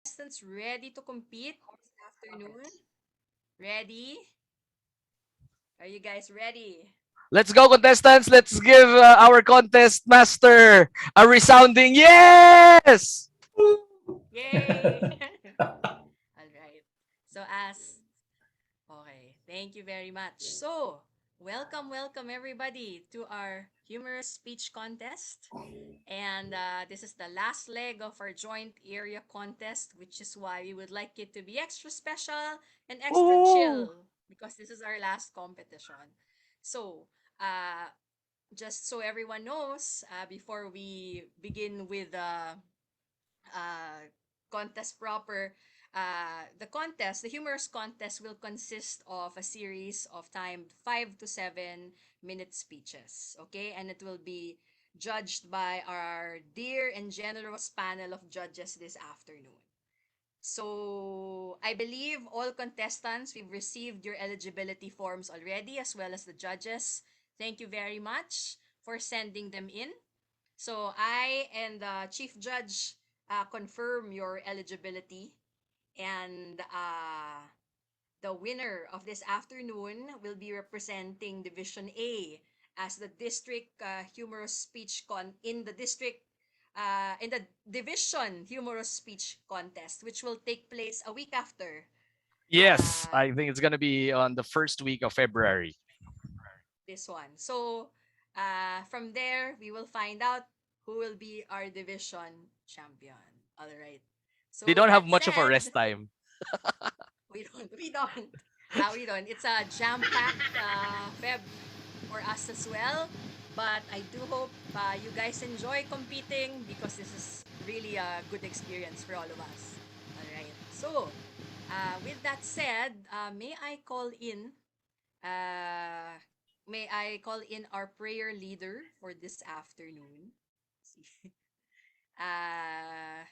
contestants ready to compete this afternoon? Ready? Are you guys ready? Let's go, contestants. Let's give our contest master a resounding yes! Yay! All right. So okay, thank you very much. So, welcome everybody to our humorous speech contest. And this is the last leg of our joint area contest, which is why we would like it to be extra special and extra Ooh. chill because this is our last competition. So, uh, just so everyone knows, before we begin with the uh, contest proper, the humorous contest will consist of a series of timed 5 to 7 minute speeches. Okay, and it will be judged by our dear and generous panel of judges this afternoon. So, I believe all contestants, we've received your eligibility forms already, as well as the judges. Thank you very much for sending them in. So, I and the chief judge confirm your eligibility, and the winner of this afternoon will be representing Division A as the district humorous speech in the district in the division humorous speech contest, which will take place a week after Yes, uh, I think it's gonna be on the first week of February. this one. So from there, we will find out who will be our division champion. All right. So They with don't have that much of a said, rest time. we don't. It's a jam-packed Feb for us as well. But I do hope you guys enjoy competing because this is really a good experience for all of us. All right. So, with that said, uh, may I call in our prayer leader for this afternoon? Ah,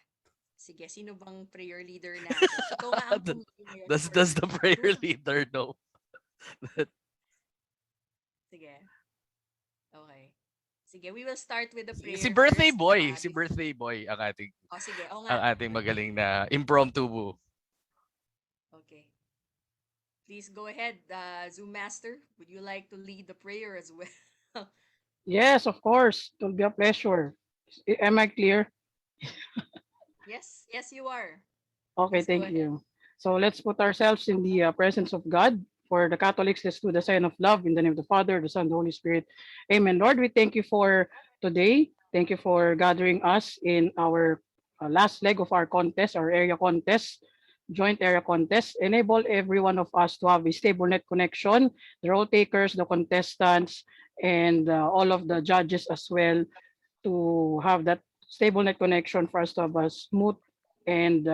sige, sino bang prayer leader natin? Ikaw nga ang pumili ngayon does for does the prayer Zoom. leader know that Sige. Okay. Sige, we will start with the si prayer birthday first. boy, si birthday boy Oh, sige. Oo nga. ang ating Birthday magaling boy. na impromptu. Okay. Please go ahead, Zoom Master. Would you like to lead the prayer as well? Yes, of course. It will be a pleasure. Am I clear? Yes. Yes, you are. Okay, Please go thank ahead. you. So let's put ourselves in the presence of God. For the Catholics, let's do the sign of love in the name of the Father, the Son, the Holy Spirit. Amen. Lord, we thank you for today. Thank you for gathering us in our last leg of our contest, our area contest, joint area contest. Enable every one of us to have a stable net connection, the role takers, the contestants, and all of the judges as well to have that stable net connection for us to have a smooth and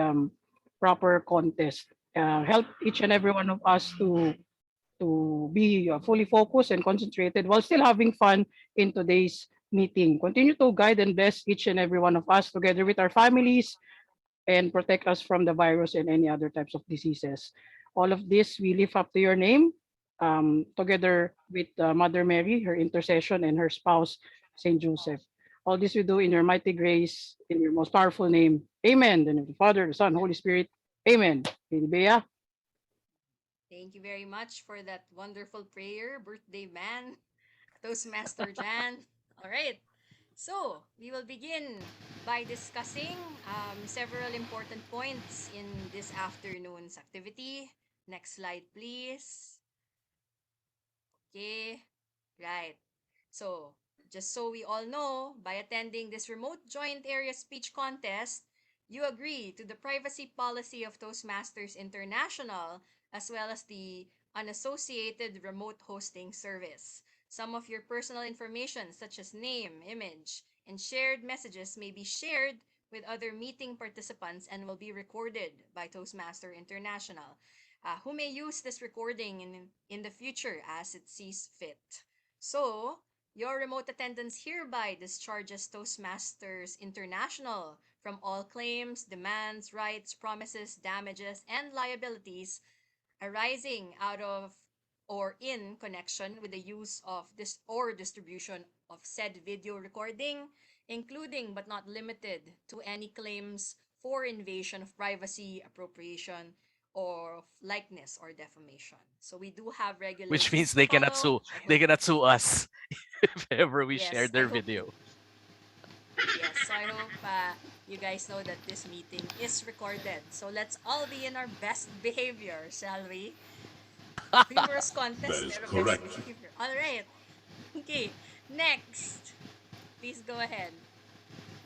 proper contest. Help each and every one of us to be fully focused and concentrated while still having fun in today's meeting. Continue to guide and bless each and every one of us together with our families and protect us from the virus and any other types of diseases. All of this we lift up to your name together with Mother Mary, her intercession, and her spouse, Saint Joseph. All this we do in your mighty grace, in your most powerful name. Amen. In the name of the Father, the Son, Holy Spirit. Amen. Lady Bea. Thank you very much for that wonderful prayer, birthday man, Toastmaster Jan. All right. So, we will begin by discussing several important points in this afternoon's activity. Next slide, please. Okay. Right. So, just so we all know, by attending this remote joint area speech contest, you agree to the privacy policy of Toastmasters International as well as the unassociated remote hosting service. Some of your personal information, such as name, image, and shared messages, may be shared with other meeting participants and will be recorded by Toastmaster International, who may use this recording in the future as it sees fit. So, your remote attendance hereby discharges Toastmasters International from all claims, demands, rights, promises, damages, and liabilities arising out of or in connection with the use of this or distribution of said video recording, including but not limited to any claims for invasion of privacy, appropriation, or of likeness or defamation. So we do have Which regulations means to they cannot follow. sue. I They hope, cannot sue us if ever we share yes, I their hope you, video. yes, so I hope you guys know that this meeting is recorded. So let's all be in our best behavior, shall we? Humorous That contest, is pero best correct. behavior. All right. Okay, next. Please go ahead.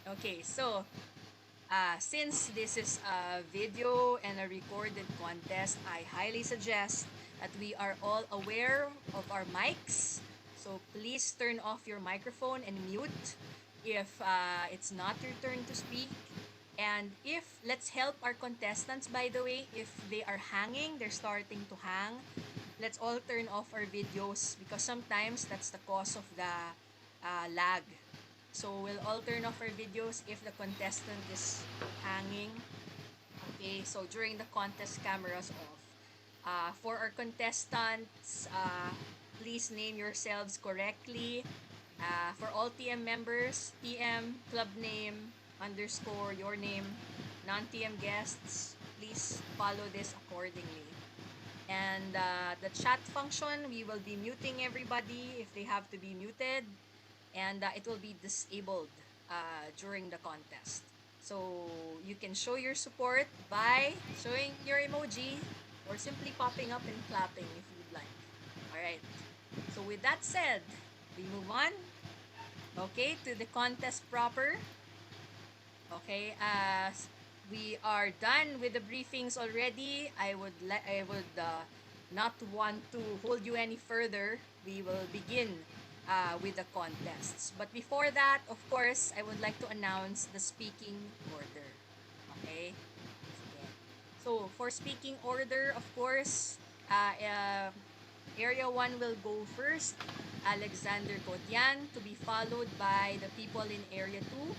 Okay, so since this is a video and a recorded contest, I highly suggest that we are all aware of our mics. So please turn off your microphone and mute if it's not your turn to speak. And if, let's help our contestants, by the way, if they are hanging, they're starting to hang, let's all turn off our videos because sometimes that's the cause of the lag. So we'll all turn off our videos if the contestant is hanging. Okay, so during the contest, cameras off. For our contestants, please name yourselves correctly. For all TM members, TM, club name, underscore, your name. Non-TM guests, please follow this accordingly. And the chat function, we will be muting everybody if they have to be muted. And it will be disabled during the contest. So you can show your support by showing your emoji or simply popping up and clapping if you'd like. All right. So with that said, we move on. Okay, to the contest proper. Okay, as we are done with the briefings already, I would not want to hold you any further. We will begin with the contests. But before that, of course, I would like to announce the speaking order. Okay? Sige. So, for speaking order, of course, Area 1 will go first. Alexander Godian to be followed by the people in Area 2.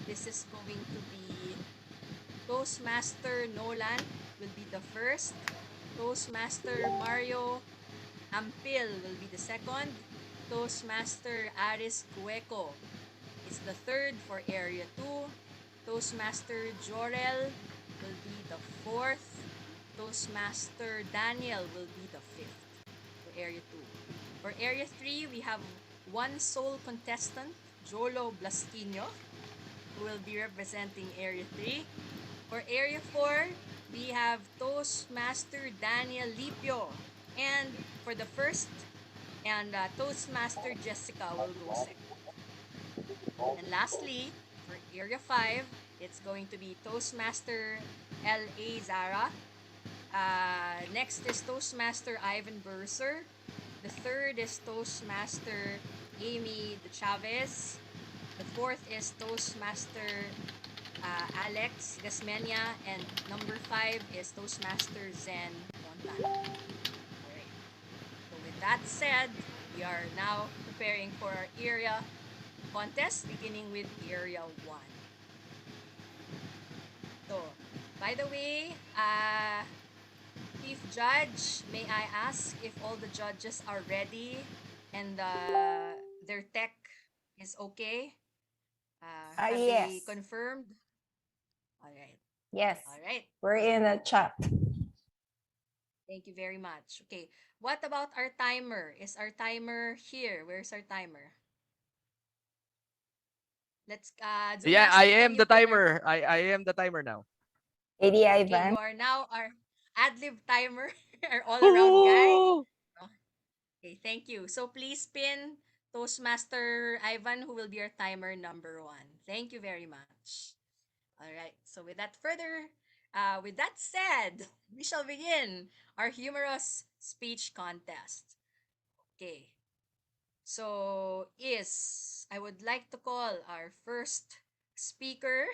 This is going to be Toastmaster Nolan will be the first. Toastmaster Mario Ampil will be the second. Toastmaster Aris Cueco is the third for Area 2. Toastmaster Jorel will be the fourth. Toastmaster Daniel will be the fifth for Area 2. For Area 3, we have one sole contestant, Jolo Blasquino, who will be representing Area 3. For Area 4, we have Toastmaster Daniel Lipio. And for the first, and Toastmaster Jessica will go second. And lastly, for Area 5, it's going to be Toastmaster L.A. Zara. Next is Toastmaster Ivan Burser. The third is Toastmaster Amy De Chavez. The fourth is Toastmaster Alex Gasmenia. And number 5 is Toastmaster Zen Montana. Alright. So with that said, we are now preparing for our area contest, beginning with Area 1. So, by the way, Chief Judge, may I ask if all the judges are ready and their tech is okay? Have they Yes. confirmed? All right. Yes. All right. We're in a chat. Thank you very much. Okay. What about our timer? Is our timer here? Where's our timer? Let's Zoom Yeah, I Master, can am you the put our timer. I am the timer now. AD okay, you Ivan. are now our ad-lib timer, our all-around guy. Woohoo! Okay, thank you. So please pin Toastmaster Ivan, who will be our timer number 1. Thank you very much. All right. So with that said, we shall begin our humorous speech contest. Okay. So I would like to call our first speaker.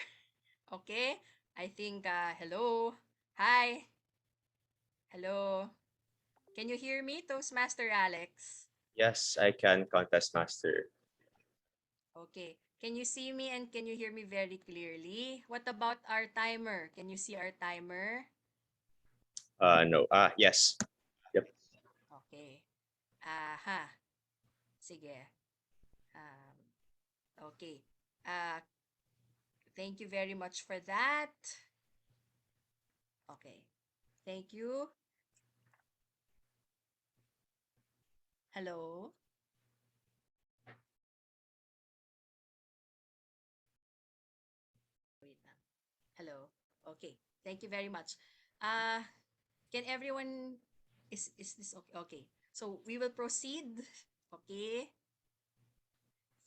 Okay. I think hello. Hi. Hello. Can you hear me, Toastmaster Alex? Yes, I can contest master. Okay. Can you see me and can you hear me very clearly? What about our timer? Can you see our timer? No. Yes. Yep. Okay. Aha. Sige. Um, okay. Thank you very much for that. Okay. Thank you. Hello. Wait lang. Hello. Okay. Thank you very much. Uh, can everyone is this okay? Okay. So we will proceed. Okay.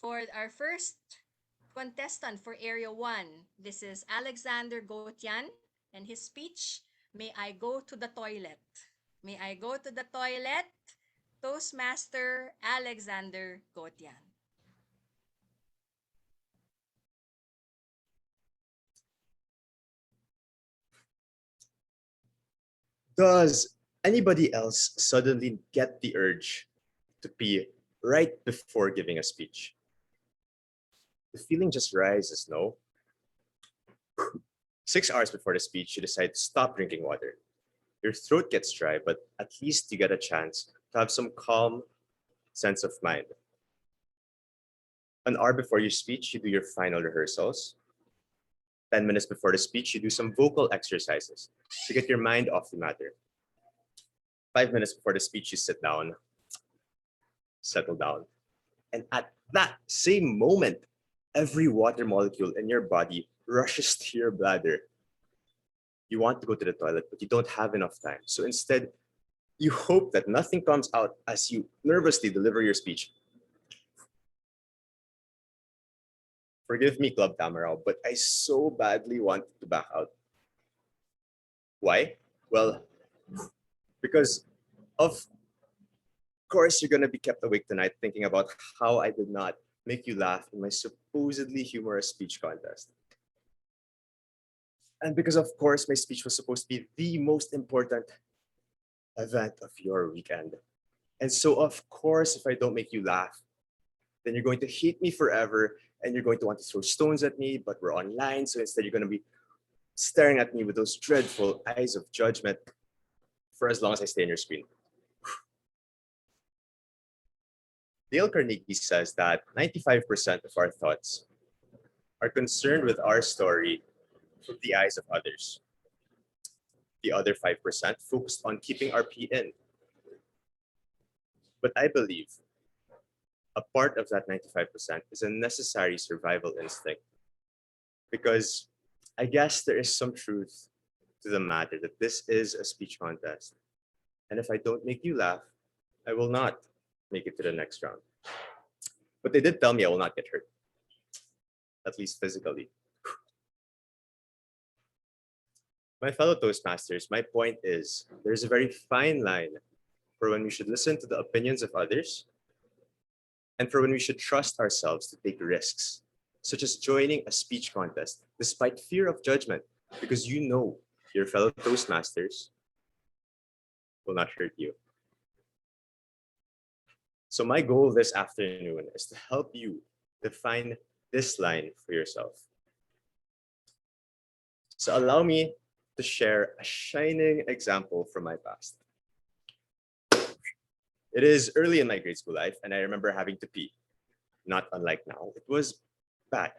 For our first contestant for Area 1, this is Alexander Gotian and his speech, May I go to the toilet? May I go to the toilet? Toastmaster Alexander Gotian. Does anybody else suddenly get the urge to pee right before giving a speech? The feeling just rises, no? 6 hours before the speech, you decide to stop drinking water. Your throat gets dry, but at least you get a chance to have some calm sense of mind. An hour before your speech, you do your final rehearsals. 10 minutes before the speech, you do some vocal exercises to get your mind off the matter. 5 minutes before the speech, you sit down, settle down. And at that same moment, every water molecule in your body rushes to your bladder. You want to go to the toilet, but you don't have enough time. So instead, you hope that nothing comes out as you nervously deliver your speech. Forgive me, Club Tamaraw, but I so badly wanted to back out. Why? Well, because of course you're gonna be kept awake tonight thinking about how I did not make you laugh in my supposedly humorous speech contest. And because of course my speech was supposed to be the most important event of your weekend. And so of course, if I don't make you laugh, then you're going to hate me forever and you're going to want to throw stones at me, but we're online, so instead you're gonna be staring at me with those dreadful eyes of judgment for as long as I stay on your screen. Dale Carnegie says that 95% of our thoughts are concerned with our story through the eyes of others. The other 5% focused on keeping our pee in. But I believe a part of that 95% is a necessary survival instinct. Because I guess there is some truth to the matter that this is a speech contest. And if I don't make you laugh, I will not make it to the next round. But they did tell me I will not get hurt, at least physically. My fellow Toastmasters, my point is there's a very fine line for when we should listen to the opinions of others and for when we should trust ourselves to take risks, such as joining a speech contest despite fear of judgment, because you know your fellow Toastmasters will not hurt you. So my goal this afternoon is to help you define this line for yourself. So allow me to share a shining example from my past. It is early in my grade school life, and I remember having to pee. Not unlike now, it was bad.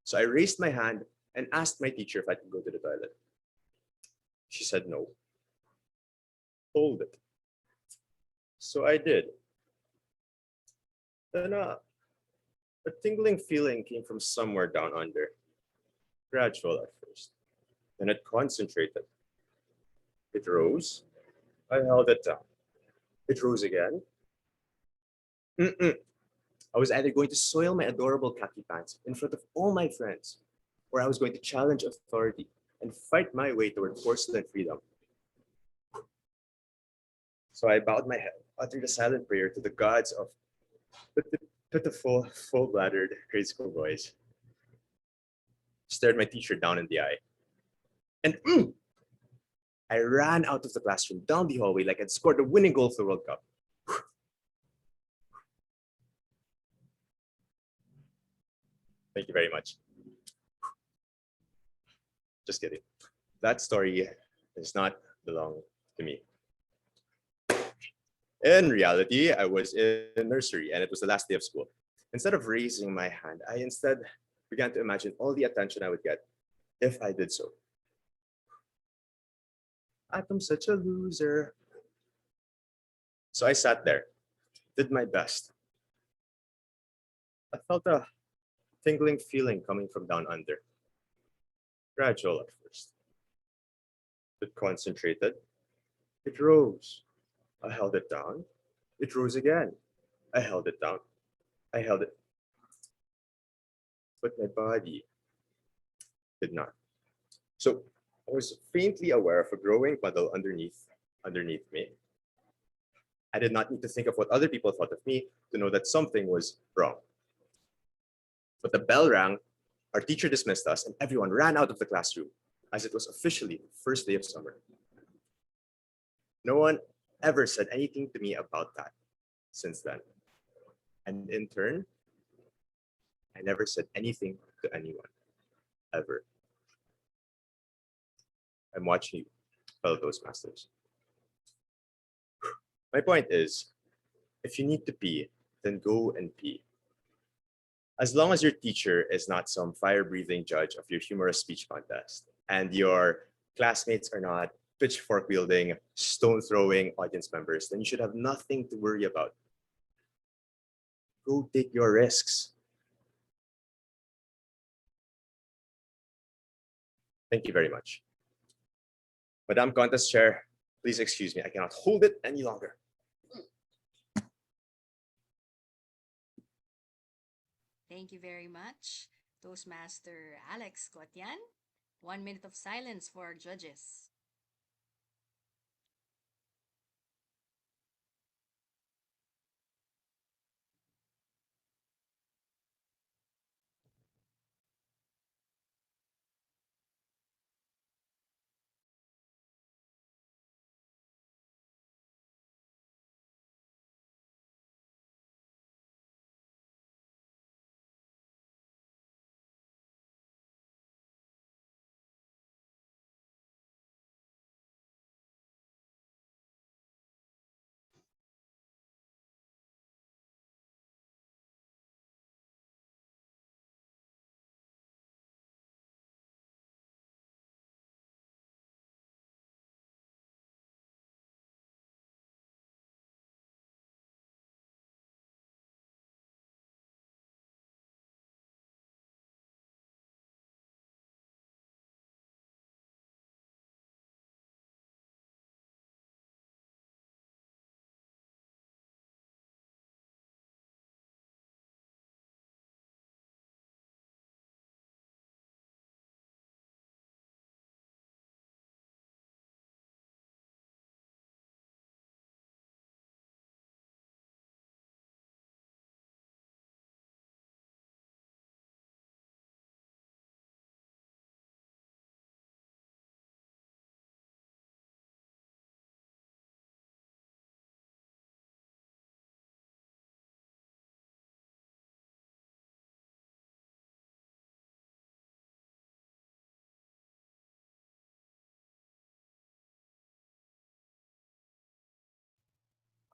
So I raised my hand and asked my teacher if I could go to the toilet. She said no. Hold it. So I did. Then a tingling feeling came from somewhere down under. Gradual at first. Then it concentrated. It rose. I held it down. It rose again. I was either going to soil my adorable khaki pants in front of all my friends, or I was going to challenge authority and fight my way toward porcelain freedom. So I bowed my head, uttered a silent prayer to the gods of pitiful, full-bladdered grade school boys, stared my teacher down in the eye, and I ran out of the classroom, down the hallway like I'd scored the winning goal for the World Cup. Thank you very much. Just kidding. That story does not belong to me. In reality, I was in nursery and it was the last day of school. Instead of raising my hand, I instead began to imagine all the attention I would get if I did so. I'm such a loser. So I sat there, did my best. I felt a tingling feeling coming from down under. Gradual at first. It concentrated. It rose. I held it down. It rose again. I held it down. I held it. But my body did not. So I was faintly aware of a growing puddle underneath me. I did not need to think of what other people thought of me to know that something was wrong. But the bell rang, our teacher dismissed us, and everyone ran out of the classroom as it was officially the first day of summer. No one ever said anything to me about that since then. And in turn, I never said anything to anyone, ever. I'm watching you, fellow Toastmasters. My point is, if you need to pee, then go and pee. As long as your teacher is not some fire-breathing judge of your humorous speech contest, and your classmates are not pitchfork-wielding, stone-throwing audience members, then you should have nothing to worry about. Go take your risks. Thank you very much. Madam Contest Chair, please excuse me. I cannot hold it any longer. Thank you very much, Toastmaster Alex Kotian. 1 minute of silence for our judges.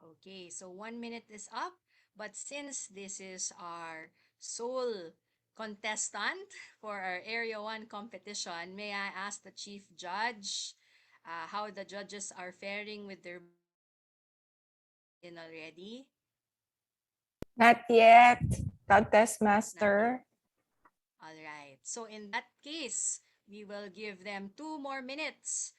Okay, so 1 minute is up. But since this is our sole contestant for our Area 1 competition, may I ask the Chief Judge how the judges are faring with their in already? Not yet, Contest Not Master. All right. So in that case, we will give them 2 more minutes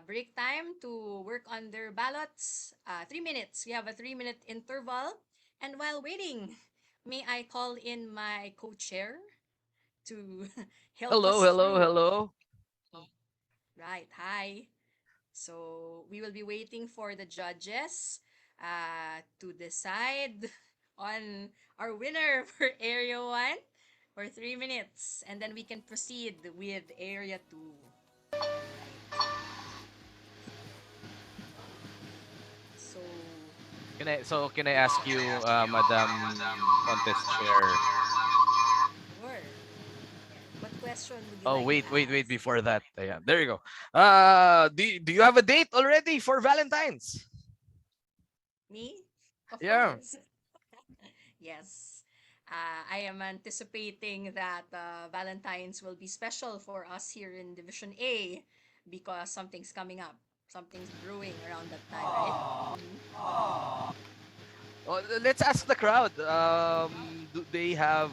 break time to work on their ballots. 3 minutes. We have a 3 minute interval. And while waiting, may I call in my co-chair to help Hello, us hello, through? hello. Right. Hi. So we will be waiting for the judges to decide on our winner for Area 1 for 3 minutes. And then we can proceed with Area 2. Right. So, Can I ask you, Madam Contest Chair? sure. What question would you Oh, like to wait, ask? before that. Yeah, there you go. Do you have a date already for Valentine's? Me? Of Yeah. course. Yes. I am anticipating that Valentine's will be special for us here in Division A because something's coming up. Something's brewing around that time, right? Mm-hmm. Oh, let's ask the crowd. Do they have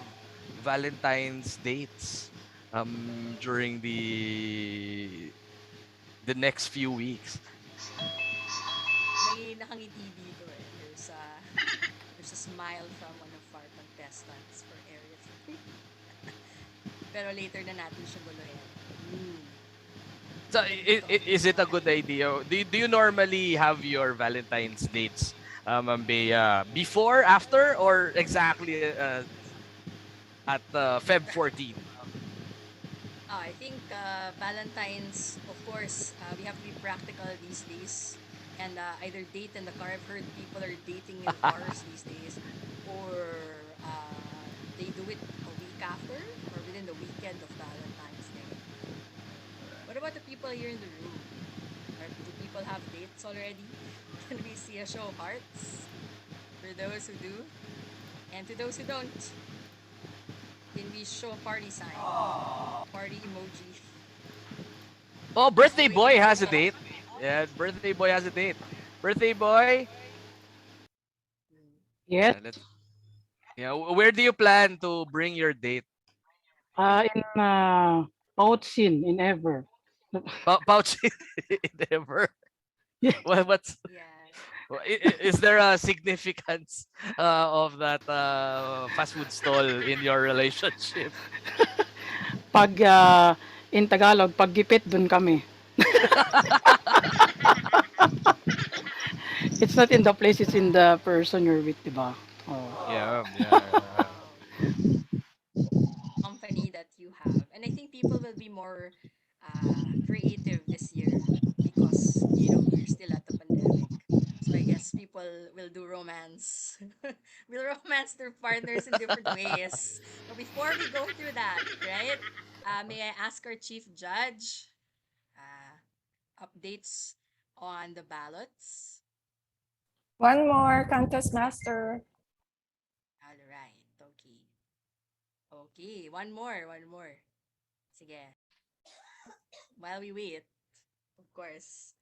Valentine's dates during the next few weeks? May nakangiti dito eh. There's a smile from one of our contestants for Area 3. Pero later na natin siya guluhin. Mm. So, Nandito ang is it a good pinaka-highlight. idea? Do you normally have your Valentine's dates, before, after, or exactly at Feb 14? I think Valentine's, of course, we have to be practical these days and either date in the car. I've heard people are dating in cars these days, or they do it a week after or within the weekend of Valentine's Day. What about the people here in the room? Do people have dates already? Can we see a show of hearts for those who do? And to those who don't, can we show a party sign? Party emoji. Oh, Still birthday waiting boy for has a the date. Yeah, birthday boy has a date. Birthday boy. mm, Yes. Let's. Yeah, where do you plan to bring your date? In Outsin in Ever. Pouch ever. What's yeah. is there a significance of that fast food stall in your relationship? Pag in Tagalog, paggipit dun kami. It's not in the place, it's in Uh, the person you're with, diba? Oh. Yeah, yeah. oh, company that you have. And I think people will be more creative this year because, we're still at the pandemic. So I guess people will do romance. Will romance their partners in different ways. But before we go through that, right? May I ask our chief judge updates on the ballots? One more, contest master. All right. Okay. Okay. One more. Sige. While we wait, of course.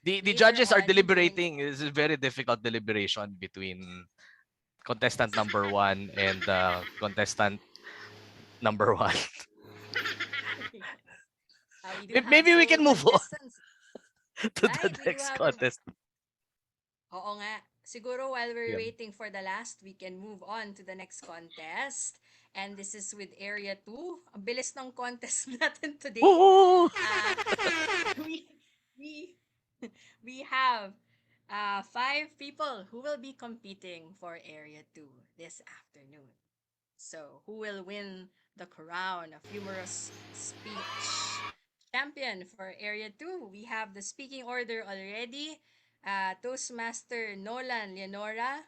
The Later judges are on during deliberating. It's a very difficult deliberation between contestant yes. number one and contestant number one. Yes. We do have Maybe we so can move on contestants, to the right? We do next have contest. oo nga. Siguro while we're Yeah. waiting for the last, we can move on to the next contest. And this is with Area 2. Ang bilis ng contest natin today. Woo! Uh, we we we have five people who will be competing for Area 2 this afternoon. So, who will win the crown of humorous speech champion for Area 2? We have the speaking order already. Toastmaster Nolan Leonora,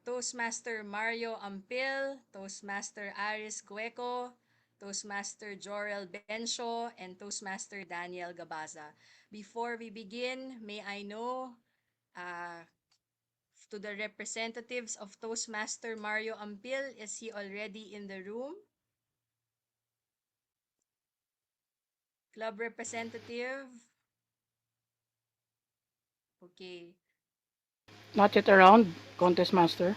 Toastmaster Mario Ampil, Toastmaster Aris Gueco, Toastmaster Jorel Bencho, and Toastmaster Daniel Gabaza. Before we begin, may I know uh, to the representatives of Toastmaster Mario Ampil, is he already in the room? Club representative? Okay. Not yet around, contest master.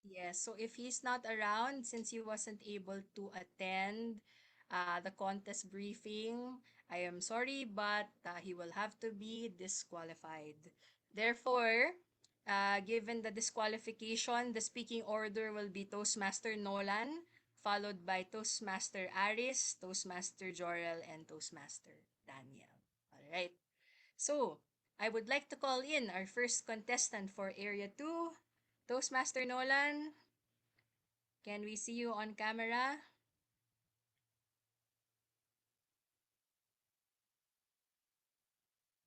Yes, so if he's not around, since he wasn't able to attend the contest briefing, I am sorry, but he will have to be disqualified. Therefore, given the disqualification, the speaking order will be Toastmaster Nolan, followed by Toastmaster Aris, Toastmaster Jorel, and Toastmaster Daniel. All right. So, I would like to call in our first contestant for Area 2, Toastmaster Nolan. Can we see you on camera?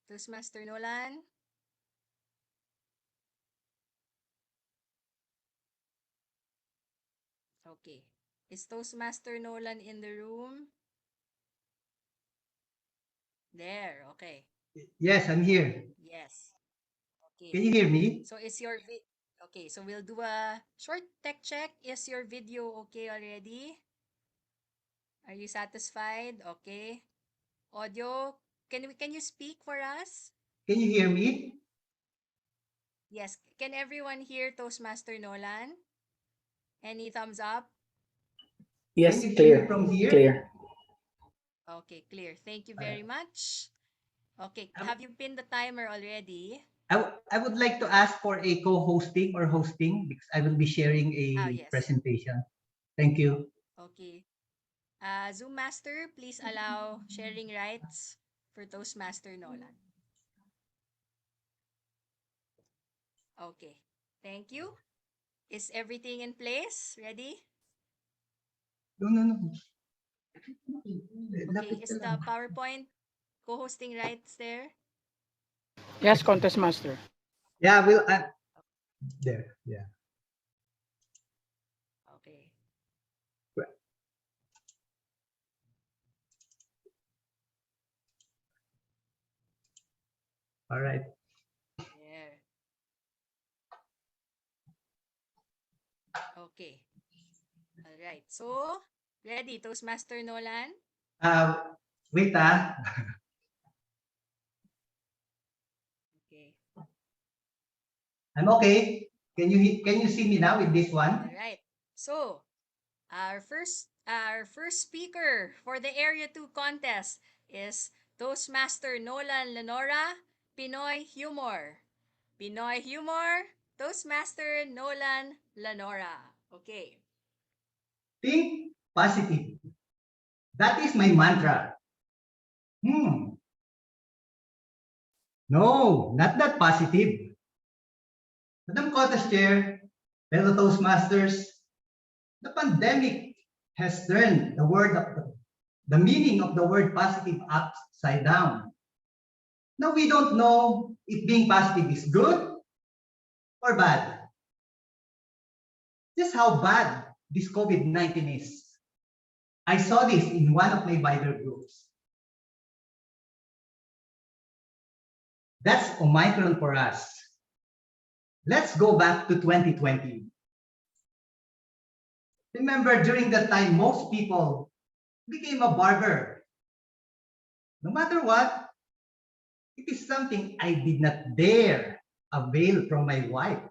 Toastmaster Nolan? Okay. Is Toastmaster Nolan in the room? There, okay. Yes, I'm here. Yes. Can Okay. you hear me? So is your Okay, so we'll do a short tech check. Is your video okay already? Are you satisfied? Okay. Audio, can you speak for us? Can you hear me? Yes. Can everyone hear Toastmaster Nolan? Any thumbs up? Can Yes, you hear me clear, from here? clear. Okay, clear. Thank you very Alright. much. Okay, I, have you pinned the timer already? I would like to ask for a co-hosting or hosting because I will be sharing Ah, a yes. presentation. Thank you. Okay. Zoom Master, please allow sharing rights for Toastmaster Nolan. Okay. Thank you. Is everything in place? Ready? No, no, no. Okay. Lapit Is ka the lang. PowerPoint co-hosting rights there? Yes, contest master. Yeah, there. Yeah. Okay. All right. There. Okay. All right. So, ready, Toastmaster Nolan? Uh, Wait Okay. I'm okay. Can you see me now with this All one? right. So, our first speaker for the Area 2 contest is Toastmaster Nolan Lenora, Pinoy Humor. Pinoy Humor, Toastmaster Nolan Lenora. Okay. Think positive. That is my mantra. Hmm. No, not that positive. Madam Contest Chair, fellow Toastmasters, the pandemic has turned the meaning of the word positive upside down. Now we don't know if being positive is good or bad. Just how bad this COVID-19 is. I saw this in one of my wider groups. That's Omicron for us. Let's go back to 2020. Remember, during that time, most people became a barber. No matter what, it is something I did not dare avail from my wife.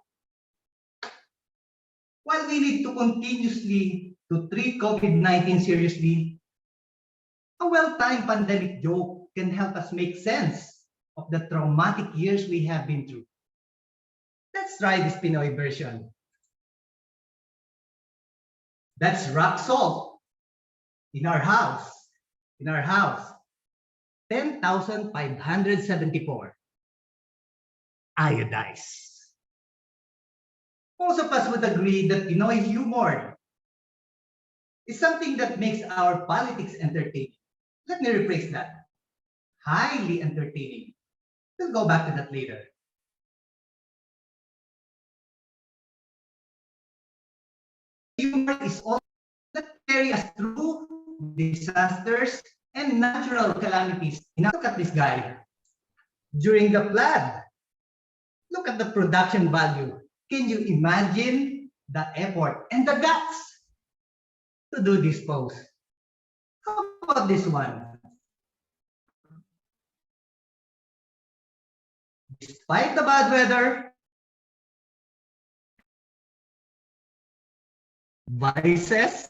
While we need to continuously to treat COVID-19 seriously, a well-timed pandemic joke can help us make sense of the traumatic years we have been through. Let's try this Pinoy version. That's rock salt in our house. In our house, 10,574 iodized. Most of us would agree that Pinoy humor is something that makes our politics entertaining. Let me rephrase that. Highly entertaining. We'll go back to that later. Humor is also that carry us through disasters and natural calamities. Now look at this guy. During the flood, look at the production value. Can you imagine the effort and the guts to do this pose? How about this one? Despite the bad weather, vices,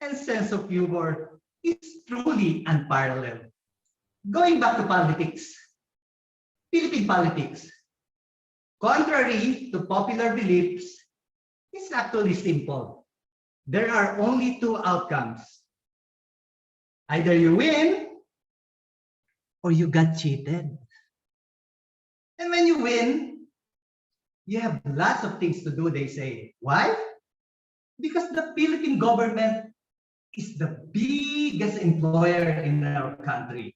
and sense of humor is truly unparalleled. Going back to politics, Philippine politics, contrary to popular beliefs, is actually simple. There are only two outcomes. Either you win or you got cheated. And when you win, you have lots of things to do, they say. Why? Because the Philippine government is the biggest employer in our country.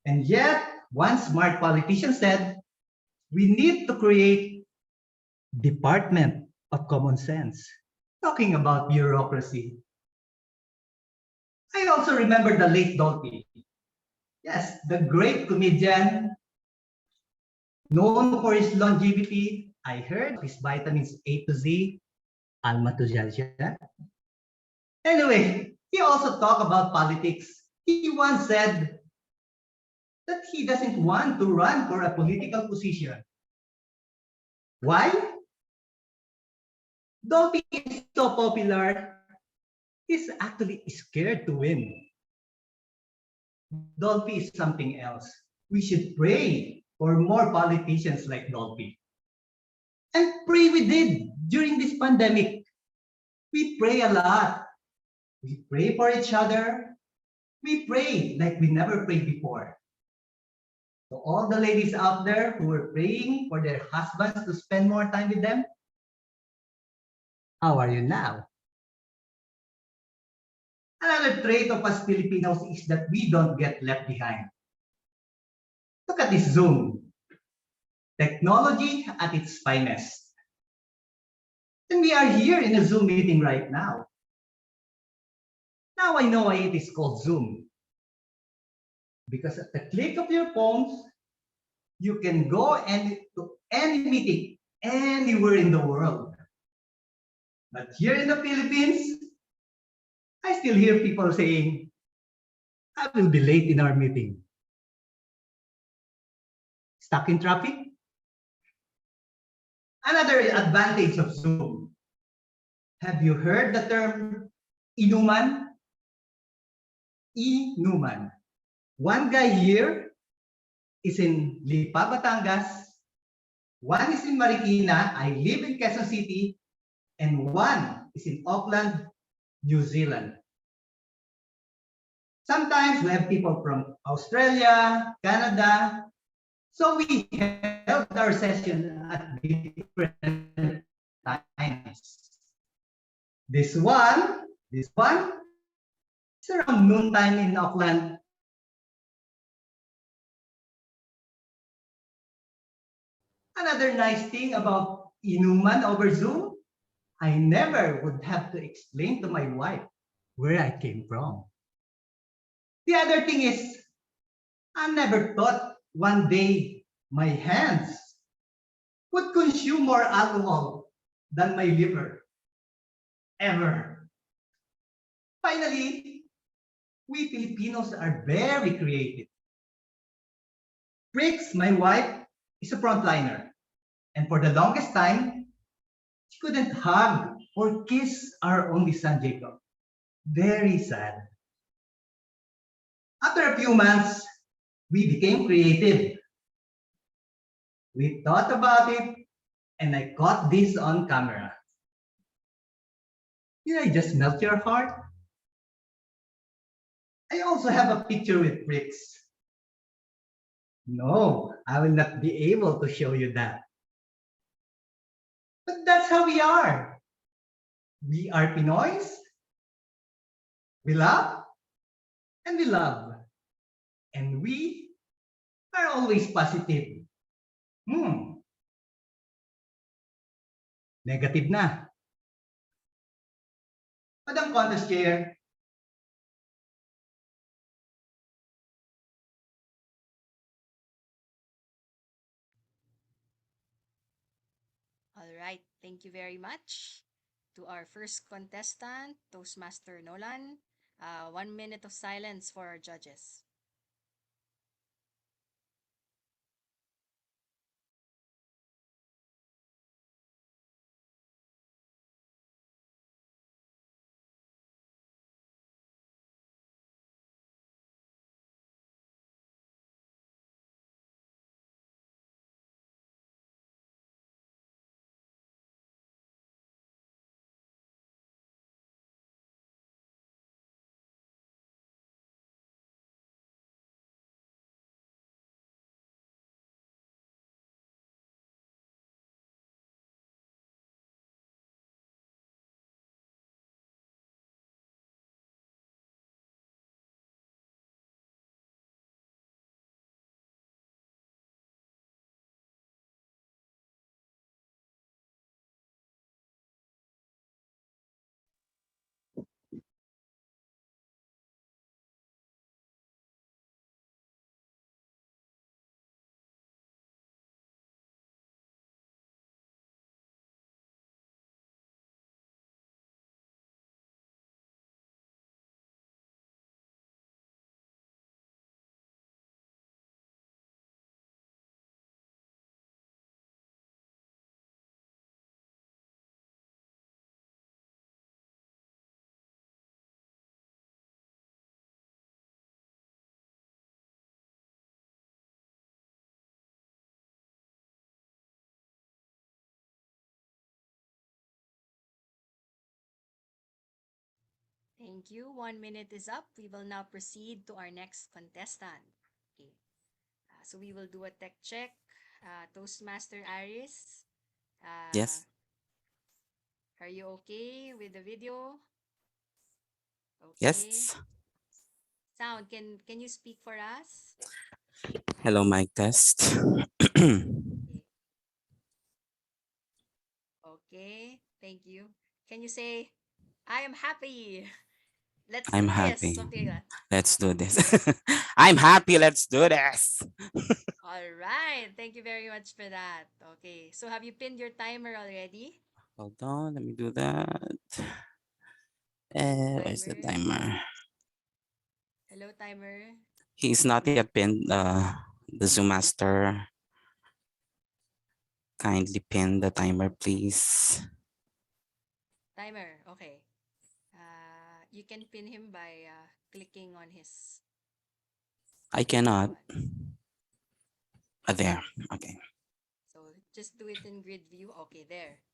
And yet, one smart politician said, we need to create Department of Common Sense. Talking about bureaucracy. I also remember the late Dolphy. Yes, the great comedian known for his longevity I heard his vitamins A to Z, alma to Jalja. Anyway, he also talked about politics. He once said that he doesn't want to run for a political position. Why? Though he is so popular, he's actually scared to win. Dolphy is something else. We should pray for more politicians like Dolphy. And pray we did during this pandemic. We pray a lot. We pray for each other. We pray like we never prayed before. So all the ladies out there who are praying for their husbands to spend more time with them, how are you now? Another trait of us Filipinos is that we don't get left behind. Look at this Zoom. Technology at its finest. And we are here in a Zoom meeting right now. Now I know why it is called Zoom. Because at the click of your phones, you can go to any meeting anywhere in the world. But here in the Philippines, I still hear people saying, I will be late in our meeting. Stuck in traffic? Another advantage of Zoom. Have you heard the term inuman? Inuman. One guy here is in Lipa, Batangas. One is in Marikina. I live in Quezon City. And one is in Auckland, New Zealand. Sometimes we have people from Australia, Canada. So we held our session at different times. This one is around noontime in Auckland. Another nice thing about inuman over Zoom, I never would have to explain to my wife where I came from. The other thing is, I never thought one day my hands would consume more alcohol than my liver. Ever. Finally, we Filipinos are very creative. Briggs, my wife, is a frontliner. And for the longest time, she couldn't hug or kiss our only son, Jacob. Very sad. After a few months, we became creative. We thought about it, and I caught this on camera. Did I just melt your heart? I also have a picture with Bricks. No, I will not be able to show you that. But that's how we are. We are Pinoys. We laugh and we love. And we are always positive. Negative na. Madam Contest Chair, All right. Thank you very much to our first contestant, Toastmaster Nolan. 1 minute of silence for our judges. Thank you. 1 minute is up. We will now proceed to our next contestant. Okay. So we will do a tech check. Toastmaster Aris, uh, Yes. are you okay with the video? Okay. Yes. Sound, can you speak for us? Hello, mic test. Okay. Okay. Thank you. Can you say, I am happy? Let's I'm do this. happy. Something like that. Let's do this. I'm happy. Let's do this. All right. Thank you very much for that. Okay. So have you pinned your timer already? Hold on. Let me do that. Where's the Timer. timer? Hello, timer. He's not yet pinned. The Zoom master. Kindly pin the timer, please. Timer. Okay. You can pin him by clicking on his I cannot. icon. There. Okay. So just do it in grid view. Okay, there.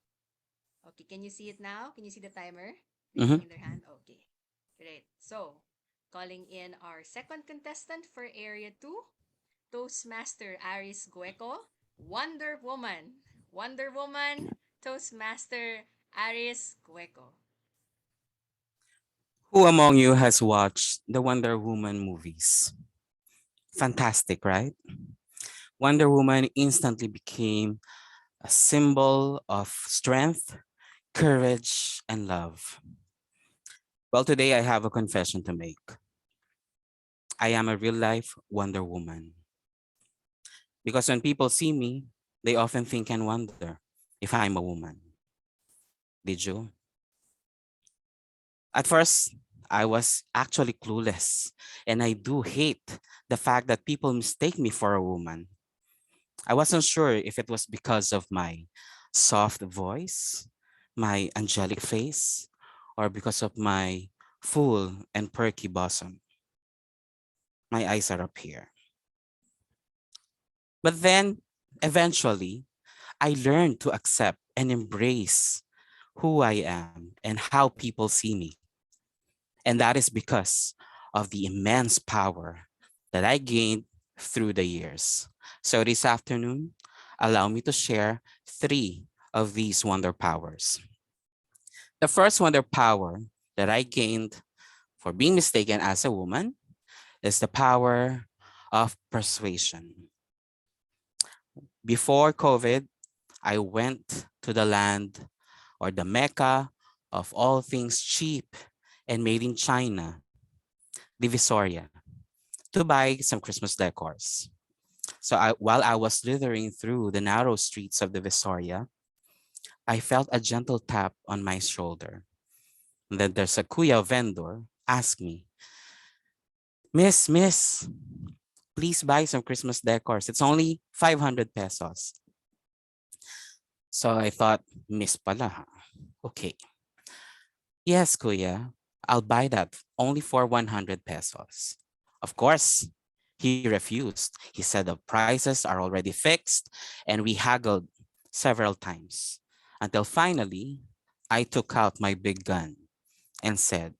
Okay, can you see it now? Can you see the timer Mm-hmm. raising in their hand? Okay, great. So, calling in our second contestant for Area 2, Toastmaster Aris Gueco, Wonder Woman. Wonder Woman, Toastmaster Aris Gueco. Who among you has watched the Wonder Woman movies? Fantastic, right? Wonder Woman instantly became a symbol of strength, courage, and love. Well, today I have a confession to make. I am a real life Wonder Woman. Because when people see me, they often think and wonder if I'm a woman. Did you? At first, I was actually clueless. And I do hate the fact that people mistake me for a woman. I wasn't sure if it was because of my soft voice, my angelic face, or because of my full and perky bosom. My eyes are up here. But then, eventually, I learned to accept and embrace who I am and how people see me. And that is because of the immense power that I gained through the years. So this afternoon, allow me to share three of these wonder powers. The first wonder power that I gained for being mistaken as a woman is the power of persuasion. Before COVID, I went to the land or the mecca of all things cheap and made in China, Divisoria, to buy some Christmas decors. While I was slithering through the narrow streets of Divisoria, I felt a gentle tap on my shoulder. And then there's a kuya vendor asked me, Miss, please buy some Christmas decors. It's only 500 pesos. So I thought, Miss pala. Okay. Yes, kuya, I'll buy that only for 100 pesos. Of course, he refused. He said the prices are already fixed and we haggled several times until finally I took out my big gun and said,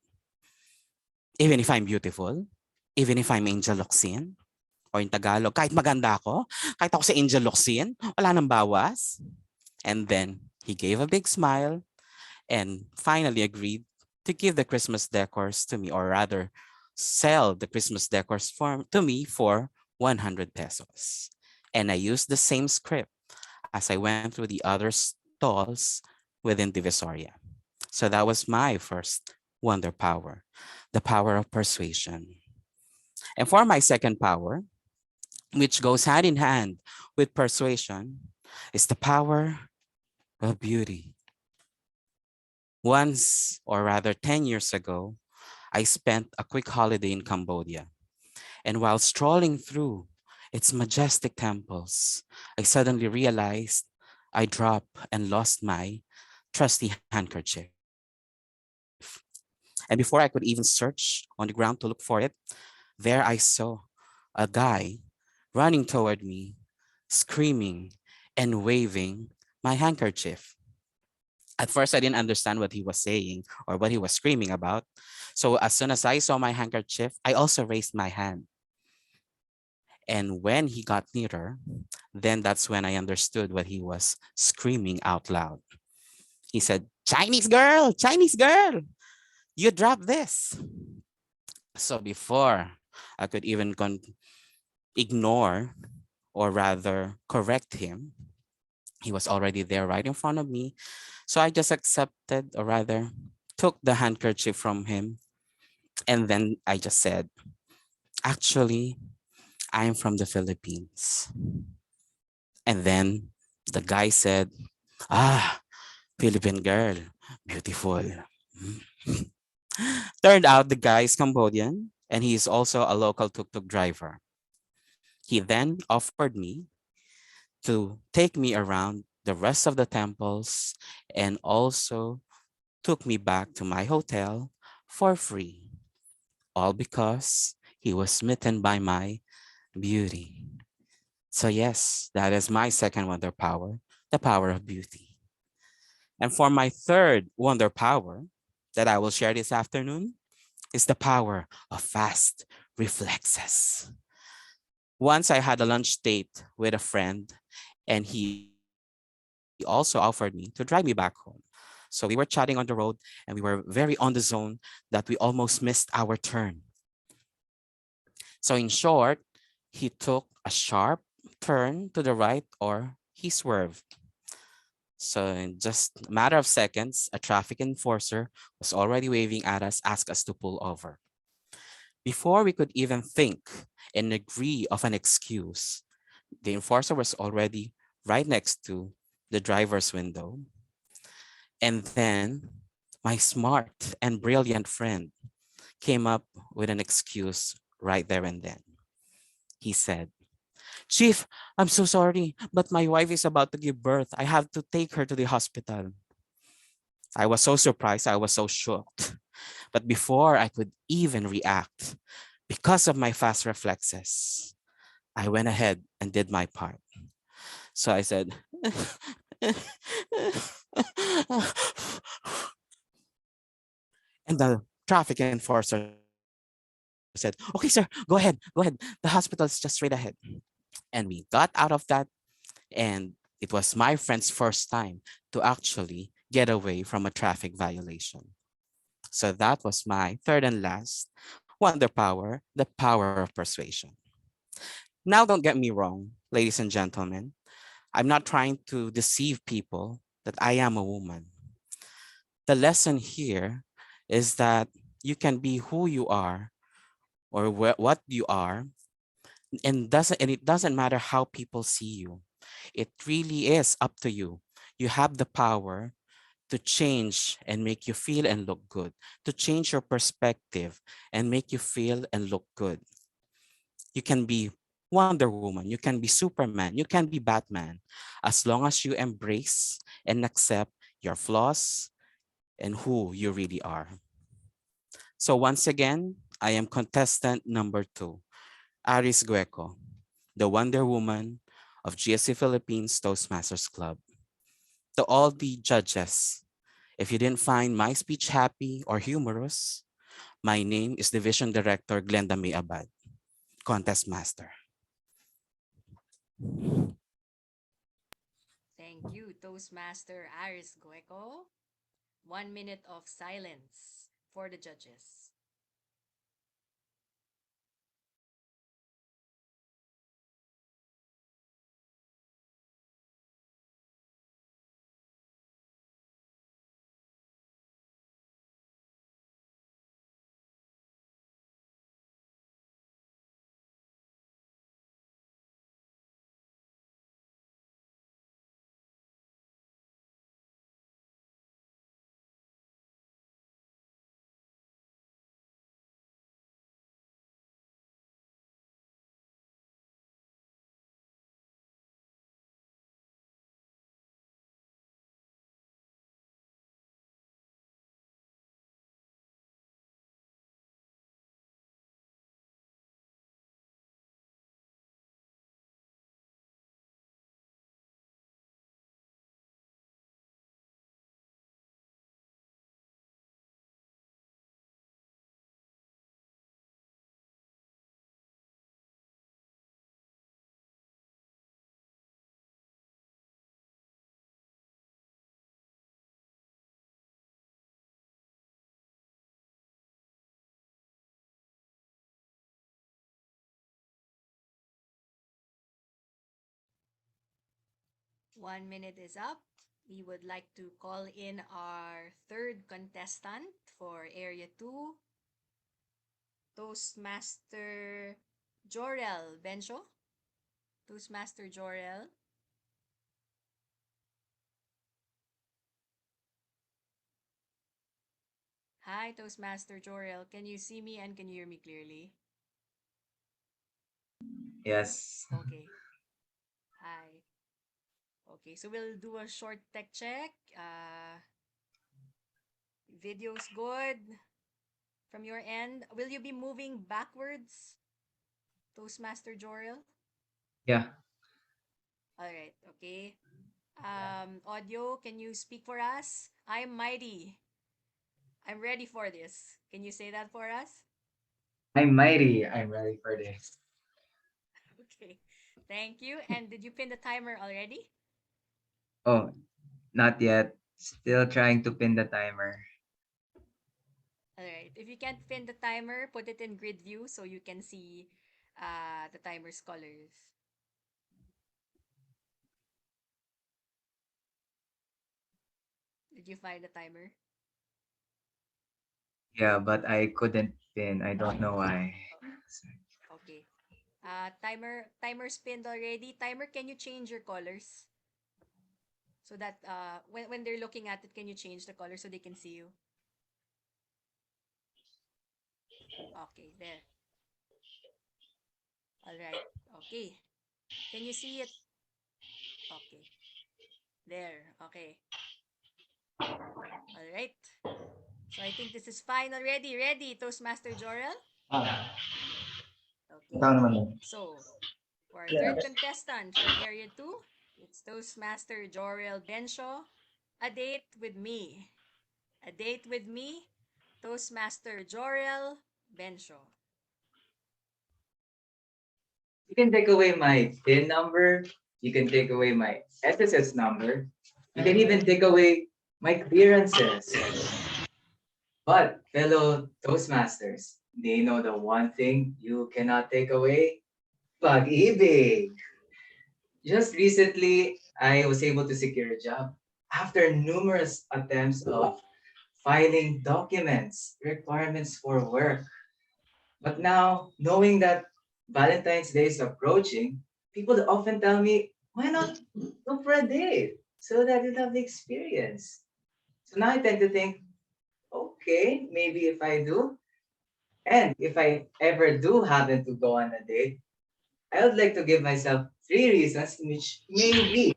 even if I'm beautiful, even if I'm Angel Locsin, or in Tagalog, kahit maganda ako, kahit ako si Angel Locsin, wala nang bawas. And then he gave a big smile and finally agreed to give the Christmas decors to me, or rather, sell the Christmas decors to me for 100 pesos. And I used the same script as I went through the other stalls within Divisoria. So that was my first wonder power, the power of persuasion. And for my second power, which goes hand in hand with persuasion, is the power of beauty. Once, or rather 10 years ago, I spent a quick holiday in Cambodia. And while strolling through its majestic temples, I suddenly realized I dropped and lost my trusty handkerchief. And before I could even search on the ground to look for it, there I saw a guy running toward me, screaming and waving my handkerchief. At first, I didn't understand what he was saying or what he was screaming about So as soon as I saw my handkerchief, I also raised my hand. And when he got nearer, then that's when I understood what he was screaming out loud. He said, Chinese girl, you dropped this. So before I could even ignore or rather correct him, he was already there right in front of me. So I just accepted or rather took the handkerchief from him. And then I just said, actually, I'm from the Philippines. And then the guy said, ah, Philippine girl, beautiful. Mm. Turned out the guy is Cambodian and he is also a local tuk-tuk driver. He then offered me to take me around the rest of the temples and also took me back to my hotel for free, all because he was smitten by my beauty. So yes, that is my second wonder power, the power of beauty. And for my third wonder power that I will share this afternoon is the power of fast reflexes. Once I had a lunch date with a friend, and he also offered me to drive me back home. So we were chatting on the road and we were very on the zone that we almost missed our turn. So, in short, he took a sharp turn to the right or he swerved. So, in just a matter of seconds, a traffic enforcer was already waving at us, asked us to pull over. Before we could even think and agree of an excuse, the enforcer was already right next to the driver's window. And then my smart and brilliant friend came up with an excuse right there and then. He said, Chief, I'm so sorry, but my wife is about to give birth. I have to take her to the hospital. I was so surprised. I was so shocked. But before I could even react, because of my fast reflexes, I went ahead and did my part. So I said, and the traffic enforcer said, okay, sir, go ahead, go ahead. The hospital is just straight ahead. And we got out of that, and it was my friend's first time to actually get away from a traffic violation. So that was my third and last wonder power, the power of persuasion. Now, don't get me wrong, ladies and gentlemen. I'm not trying to deceive people that I am a woman. The lesson here is that you can be who you are or what you are, and it doesn't matter how people see you. It really is up to you. You have the power to change and make you feel and look good, to change your perspective and make you feel and look good. You can be Wonder Woman, you can be Superman, you can be Batman, as long as you embrace and accept your flaws and who you really are. So once again, I am contestant number 2, Aris Gueco, the Wonder Woman of GSC Philippines Toastmasters Club. To all the judges, if you didn't find my speech happy or humorous, my name is Division Director Glenda May Abad, Contest Master. Thank you, Toastmaster Aris Gueco. 1 minute of silence for the judges. 1 minute is up. We would like to call in our third contestant for Area 2, Toastmaster Jorel Bencho. Toastmaster Jorel. Hi, Toastmaster Jorel. Can you see me and can you hear me clearly? Yes. Okay. Hi. Okay, so we'll do a short tech check. Video's good from your end. Will you be moving backwards, Toastmaster Jorel? Yeah. All right, okay. Audio, can you speak for us? I'm mighty. I'm ready for this. Can you say that for us? I'm mighty. I'm ready for this. Okay. Thank you. And did you pin the timer already? Oh, not yet. Still trying to pin the timer. All right. If you can't pin the timer, put it in grid view so you can see the timer's colors. Did you find the timer? Yeah, but I couldn't pin. I don't know why. Okay. Timer spinned already. Timer, can you change your colors? So that when they're looking at it, can you change the color so they can see you? Okay, there. All right. Okay. Can you see it? Okay. There. Okay. All right. So I think this is fine already. Ready, Toastmaster Jorel? Ah, Okay. ikaw naman. So, for our third contestant for Area 2, it's Toastmaster Jorel Bencho. A date with me. A date with me, Toastmaster Jorel Bencho. You can take away my PIN number. You can take away my SSS number. You can even take away my clearances. But fellow Toastmasters, they know the one thing you cannot take away? Pag-ibig. Just recently, I was able to secure a job after numerous attempts of filing documents, requirements for work. But now, knowing that Valentine's Day is approaching, people often tell me, why not go for a date so that you have the experience? So now I tend to think, okay, maybe if I do, and if I ever do happen to go on a date, I would like to give myself 3 reasons which maybe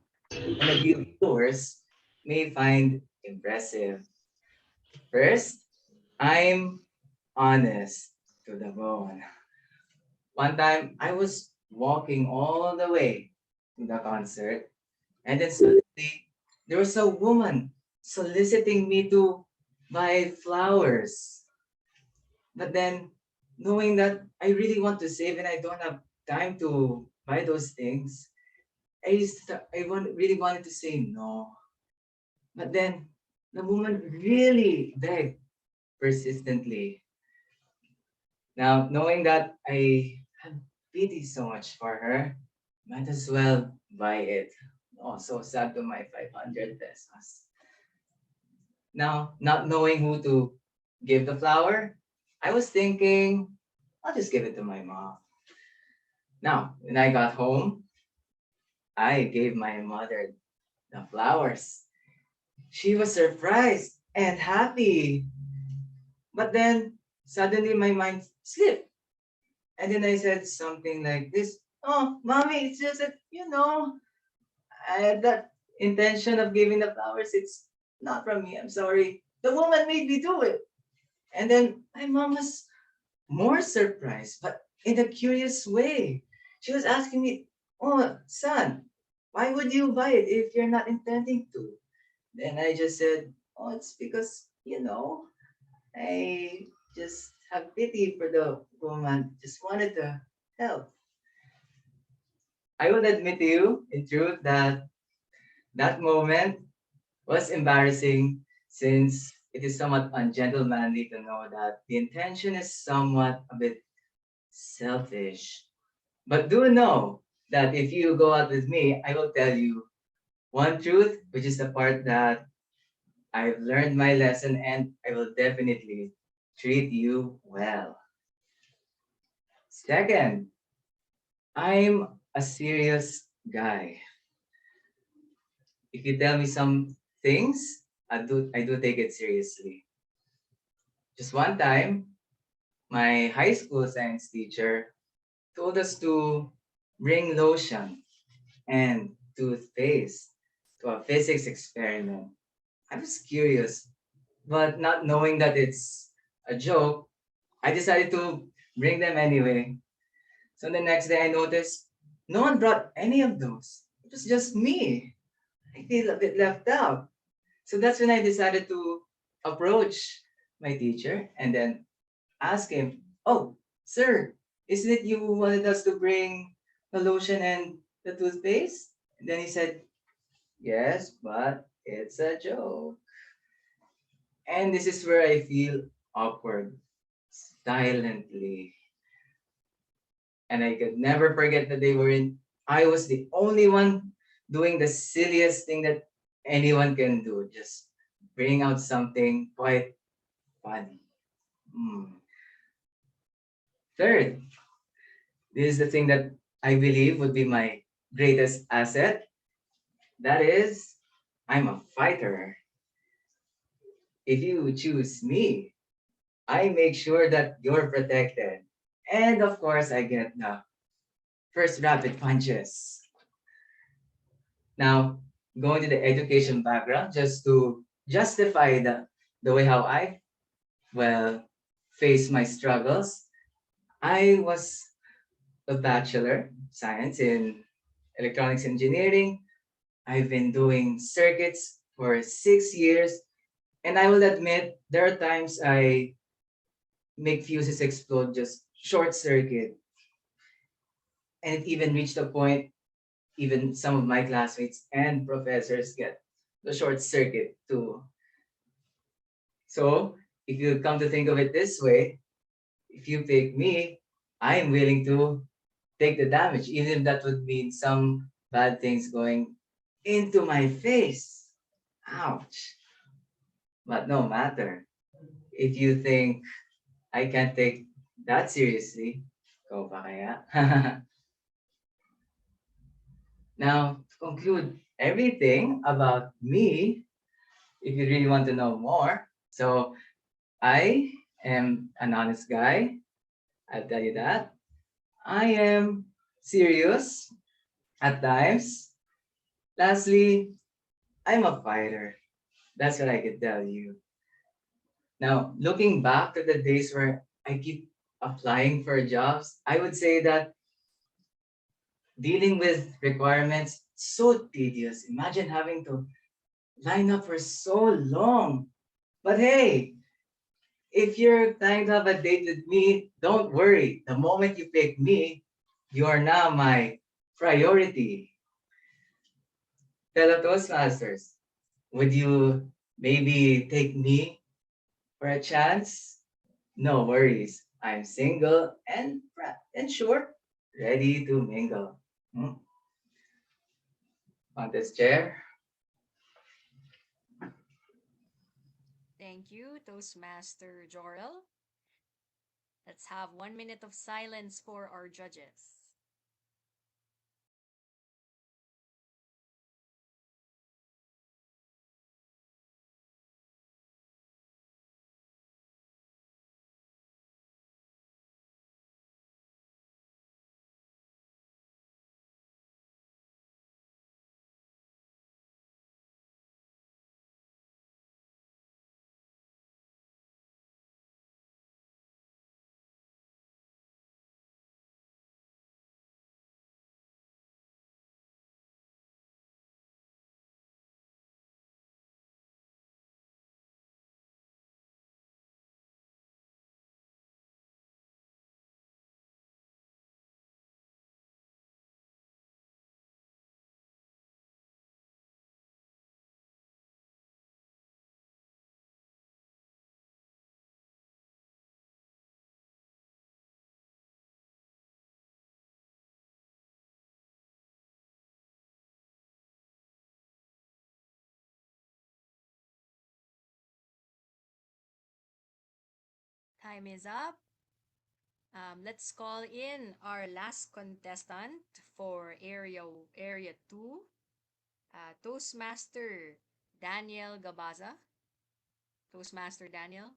one of you viewers may find impressive. First, I'm honest to the bone. One time, I was walking all the way to the concert, and then suddenly there was a woman soliciting me to buy flowers. But then, knowing that I really want to save and I don't have time to buy those things, really wanted to say no. But then, the woman really begged persistently. Now, knowing that I have pity so much for her, might as well buy it. Oh, so sad to my 500 pesos. Now, not knowing who to give the flower, I was thinking, I'll just give it to my mom. Now, when I got home, I gave my mother the flowers. She was surprised and happy. But then, suddenly my mind slipped. And then I said something like this, oh, mommy, it's just that, I had that intention of giving the flowers. It's not from me. I'm sorry. The woman made me do it. And then my mom was more surprised, but in a curious way. She was asking me, oh, son, why would you buy it if you're not intending to? Then I just said, oh, it's because, I just have pity for the woman, just wanted to help. I will admit to you, in truth, that that moment was embarrassing since it is somewhat ungentlemanly to know that the intention is somewhat a bit selfish. But do know that if you go out with me, I will tell you one truth, which is the part that I've learned my lesson and I will definitely treat you well. Second, I'm a serious guy. If you tell me some things, I do take it seriously. Just one time, my high school science teacher told us to bring lotion and toothpaste to a physics experiment. I was curious, but not knowing that it's a joke, I decided to bring them anyway. So the next day I noticed no one brought any of those. It was just me. I feel a bit left out. So that's when I decided to approach my teacher and then ask him, "Oh, sir, isn't it you who wanted us to bring the lotion and the toothpaste?" And then he said, "Yes, but it's a joke." And this is where I feel awkward, silently. And I could never forget the day wherein I was the only one doing the silliest thing that anyone can do, just bring out something quite funny. Hmm. Third, this is the thing that I believe would be my greatest asset. That is, I'm a fighter. If you choose me, I make sure that you're protected. And of course, I get the first rapid punches. Now, going to the education background, just to justify the way how I, well, face my struggles, I was a bachelor science in electronics engineering. I've been doing circuits for 6 years, and I will admit there are times I make fuses explode just short circuit, and it even reached a point even some of my classmates and professors get the short circuit too. So if you come to think of it this way, if you pick me, I am willing to take the damage, even if that would mean some bad things going into my face. Ouch. But no matter. If you think I can't take that seriously, go pa kaya? Now, to conclude everything about me, if you really want to know more, so I am an honest guy. I'll tell you that. I am serious at times. Lastly, I'm a fighter. That's what I can tell you. Now, looking back to the days where I keep applying for jobs, I would say that dealing with requirements so tedious. Imagine having to line up for so long. But hey, if you're planning to have a date with me, don't worry. The moment you pick me, you are now my priority. Fellow Toastmasters, would you maybe take me for a chance? No worries. I'm single and sure, ready to mingle. Hmm? On this chair. Thank you, Toastmaster Jorel. Let's have 1 minute of silence for our judges. time is up. Let's call in our last contestant for area 2, Toastmaster Daniel Gabaza. Toastmaster Daniel.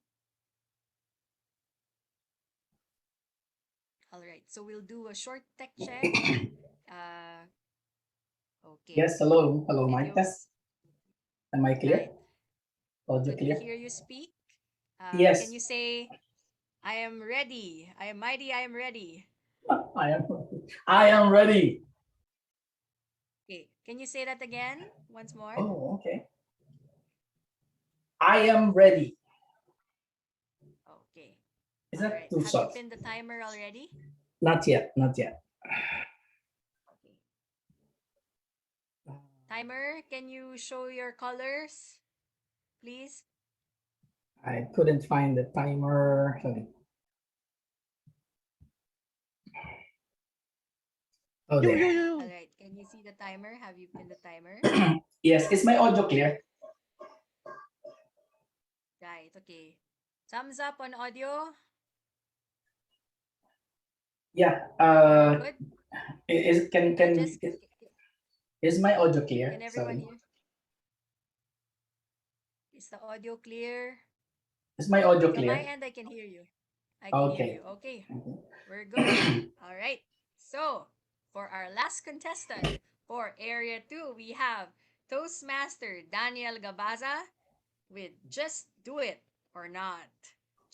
All right, so we'll do a short tech check. Okay. Yes, hello. Hello, Can mic you? test. Am I clear? Right. Audio Could we clear? hear you speak? Can Yes, you say, "I am ready. I am mighty. I am ready." I am ready. Okay. Can you say that again once more? Oh, okay. I am ready. Okay. Is All that right. too Have you soft? pinned the timer already? Not yet, not yet. Okay. Timer, can you show your colors, please? I couldn't find the timer. Sorry. Oh, Yo, there. yo, yo. All right. Can you see the timer? Have you pinned the timer? Yes, is my audio clear? Right. Okay. Thumbs up on audio. Yeah. Good. Is Just is my audio can clear? everyone Sorry. hear? Is the audio clear? Is my audio From my clear? end, I can hear you. I can hear Okay. you. Okay. We're good. All right. So, for our last contestant for Area 2, we have Toastmaster Daniel Gabaza with Just Do It or Not.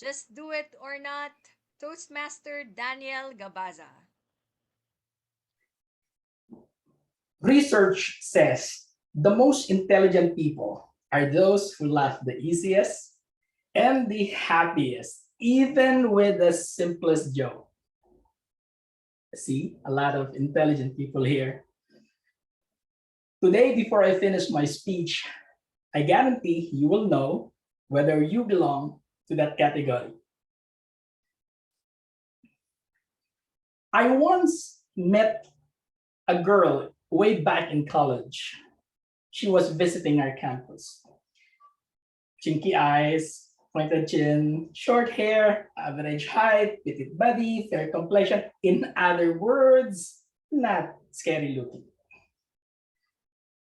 Just Do It or Not, Toastmaster Daniel Gabaza. Research says the most intelligent people are those who laugh the easiest and the happiest, even with the simplest joke. See, a lot of intelligent people here. Today, before I finish my speech, I guarantee you will know whether you belong to that category. I once met a girl way back in college. She was visiting our campus. Chinky eyes, pointed chin, short hair, average height, petite body, fair complexion. In other words, not scary looking.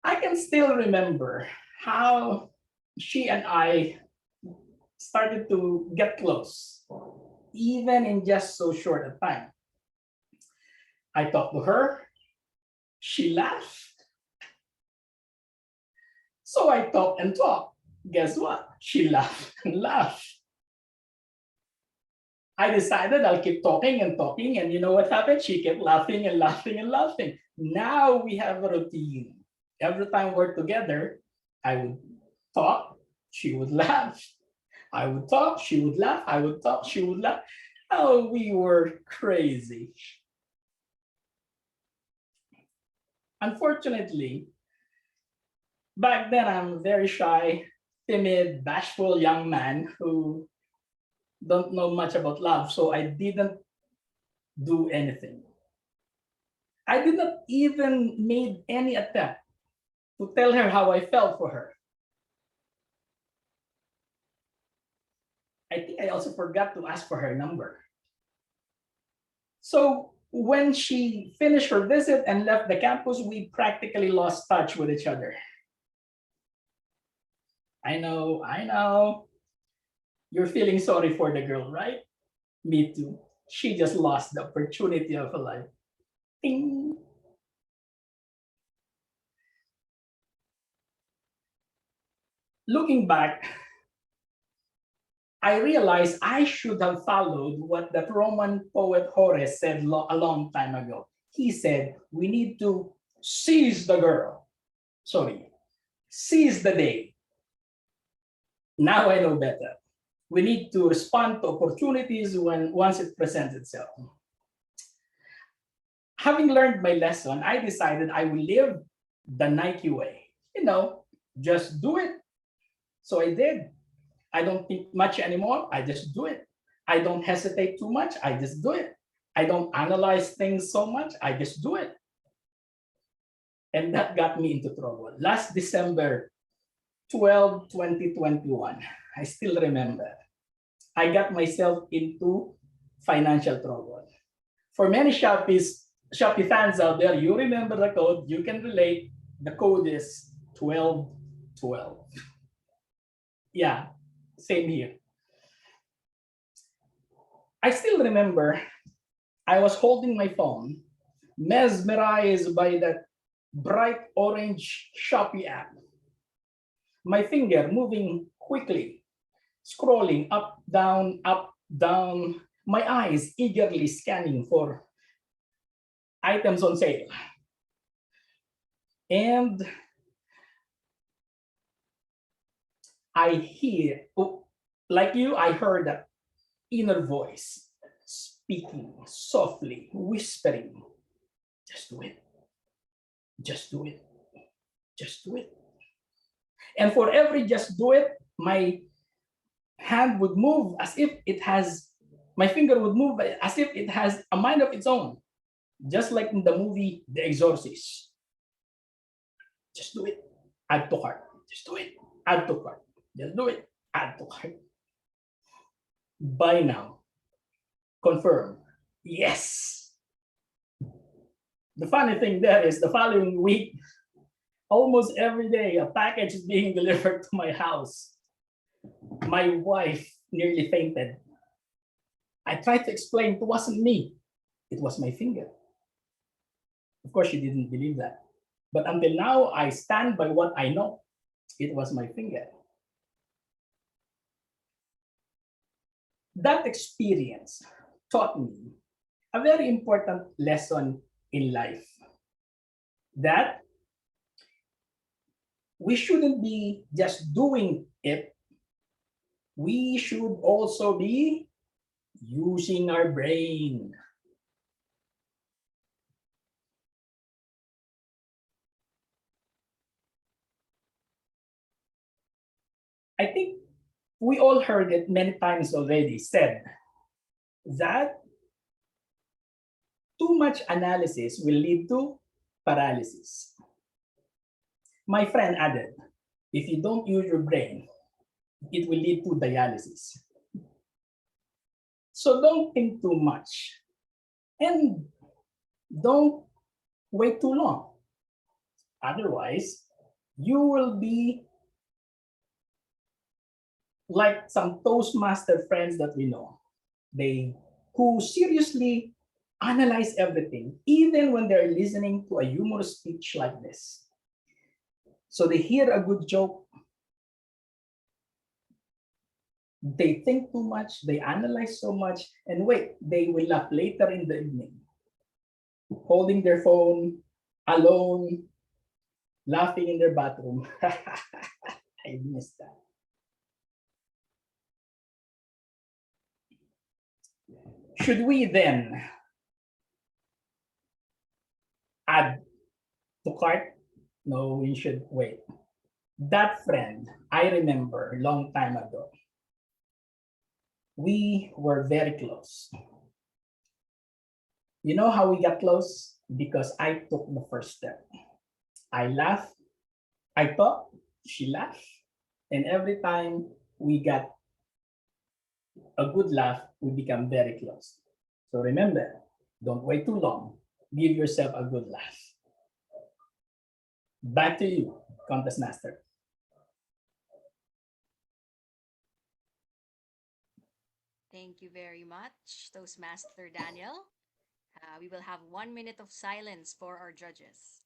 I can still remember how she and I started to get close, even in just so short a time. I talked to her, she laughed. So I talked and talked. Guess what? She laughed and laughed. I decided I'll keep talking and talking, and you know what happened? She kept laughing and laughing and laughing. Now we have a routine. Every time we're together, I would talk, she would laugh. I would talk, she would laugh. I would talk, she would laugh. Oh, we were crazy. Unfortunately, back then I'm a very shy, timid, bashful young man who don't know much about love, so I didn't do anything. I did not even made any attempt to tell her how I felt for her. I think I also forgot to ask for her number. So when she finished her visit and left the campus, we practically lost touch with each other. I know. You're feeling sorry for the girl, right? Me too. She just lost the opportunity of a life. Ding. Looking back, I realized I should have followed what that Roman poet Horace said a long time ago. He said, we need to seize the girl. Sorry, seize the day. Now I know better. We need to respond to opportunities once it presents itself. Having learned my lesson, I decided I will live the Nike way. Just do it. So I did. I don't think much anymore. I just do it. I don't hesitate too much. I just do it. I don't analyze things so much. I just do it. And that got me into trouble. Last December 12, 2021, I still remember. I got myself into financial trouble. For many Shopee fans out there, you remember the code, you can relate. The code is 1212. Yeah, same here. I still remember I was holding my phone, mesmerized by that bright orange Shopee app. My finger moving quickly, scrolling up, down, my eyes eagerly scanning for items on sale. And I hear, oh, like you, I heard that inner voice speaking softly, whispering, just do it, just do it, just do it. And for every just do it, my hand would move as if it has, my finger would move as if it has a mind of its own, just like in the movie The Exorcist. Just do it, add to cart, just do it, add to cart, just do it, add to cart. Buy now, confirm, yes. The funny thing there is the following week, almost every day, a package is being delivered to my house. My wife nearly fainted. I tried to explain it wasn't me, it was my finger. Of course, she didn't believe that. But until now, I stand by what I know. It was my finger. That experience taught me a very important lesson in life, that we shouldn't be just doing it. We should also be using our brain. I think we all heard it many times already said that too much analysis will lead to paralysis. My friend added, if you don't use your brain, it will lead to dialysis. So don't think too much and don't wait too long. Otherwise, you will be like some Toastmaster friends that we know. They who seriously analyze everything, even when they're listening to a humorous speech like this. So they hear a good joke, they think too much, they analyze so much, and wait, they will laugh later in the evening, holding their phone, alone, laughing in their bathroom. I missed that. Should we then add to cart? No, we should wait. That friend, I remember a long time ago, we were very close. You know how we got close? Because I took the first step. I laughed, I thought, she laughed, and every time we got a good laugh, we become very close. So remember, don't wait too long. Give yourself a good laugh. Back to you, contest master. Thank you very much, Toastmaster Daniel. We will have 1 minute of silence for our judges.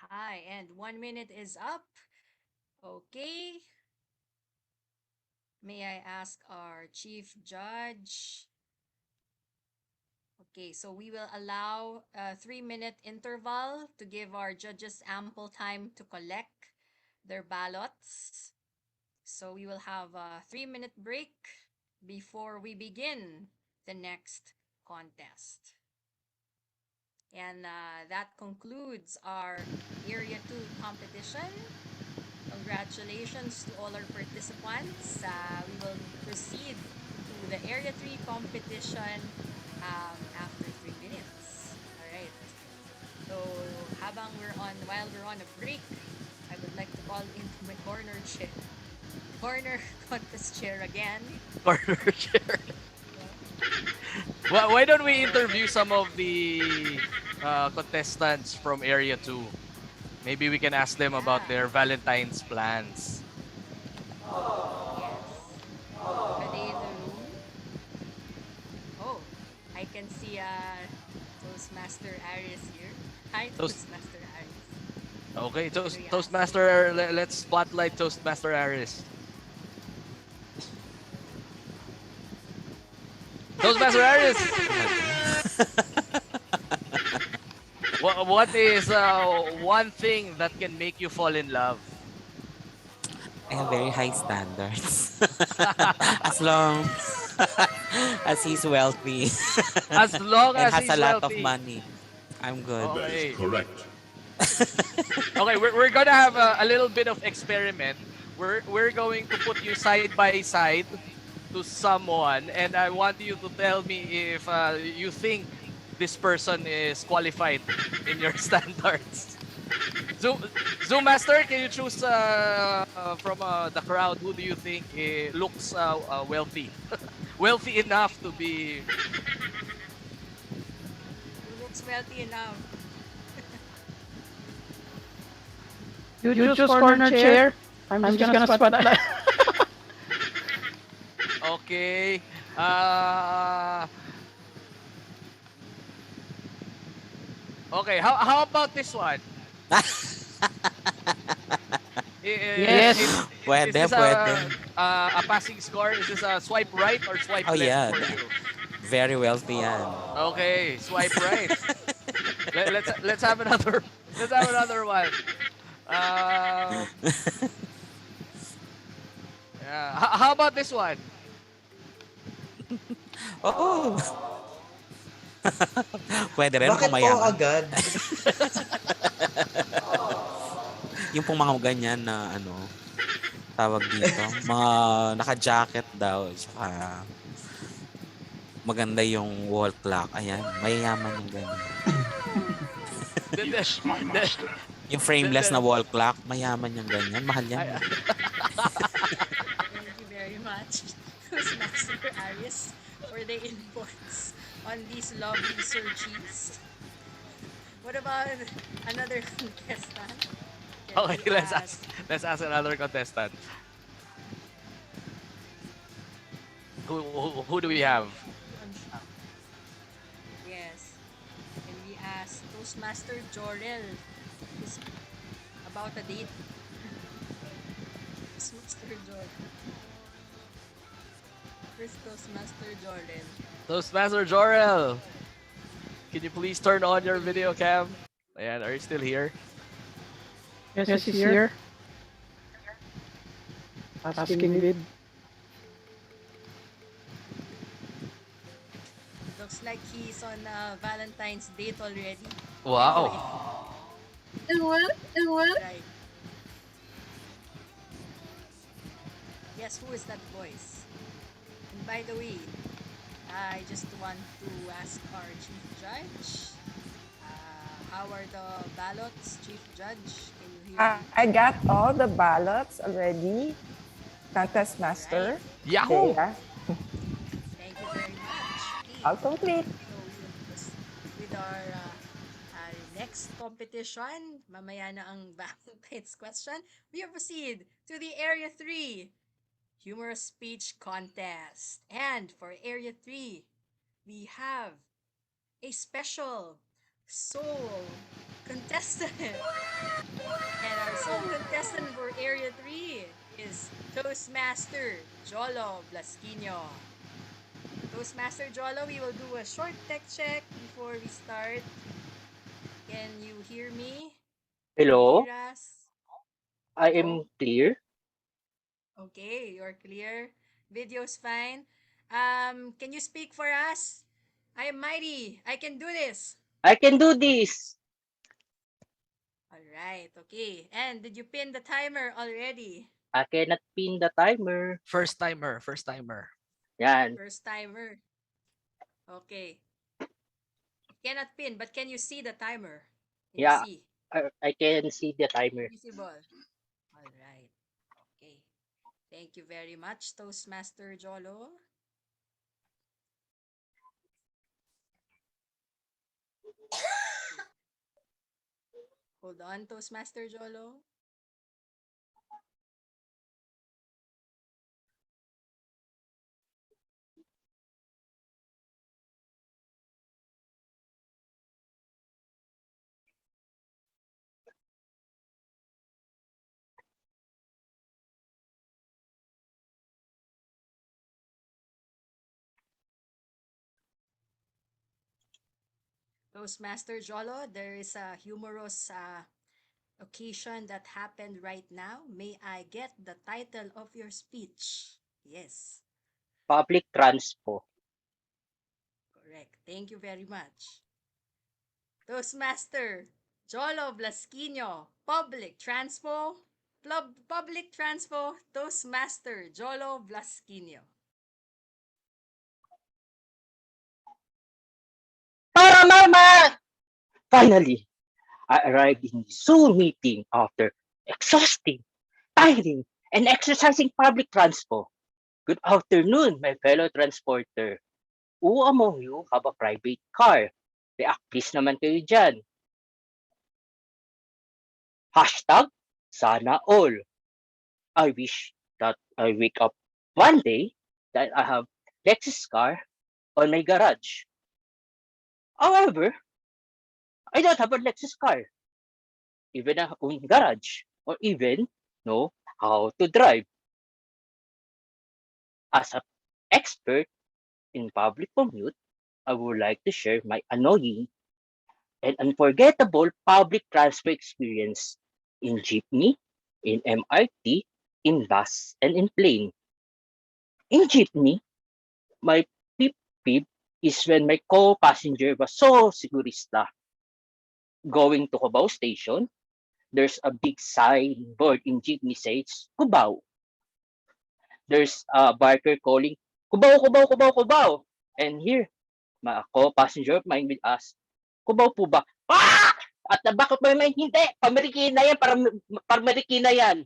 Hi, and 1 minute is up. Okay. May I ask our chief judge? Okay, so we will allow a 3 minute interval to give our judges ample time to collect their ballots. So we will have a 3 minute break before we begin the next contest. And that concludes our Area 2 competition. Congratulations to all our participants. We will proceed to the Area 3 competition after 3 minutes. All right. So while we're on a break, I would like to call into my corner contest chair again. Corner chair. Why don't we interview some of the contestants from Area 2? Maybe we can ask them about Yeah. their Valentine's plans. Yes. Are they in the room? Oh, I can see Toastmaster Aries here. Hi, Toast. Toastmaster Aries. Okay, Can we ask him? Toastmaster. Let's spotlight Toastmaster Aris. Toastmaster Aris. What is one thing that can make you fall in love? I have very high standards. As long as he's wealthy As long and as has a he's lot of wealthy. money, I'm good. That is Okay. correct. Okay, we're gonna have a little bit of experiment. We're going to put you side by side to someone, and I want you to tell me if you think this person is qualified in your standards. Zoom Zoom Master, can you choose from the crowd who do you think looks wealthy, wealthy enough to be? Who looks wealthy enough? You choose corner chair. I'm just gonna spotlight. Okay. Okay. How about this one? Yes. Is Pwede, this pwede. a passing score? Is this a swipe right or swipe Oh left yeah, for you? very wealthy yan. Okay, swipe right. Let's have another let's have another one. Um, yeah. How about this one? Oh, pwede rin kung Bakit oo mayaman. agad? Yung pong mga ganyan na tawag dito, mga naka-jacket daw, tsaka maganda yung wall clock. Ayan, mayayaman yung ganyan. The, Yes, my the, master. Yung the, frameless na the, wall clock, mayaman yung ganyan. Mahal yan. I- Thank you very much, Toastmaster Aries, for the inputs on these lovely searchies. What about another contestant? Can okay, we let's ask? ask another contestant. Who do we have? Yes. Can we ask Toastmaster Jorel is about a date? Toastmaster Jorel. Where's Toastmaster Jorel? Toastmaster Jorel. Can you please turn on your video cam? Ayan, are you still here? Yes, he's here. Asking with. Looks like he's on a Valentine's date already. Wow. Right. Yes, who is that voice? And by the way, I just want to ask our chief judge, how are the ballots, chief judge? Can you hear me? I got all the ballots already. Contest master. Yahoo! Yeah, Thank you very much. Okay. all complete. So we will proceed with our next competition. Mamaya na ang Valentine's question. We will proceed to the Area 3 Humorous Speech Contest. And for Area 3, we have a special soul contestant. And our sole contestant for Area 3 is Toastmaster Jolo Blasquino. Toastmaster Jolo, we will do a short tech check before we start. Can you hear me? Can you Hello, hear us? I Hello? am clear. Okay, you're clear. Video's fine. Can you speak for us? I am mighty. I can do this. I can do this. All right. Okay. And did you pin the timer already? I cannot pin the timer. First timer, first timer. Yan. First timer. Okay. Cannot pin, but can you see the timer? Can you Yeah, see? I can see the timer. Visible. All right. Okay. Thank you very much, Toastmaster Jolo. Hold on, Toastmaster Jolo. Toastmaster Jolo, there is a humorous occasion that happened right now. May I get the title of your speech? Yes, Public transpo. correct. Thank you very much. Toastmaster Jolo Blasquino, public transpo, Toastmaster Jolo Blasquino. Para mama! Finally, I arrived in the Zoom meeting after exhausting, tiring, and exercising public transpo. Good afternoon, my fellow transporter. Who among you have a private car? React please naman kayo dyan. Hashtag, sana all. I wish that I wake up one day that I have Lexus car on my garage. However, I don't have a Lexus car, even a own garage, or even know how to drive. As an expert in public commute, I would like to share my annoying and unforgettable public transport experience in jeepney, in MRT, in bus, and in plane. In jeepney, my peep peep is when my co-passenger was so sigurista. Going to Cubao station, there's a big signboard in jeepney says Cubao. There's a biker calling Cubao, Cubao, Cubao, Cubao. And here, my co-passenger of mine will ask, Cubao po ba? Ah! At bakit ba may hindi? Pamarikina yan, pamarikina yan.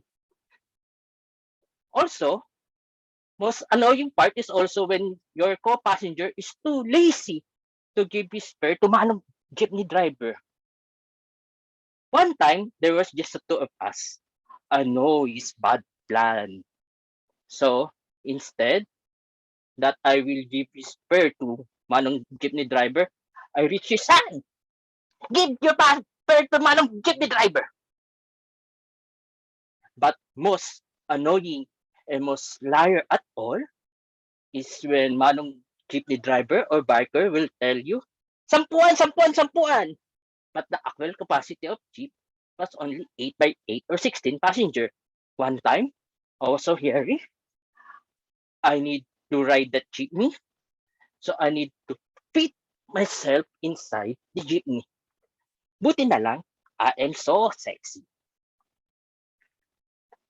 Also, most annoying part is also when your co-passenger is too lazy to give his fare to manong jeepney driver. One time, there was just the two of us. I know it's bad plan. So, instead that I will give his fare to manong jeepney driver, I reach his hand. Give your fare to manong jeepney driver. But most annoying and most liar at all is when manong jeepney driver or biker will tell you, sampuan, sampuan, sampuan. But the actual capacity of jeep was only 8 by 8 or 16 passenger. One time, I was so hairy, I need to ride that jeepney, so I need to fit myself inside the jeepney. Buti na lang, I am so sexy.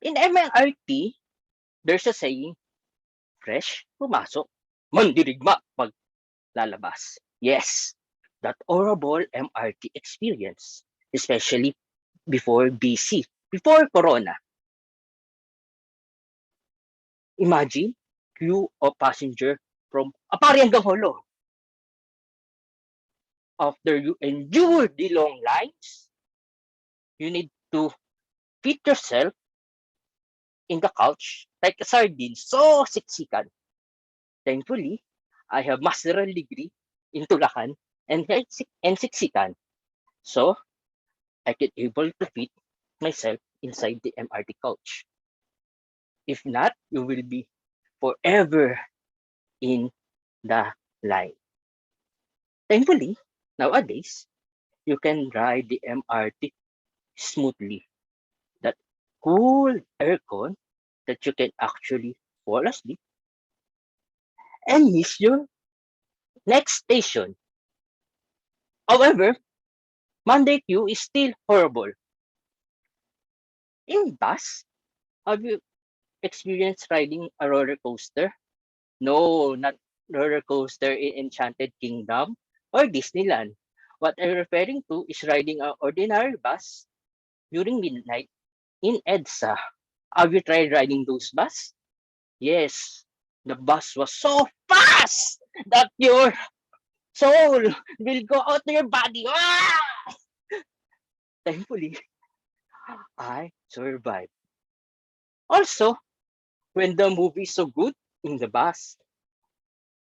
In MLRT, there's a saying, fresh, pumasok, mandirigma pag lalabas. Yes, that horrible MRT experience, especially before BC, before Corona. Imagine, queue of passenger from Apari hanggang Holo. After you endure the long lines, you need to fit yourself in the couch like a sardine, so siksikan. Thankfully, I have masteral degree in Tulakan and siksikan. So, I can able to fit myself inside the MRT coach. If not, you will be forever in the line. Thankfully, nowadays, you can ride the MRT smoothly. That cool aircon that you can actually fall asleep and miss your next station. However, Monday queue is still horrible. In bus, have you experienced riding a roller coaster? No, not roller coaster in Enchanted Kingdom or Disneyland. What I'm referring to is riding an ordinary bus during midnight in EDSA. Have you tried riding those bus? Yes, the bus was so fast that your soul will go out of your body. Ah! Thankfully, I survived. Also, when the movie is so good in the bus,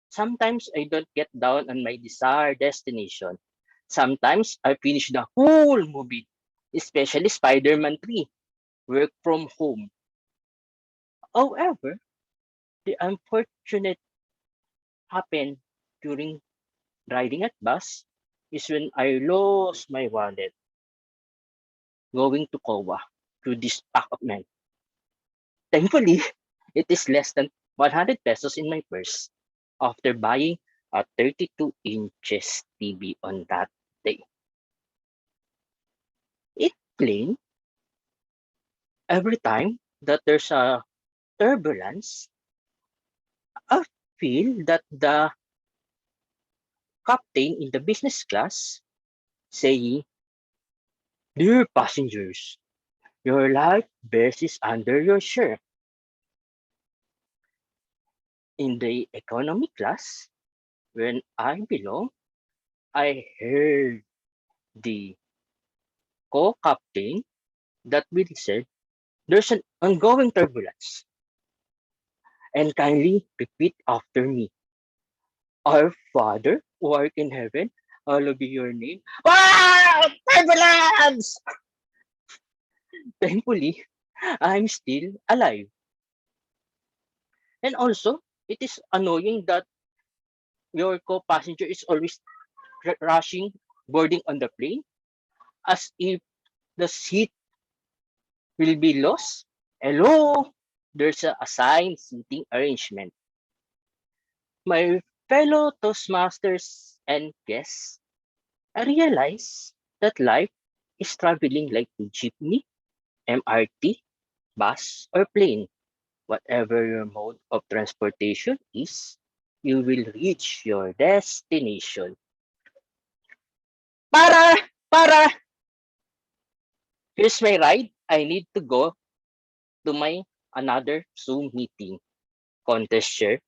sometimes I don't get down on my desired destination. Sometimes I finish the whole movie, especially Spider-Man 3, Work from Home. However, the unfortunate happened during riding at bus is when I lost my wallet going to Kowa to this pack of men. Thankfully, it is less than 100 pesos in my purse after buying a 32 inches TV on that day. It plain every time that there's a turbulence, I feel that the captain in the business class saying, "Dear passengers, your life vest is under your shirt." In the economy class, when I belong, I heard the co-captain that will said, "There's an ongoing turbulence, and kindly repeat after me. Our Father who art in heaven, hallowed be your name." Wow! Turbulence! Thankfully, I'm still alive. And also, it is annoying that your co-passenger is always rushing, boarding on the plane as if the seat will be lost. Hello, there's a assigned seating arrangement. My fellow Toastmasters and guests, I realize that life is traveling like a jeepney, MRT, bus, or plane. Whatever your mode of transportation is, you will reach your destination. Para! Here's my ride. I need to go to my another Zoom meeting. Contest share.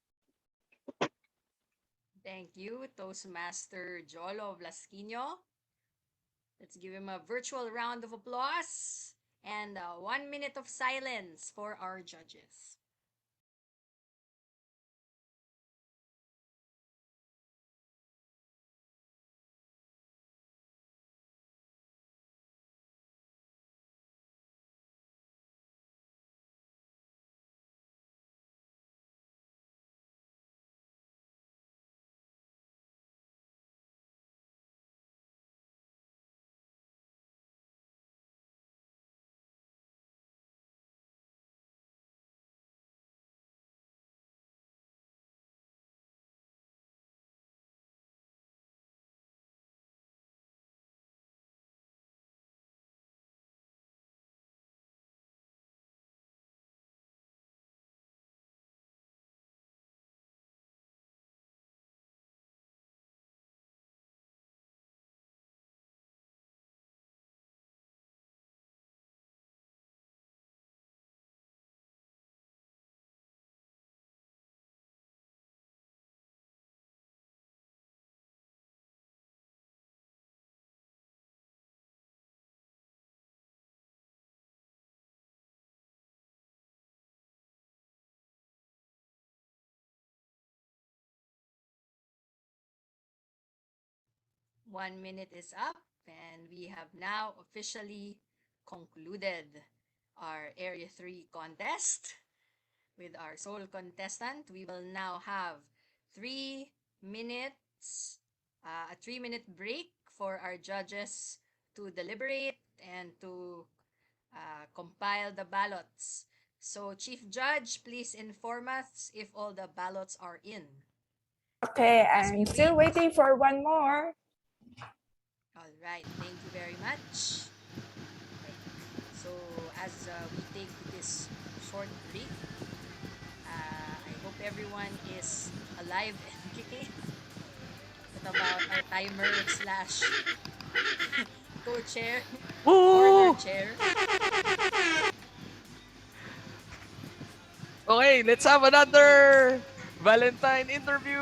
Thank you, Toastmaster Jolo Blasquino. Let's give him a virtual round of applause and 1 minute of silence for our judges. 1 minute is up, and we have now officially concluded our Area 3 contest with our sole contestant. We will now have 3 minutes, a 3 minute break for our judges to deliberate and to compile the ballots. So, Chief Judge, please inform us if all the ballots are in. Okay, As we I'm still wait. waiting for one more. All right, thank you very much. Right. So, as we take this short break, I hope everyone is alive and kicking. What about our timer slash co-chair, corner Woo! chair? Okay, let's have another Valentine interview.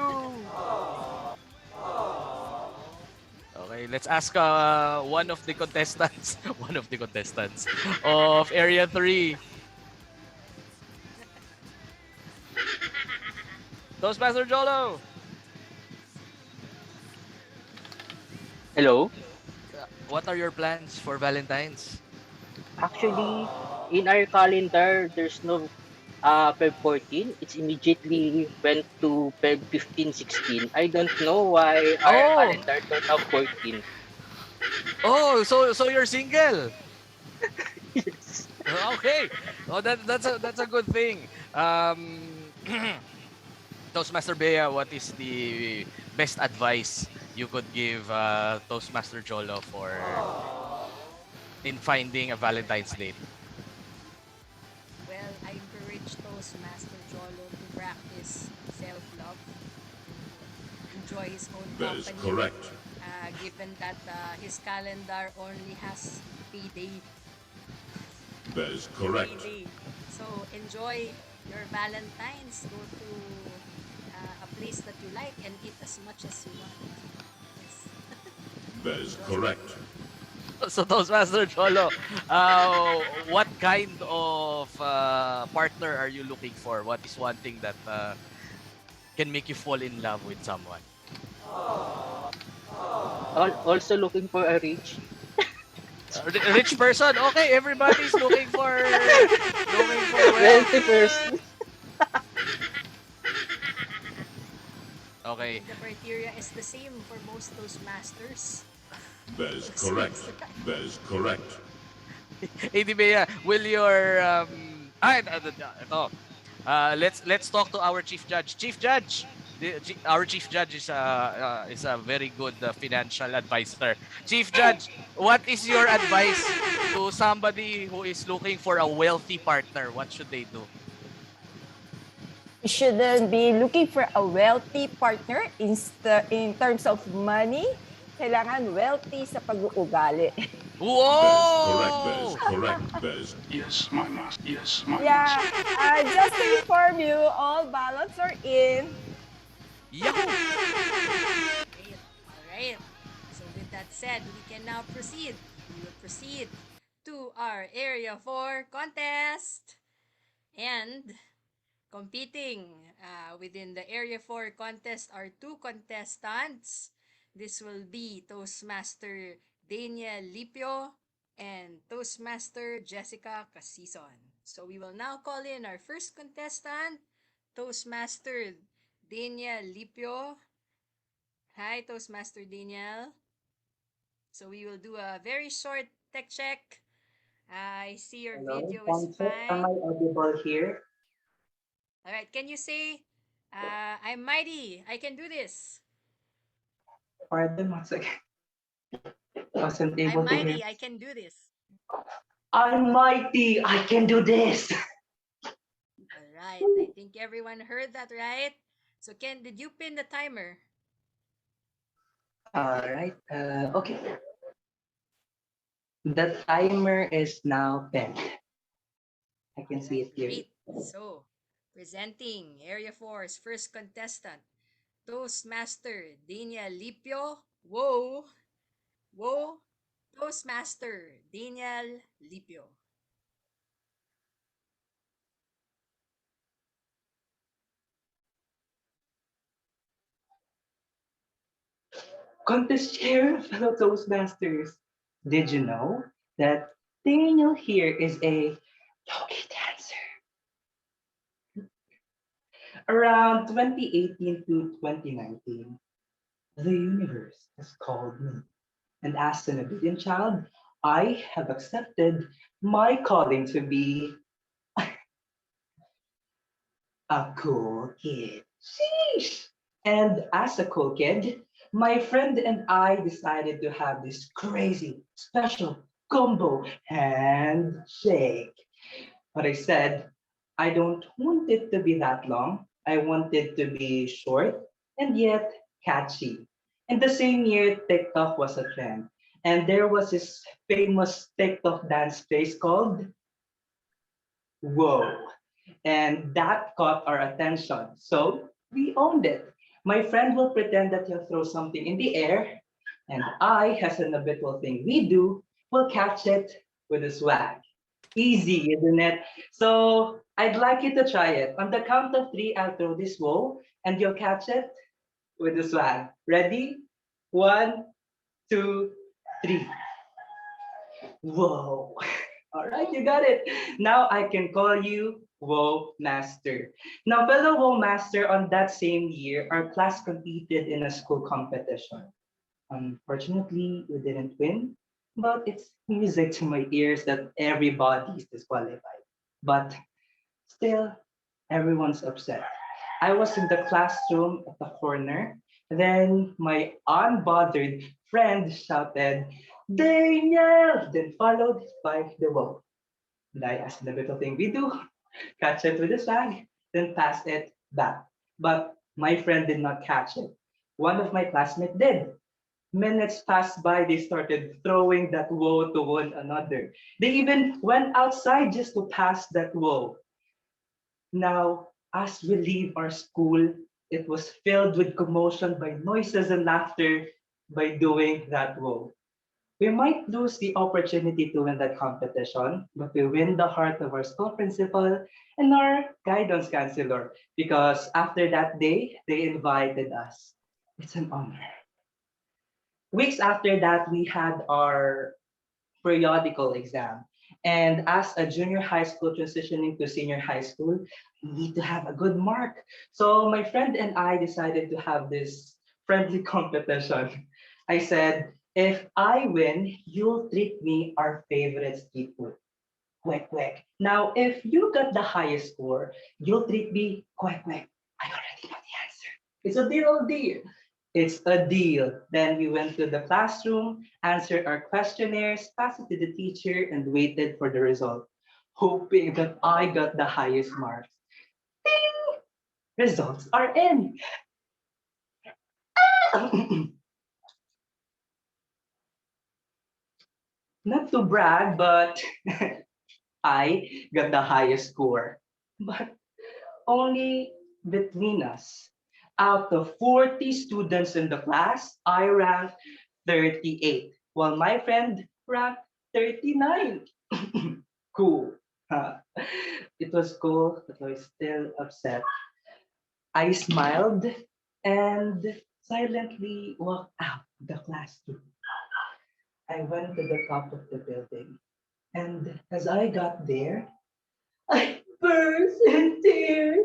Okay, let's ask one of the contestants, one of the contestants of Area 3. Toastmaster Jolo, Hello? what are your plans for Valentine's? Actually, in our calendar, there's no Feb 14. It's immediately went to Feb 15, 16. I don't know why our Oh, calendar don't have 14. so you're single. Yes. Okay. Oh, that's a good thing. Toastmaster Bea, what is the best advice you could give Toastmaster Jolo for in finding a Valentine's date? Well, I encourage Toastmaster Jolo to practice self-love, to enjoy his own That is company, correct. given that his calendar only has payday. That is correct. Payday. So enjoy your Valentine's. Go to a place that you like and eat as much as you want. Yes. That is Enjoy. correct. So Toastmaster Jolo, what kind of partner are you looking for? What is one thing that can make you fall in love with someone? Also looking for a rich. A rich person. Okay, everybody's looking for wealth. Wealthy person. I Okay. think the criteria is the same for most Toastmasters. That is correct. Toastmaster. That is correct. AD Bea, will your ito. Let's talk to our chief judge. Chief judge, our chief judge is a very good financial advisor. Chief judge, what is your advice to somebody who is looking for a wealthy partner? What should they do? You shouldn't be looking for a wealthy partner in terms of money. Kailangan wealthy sa pag-uugali. That is Whoa! correct. That is Yes, my master. Yes, my Yeah, master. just to inform you, all ballots are in. Yahoo! Great. All right. So with that said, we can now proceed. We will proceed to our Area 4 contest. And competing within the Area 4 contest are two contestants. This will be Toastmaster Daniel Lipio and Toastmaster Jessica Casison. So we will now call in our first contestant, Toastmaster Daniel Lipio. Hi, Toastmaster Daniel. So we will do a very short tech check. I see your Hello, video is concept. Am I fine. audible here? All right, can you say, I'm mighty, I can do this? Pardon, once again. Wasn't I'm able to hear. mighty, I can do this. I'm mighty. I can do this. All right, I think everyone heard that, right? So Ken, did you pin the timer? All right. Okay. The timer is now bent. I can All see right, it here. great. So, presenting Area 4's first contestant, Toastmaster Daniel Lipio. Whoa, whoa, Toastmaster Daniel Lipio. Contest chair, fellow Toastmasters. Did you know that Daniel here is a yogi dancer? Around 2018 to 2019, the universe has called me. And as an obedient child, I have accepted my calling to be a cool kid. Sheesh! And as a cool kid, my friend and I decided to have this crazy, special combo handshake. But I said, I don't want it to be that long. I want it to be short and yet catchy. In the same year, TikTok was a trend. And there was this famous TikTok dance place called Whoa. And that caught our attention. So we owned it. My friend will pretend that he'll throw something in the air, and I, as an habitual thing we do, will catch it with a swag. Easy, isn't it? So I'd like you to try it. On the count of three, I'll throw this wall, and you'll catch it with a swag. Ready? One, two, three. Whoa. All right, you got it. Now I can call you Woe Master. Now, fellow Woe Master, on that same year, our class competed in a school competition. Unfortunately, we didn't win, but it's music to my ears that everybody is disqualified. But still, everyone's upset. I was in the classroom at the corner. Then my unbothered friend shouted, Daniel! Then followed by the wolf. And I asked the little thing we do, catch it with a swag, then pass it back. But my friend did not catch it. One of my classmates did. Minutes passed by, they started throwing that woe to one another. They even went outside just to pass that woe. Now, as we leave our school, it was filled with commotion by noises and laughter by doing that woe. We might lose the opportunity to win that competition, but we win the heart of our school principal and our guidance counselor because after that day, they invited us. It's an honor. Weeks after that, we had our periodical exam. And as a junior high school transitioning to senior high school, you need to have a good mark. So my friend and I decided to have this friendly competition. I said, if I win, you'll treat me our favorite street food. Quick, quick. Now, if you got the highest score, you'll treat me quick, quick. I already know the answer. It's a deal or deal. It's a deal. Then we went to the classroom, answered our questionnaires, passed it to the teacher, and waited for the result, hoping that I got the highest marks. Ding! Results are in. Not to brag, but I got the highest score. But only between us. Out of 40 students in the class, I ranked 38, while my friend ranked 39. Cool. Huh? It was cool, but I was still upset. I smiled and silently walked out the classroom. I went to the top of the building, and as I got there, I burst in tears.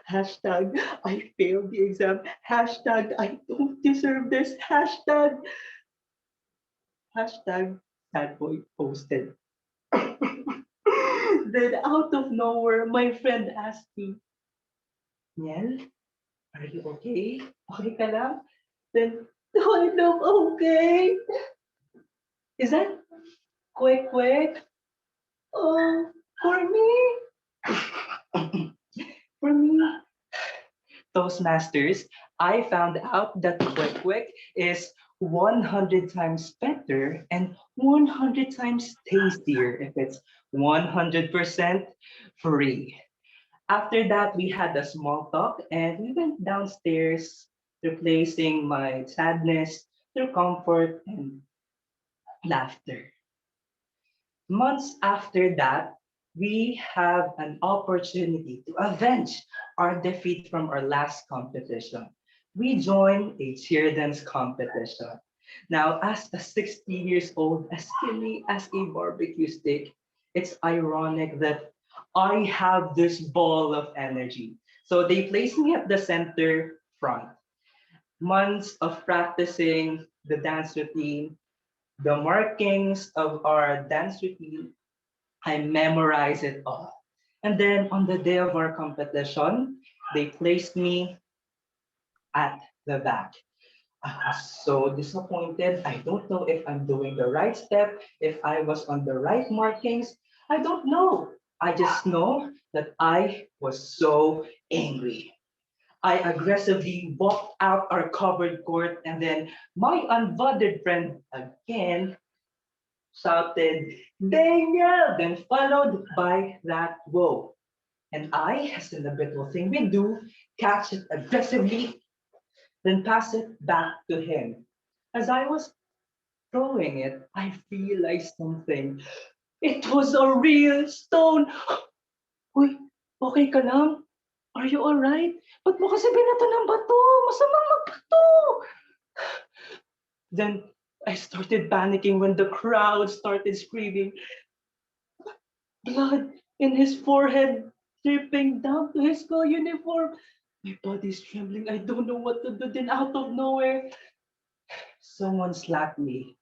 Hashtag, I failed the exam. Hashtag, I don't deserve this. Hashtag, sad boy posted. Then out of nowhere, my friend asked me, Niel, are you okay? Okay ka lang? Then, no, I'm not okay. Is that quick, quick? Oh, for me? For me, Toastmasters, I found out that Quick Quick is 100 times better and 100 times tastier if it's 100% free. After that, we had a small talk and we went downstairs, replacing my sadness through comfort and laughter. Months after that, we have an opportunity to avenge our defeat from our last competition. We joined a cheer dance competition. Now, as a 16 years old, as skinny as a barbecue stick, it's ironic that I have this ball of energy. So they placed me at the center front. Months of practicing the dance routine, the markings of our dance routine, I memorized it all. And then on the day of our competition, they placed me at the back. I was so disappointed. I don't know if I'm doing the right step, if I was on the right markings. I don't know. I just know that I was so angry. I aggressively walked out our covered court, and then my unbothered friend again shouted, Daniel, then followed by that whoa. And I, as in the little thing we do, catch it aggressively, then pass it back to him. As I was throwing it, I realized something. It was a real stone. Uy, okay ka lang? Are you alright? Ba't mo kasi binato ng bato? Masamang magbato! Then I started panicking when the crowd started screaming, blood in his forehead, dripping down to his school uniform. My body's trembling. I don't know what to do. Then out of nowhere, someone slapped me.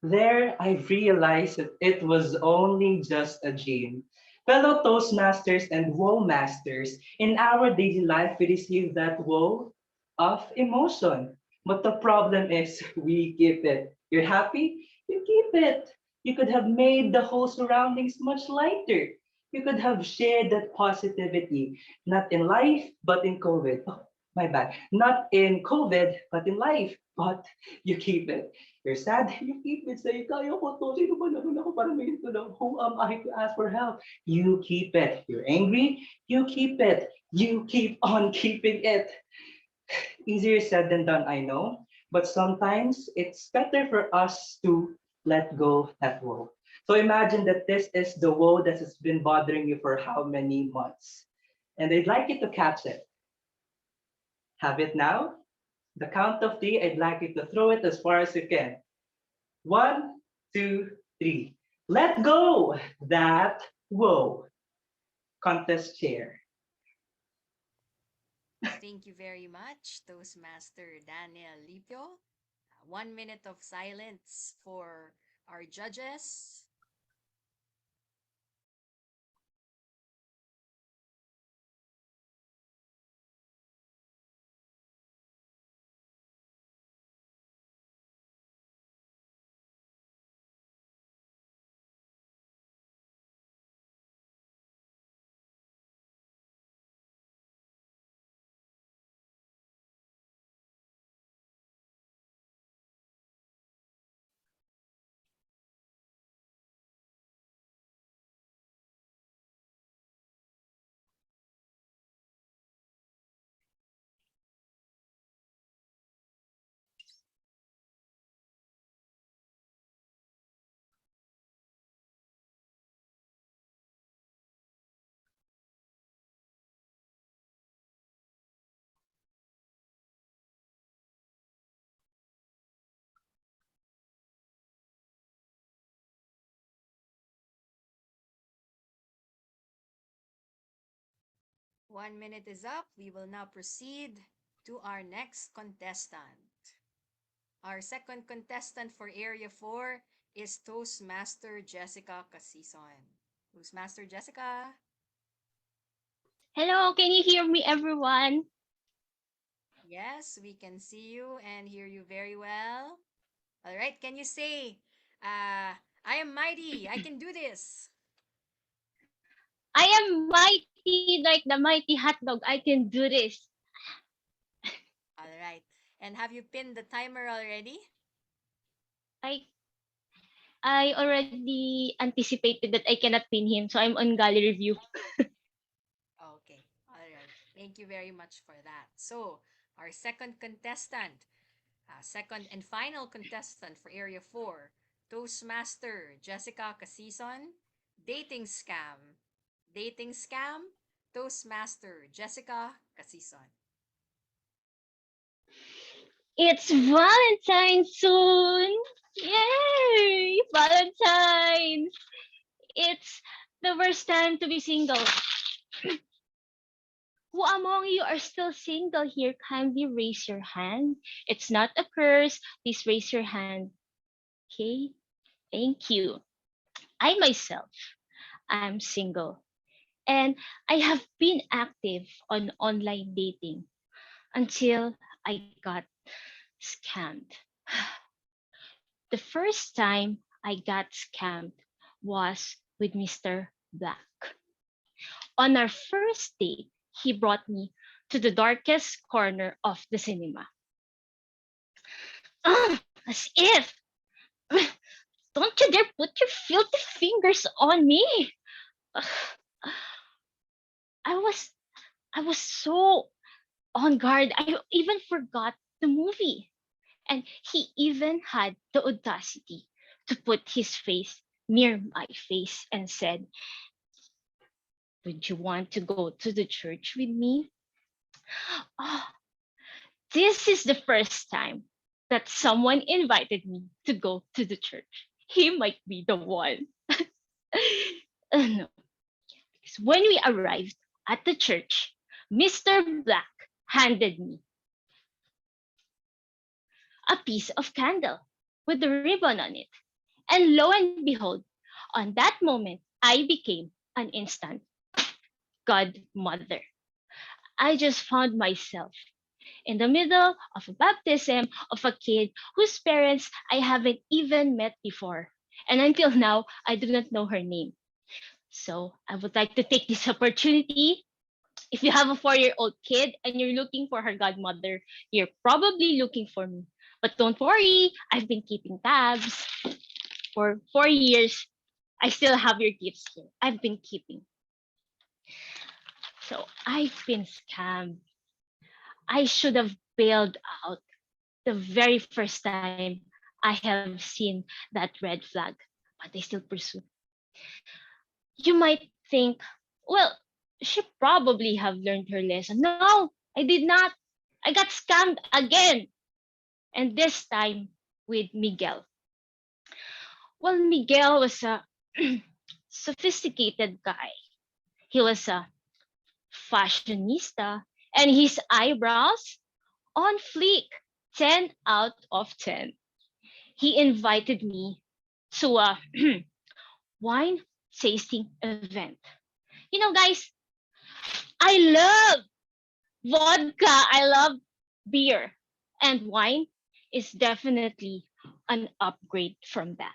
There, I realized that it was only just a dream. Fellow Toastmasters and Woe Masters, in our daily life, we receive that woe of emotion. But the problem is we keep it. You're happy? You keep it. You could have made the whole surroundings much lighter. You could have shared that positivity, not in life, but in COVID. Oh, my bad. Not in COVID, but in life. But you keep it. You're sad, you keep it. Say, kaya ko to. Sino ba naman ako para may ito lang? Who am I to ask for help? You keep it. You're angry, you keep it. You keep on keeping it. Easier said than done, I know. But sometimes it's better for us to let go that woe. So imagine that this is the woe that has been bothering you for how many months. And I'd like you to catch it. Have it now? The count of three, I'd like you to throw it as far as you can. One, two, three. Let go that whoa contest chair. Thank you very much, Toastmaster Daniel Lipio. 1 minute of silence for our judges. One minute is up. We will now proceed to our next contestant. Our second contestant for Area 4 is Toastmaster Jessica Casison. Toastmaster Jessica. Hello, can you hear me, everyone? Yes, we can see you and hear you very well. All right, can you say, I am mighty, I can do this? I am mighty like the mighty hot dog. I can do this. All right. And have you pinned the timer already? I I already anticipated that I cannot pin him, so I'm on gallery view. Okay. All right. Thank you very much for that. So, our second contestant, second and final contestant for Area 4, Toastmaster Jessica Casison. Dating scam. Dating scam. Toastmaster Jessica Casison. It's Valentine soon. Yay! Valentine's. It's the worst time to be single. Who among you are still single here? Kindly raise your hand. It's not a curse. Please raise your hand. Okay? Thank you. I myself, I'm single. And I have been active on online dating until I got scammed. The first time I got scammed was with Mr. Black. On our first date, he brought me to the darkest corner of the cinema. As if, don't you dare put your filthy fingers on me. I was I was so on guard. I even forgot the movie. And he even had the audacity to put his face near my face and said, "Would you want to go to the church with me?" Oh, this is the first time that someone invited me to go to the church. He might be the one. No. Because when we arrived at the church, Mr. Black handed me a piece of candle with a ribbon on it. And lo and behold, on that moment, I became an instant godmother. I just found myself in the middle of a baptism of a kid whose parents I haven't even met before. And until now, I do not know her name. So I would like to take this opportunity. If you have a 4-year-old kid and you're looking for her godmother, you're probably looking for me. But don't worry, I've been keeping tabs for 4 years. I still have your gifts here. I've been keeping. So I've been scammed. I should have bailed out the very first time I have seen that red flag, but I still pursue. You might think, well, she probably have learned her lesson. No, I did not. I got scammed again. And this time with Miguel. Well, Miguel was a sophisticated guy. He was a fashionista and his eyebrows on fleek. 10 out of 10. He invited me to a wine tasting event. You know, guys, I love vodka. I love beer. And wine is definitely an upgrade from that.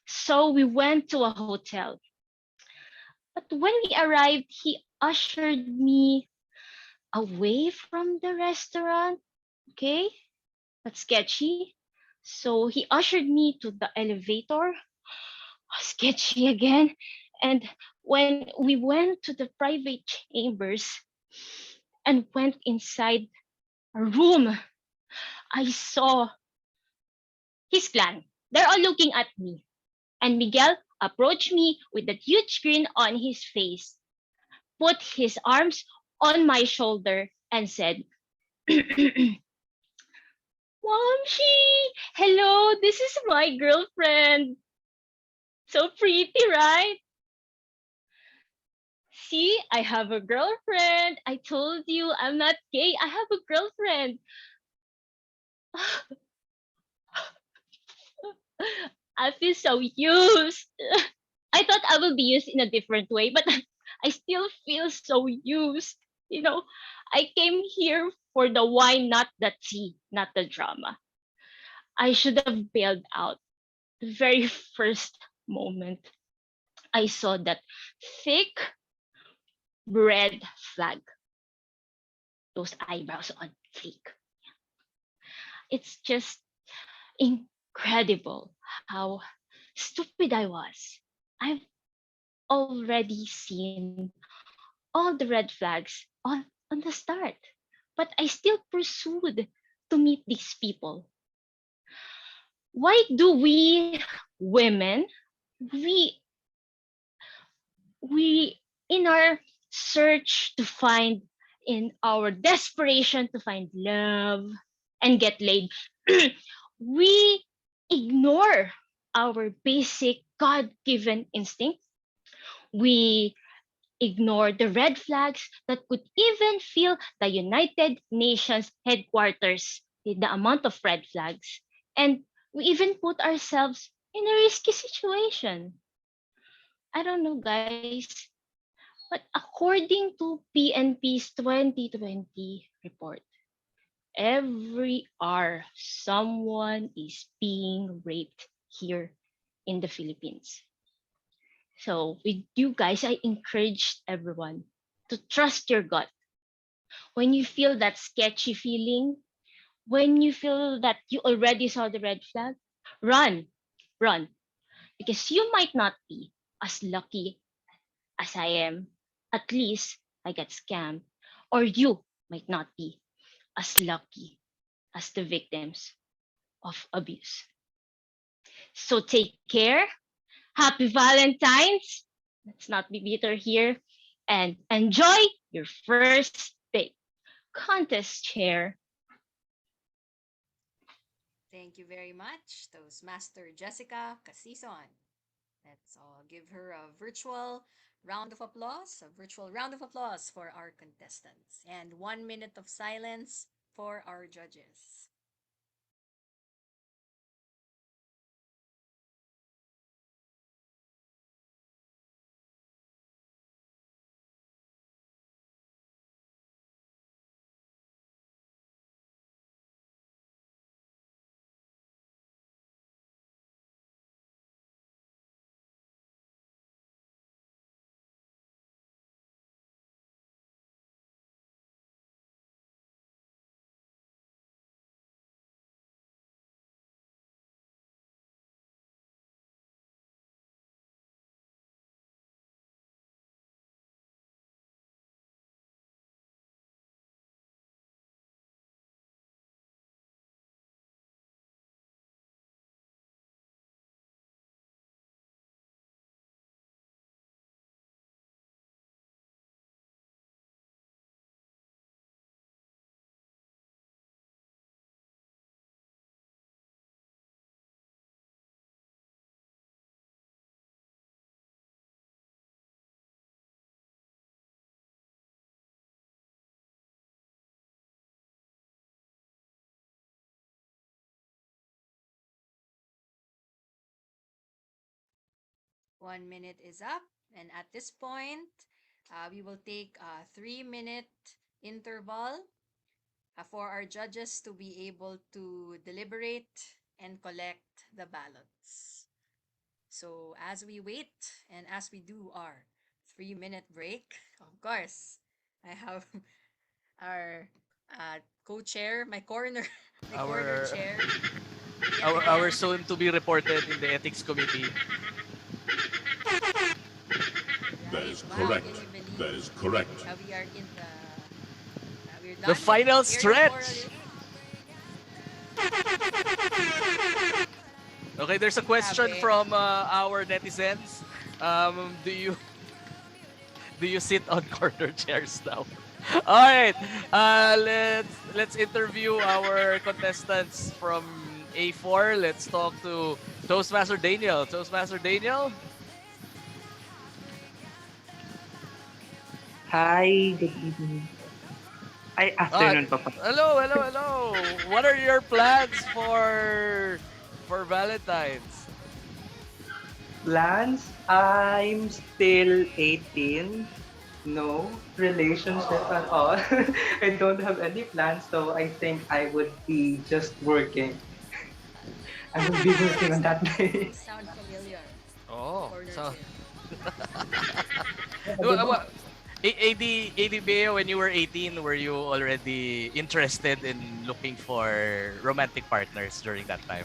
So we went to a hotel. But when we arrived, he ushered me away from the restaurant. Okay, that's sketchy. So he ushered me to the elevator. Sketchy again. And when we went to the private chambers and went inside a room, I saw his clan. They're all looking at me. And Miguel approached me with that huge grin on his face, put his arms on my shoulder, and said, Momshi, hello, this is my girlfriend. So pretty, right? See, I have a girlfriend. I told you I'm not gay. I have a girlfriend. I feel so used. I thought I will be used in a different way, but I still feel so used. You know, I came here for the wine, not the tea, not the drama. I should have bailed out the very first moment I saw that thick red flag, those eyebrows on fleek. It's just incredible how stupid I was. I've already seen all the red flags on the start, but I still pursued to meet these people. Why do we women, we we, in our search to find, in our desperation to find love and get laid, we ignore our basic God-given instinct. We ignore the red flags that could even fill the United Nations headquarters with the amount of red flags. And we even put ourselves in a risky situation. I don't know, guys, but according to PNP's 2020 report, every hour someone is being raped here in the Philippines. So, with you guys, I encourage everyone to trust your gut. When you feel that sketchy feeling, when you feel that you already saw the red flag, run, run, because you might not be as lucky as I am. At least I got scammed, or you might not be as lucky as the victims of abuse. So take care. Happy Valentine's. Let's not be bitter here. And enjoy your first big contest chair. Thank you very much, Toastmaster Jessica Casison. Let's all give her a virtual round of applause, a virtual round of applause for our contestants, and 1 minute of silence for our judges. One minute is up, and at this point, we will take a 3 minute interval for our judges to be able to deliberate and collect the ballots. So, as we wait and as we do our 3 minute break, of course, I have our co-chair, my corner, my corner Our chair. Yet our again, soon to be reported in the ethics committee. That right? is Wow, can correct. you That believe is correct. we are in the we're The done with final Imperial stretch. Moralism? Okay, there's a question Grabe. from our netizens. Do you sit on corner chairs now? All right. Let's interview our contestants from A4. Let's talk to Toastmaster Daniel. Toastmaster Daniel. Hi, good evening. Ay, Ah, afternoon pa pala. hello, hello, hello. What are your plans for Valentine's? Plans? I'm still 18. No relationship at all. I don't have any plans, so I think I would be just working. I will be working on that day. Those sound familiar. Oh, Corner so chair. AD when you were 18, were you already interested in looking for romantic partners during that time?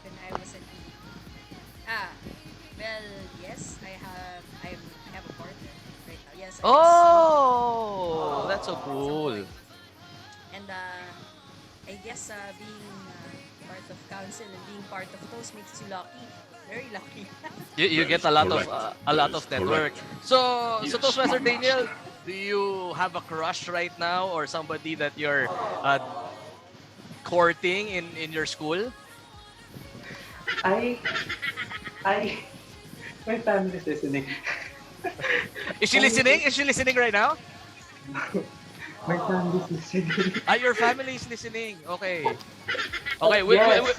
When I was an 18. Ah, well, yes, I have a partner right now. Yes, I was looking Oh, that's so at some cool. point. And I guess being part of council, and being part of those makes you lucky. Very lucky. You That get is a lot of correct. That is network. correct. So Yes, Toastmaster my Daniel, master. do you have a crush right now or somebody that you're uh, courting in your school? I, I, my family is listening. Is she I, listening? Is she listening right now? my family is listening. Ah, your family is listening. Okay. But Okay. yes,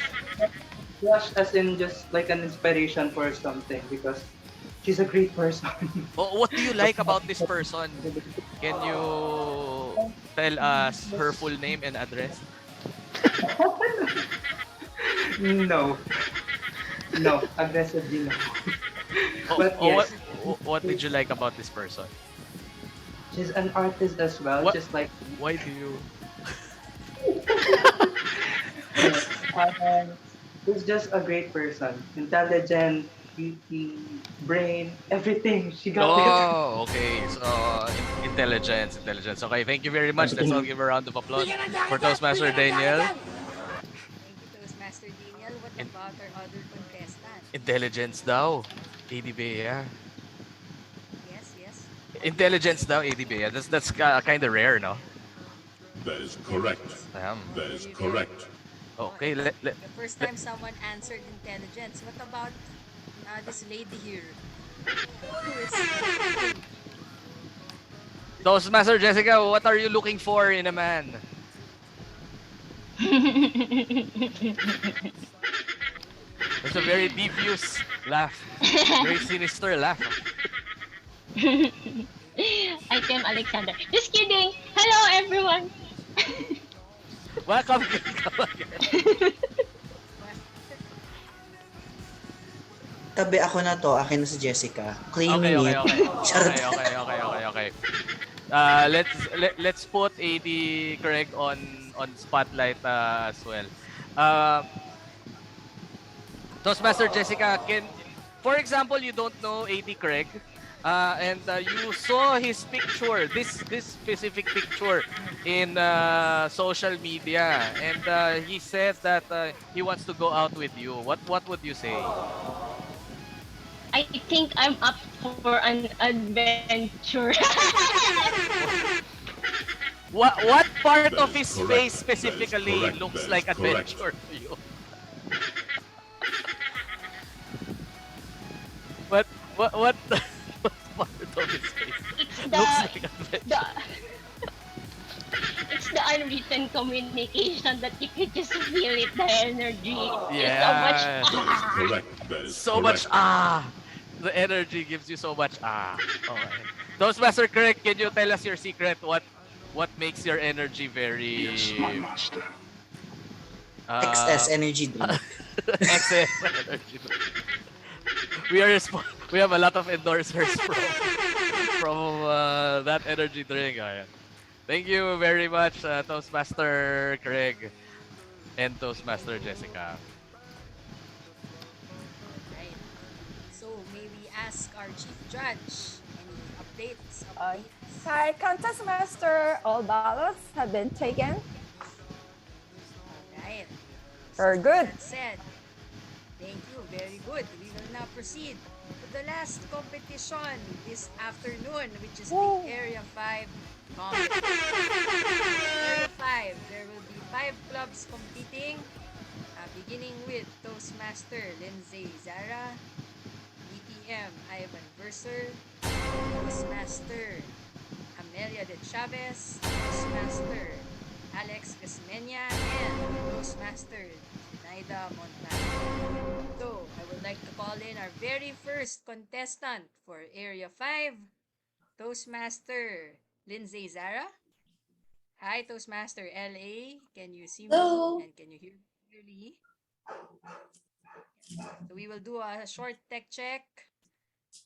crush as in just like an inspiration for something because she's a great person. What do you like about this person? Can you tell us her full name and address? No, no, aggressively no. But Oh, yes, what did you like about this person? she's an artist as well, What? just like Why do you? no. She's just a great person, intelligent, beauty, brain, everything. She got it. Oh, okay. So intelligence, intelligence. Okay, thank you very much. Let's all give a round of applause for Toastmaster Daniel. Thank you, Toastmaster Daniel. What In- about our other contestant? intelligence daw. ADB, Yes, yes. intelligence daw, ADB. That's kind of rare, no? That is correct. Intelligence. That is Very rare. correct. Oh, Okay, the first time someone answered intelligence. What about this lady here? Who is speaking? Toastmaster Jessica, what are you looking for in a man? That's a very devious laugh. Very sinister laugh. I am Alexander. Just kidding. Hello, everyone. Welcome, come again. Tabi ako na to, akin na si Jessica. Claim Okay, okay, it. okay. Charot. Okay. Let's put AD Craig on spotlight as well. Uh, Toastmaster Jessica, for example, you don't know AD Craig, and you saw his picture, this specific picture in social media, and he said that he wants to go out with you. What would you say? I think I'm up for an adventure. What part That of is his correct. face That is specifically correct. looks That like is correct. adventure to you? What what what part of his face It's looks the like the adventure? it's the unwritten communication that you can just feel it, the energy. There's so much. Yeah. That is correct. That is So much correct. the energy gives you so much okay. Toastmaster Craig, can you tell us your secret? What makes your energy Yes, my very master. uh XS energy drink. excess energy? We have a lot of endorsers from that energy drink. Ayan. Thank you very much, Toastmaster Craig and Toastmaster Jessica. Right. So may we ask our chief judge any updates? Uh, Updates. Hi, contest master. All ballots have been taken. All right. So Very with good. that said, thank you. Very good. We will now proceed to the last competition this afternoon, which is the Woo. Area 5 competition. Area 5, there will be 5 clubs competing, beginning with Toastmaster Lindsay Zara, BPM Ivan Verser, Toastmaster Amelia de Chavez, Toastmaster Alex Casmenia, and Toastmaster Naida Montano. So, I would like to call in our very first contestant for Area 5, Toastmaster Lindsay Zara. Hi, Toastmaster LA. Can you see me Hello. and can you hear me clearly? So, we will do a short tech check.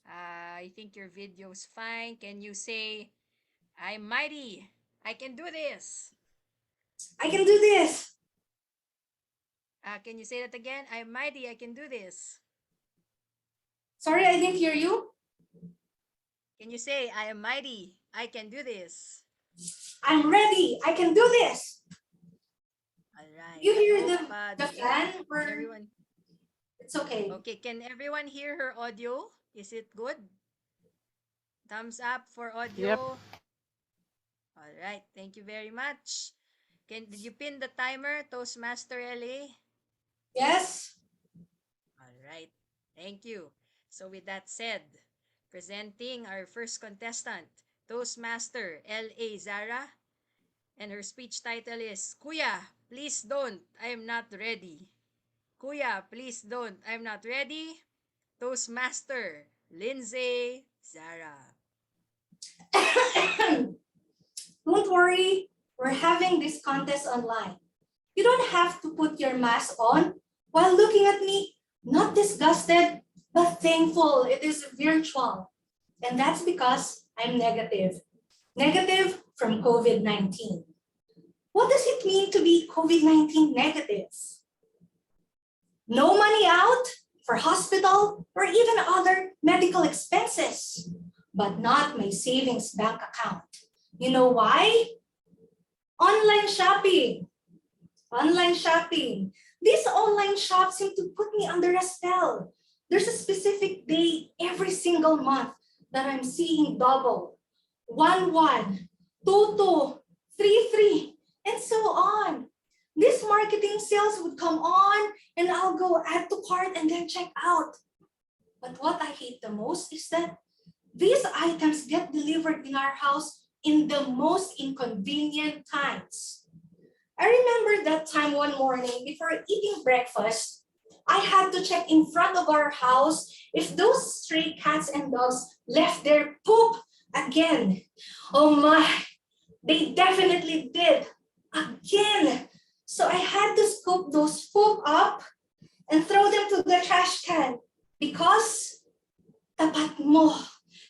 I think your video is fine. Can you say, I'm mighty. I can do this. I can do this. Can you say that again? I'm mighty. I can do this. Sorry, I didn't hear you. Can you say, I am mighty. I can do this. I'm ready. I can do this. All right. You hear Hope, the fan or everyone. it's okay? Okay, can everyone hear her audio? Is it good? Thumbs up for Yep. audio. All right. Thank you very much. Did you pin the timer, Toastmaster LA? Yes. All right. Thank you. So with that said, presenting our first contestant, Toastmaster LA Zara, and her speech title is Kuya, please don't. I am not ready. Kuya, please don't. I'm not ready. Toastmaster Lindsay Zara. Don't worry, we're having this contest online. You don't have to put your mask on while looking at me, not disgusted, but thankful it is virtual. And that's because I'm negative. Negative from COVID-19. What does it mean to be COVID-19 negative? No money out for hospital or even other medical expenses, but not my savings bank account. You know why? Online shopping. Online shopping. These online shops seem to put me under a spell. There's a specific day every single month that I'm seeing double. 1-1, 2-2, 3-3, and so on. These marketing sales would come on and I'll go add to cart and then check out. But what I hate the most is that these items get delivered in our house in the most inconvenient times. I remember that time one morning before eating breakfast, I had to check in front of our house if those stray cats and dogs left their poop again. Oh my, they definitely did. Again. So I had to scoop those poop up and throw them to the trash can because tapat mo,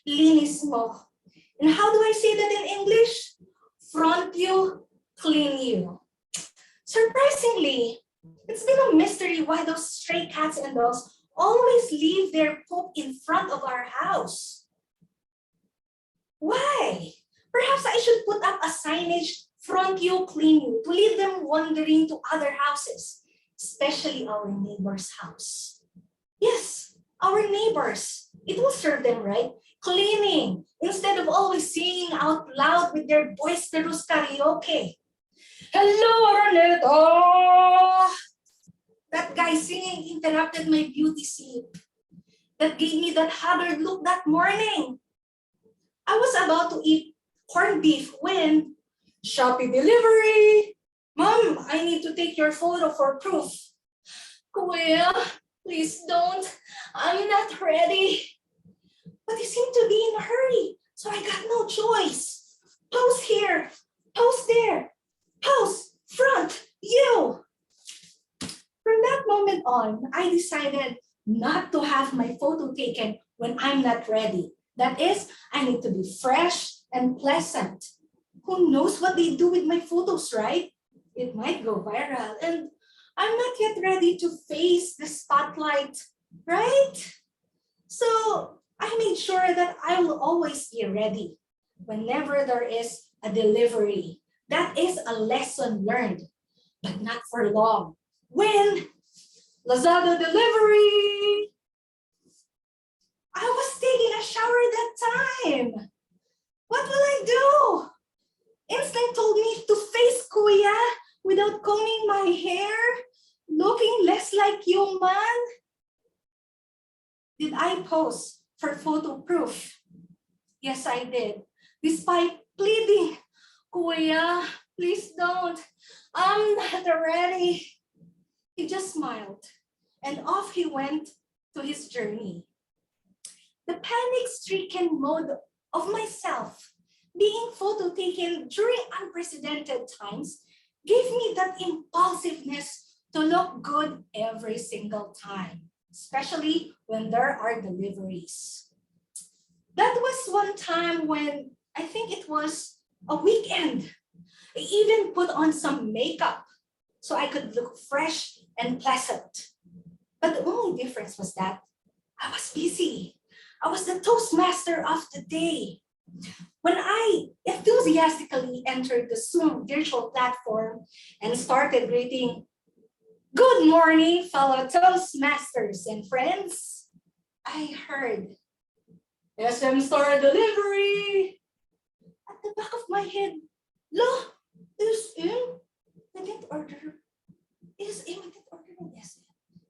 linis mo. And how do I say that in English? Front you, clean you. Surprisingly, it's been a mystery why those stray cats and dogs always leave their poop in front of our house. Why? Perhaps I should put up a signage, front you, clean you, to lead them wandering to other houses, especially our neighbor's house. Yes, our neighbors. It will serve them right. Cleaning, instead of always singing out loud with their boisterous karaoke. Hello, Araneta! That guy singing interrupted my beauty sleep. That gave me that haggard look that morning. I was about to eat corned beef when Shopee delivery. Mom, I need to take your photo for proof. Kuya, please don't. I'm not ready. But he seemed to be in a hurry, so I got no choice. Pose here, pose there, pose, front, you. From that moment on, I decided not to have my photo taken when I'm not ready. That is, I need to be fresh and pleasant. Who knows what they do with my photos, right? It might go viral, and I'm not yet ready to face the spotlight, right? So I made sure that I will always be ready whenever there is a delivery. That is a lesson learned, but not for long. When Lazada delivery, I was taking a shower that time. What will I do? Instinct told me to face Kuya without combing my hair, looking less like human. Did I pose for photo proof? Yes, I did. Despite pleading, Kuya, please don't. I'm not ready. He just smiled and off he went to his journey. The panic-stricken mode of myself being photo taken during unprecedented times gave me that impulsiveness to look good every single time, especially when there are deliveries. That was one time when I think it was a weekend. I even put on some makeup so I could look fresh and pleasant. But the only difference was that I was busy. I was the toastmaster of the day. When I enthusiastically entered the Zoom virtual platform and started greeting, "Good morning, fellow Toastmasters and friends." I heard, "SM Star Delivery." At the back of my head, "Lo, SM? I didn't order. SM, I didn't order an SM."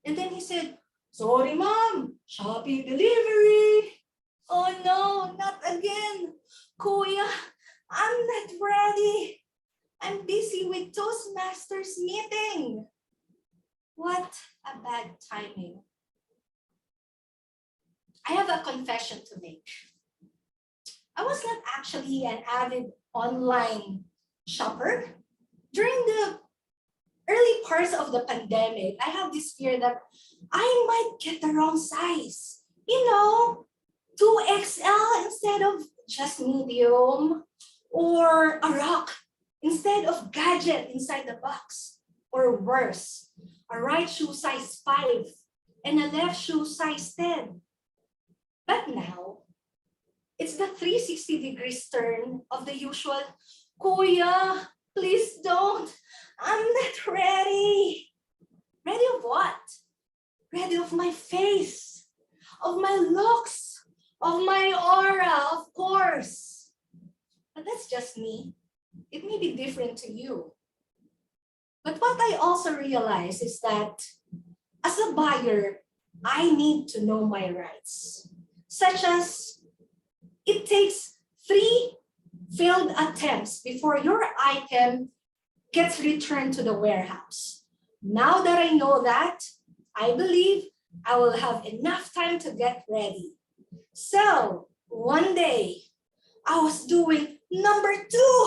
And then he said, "Sorry, ma'am, Shopee delivery." Oh no, not again. Kuya, I'm not ready. I'm busy with Toastmasters meeting. What a bad timing. I have a confession to make. I was not actually an avid online shopper. During the early parts of the pandemic, I have this fear that I might get the wrong size. 2XL instead of just medium, or a rock instead of gadget inside the box, or worse, a right shoe size 5 and a left shoe size 10. But now, it's the 360 degrees turn of the usual, "Kuya, please don't. I'm not ready." Ready of what? Ready of my face, of my looks, of my aura, of course. But that's just me. It may be different to you. But what I also realize is that as a buyer, I need to know my rights, such as it takes 3 failed attempts before your item gets returned to the warehouse. Now that I know that, I believe I will have enough time to get ready. So one day, I was doing number 2.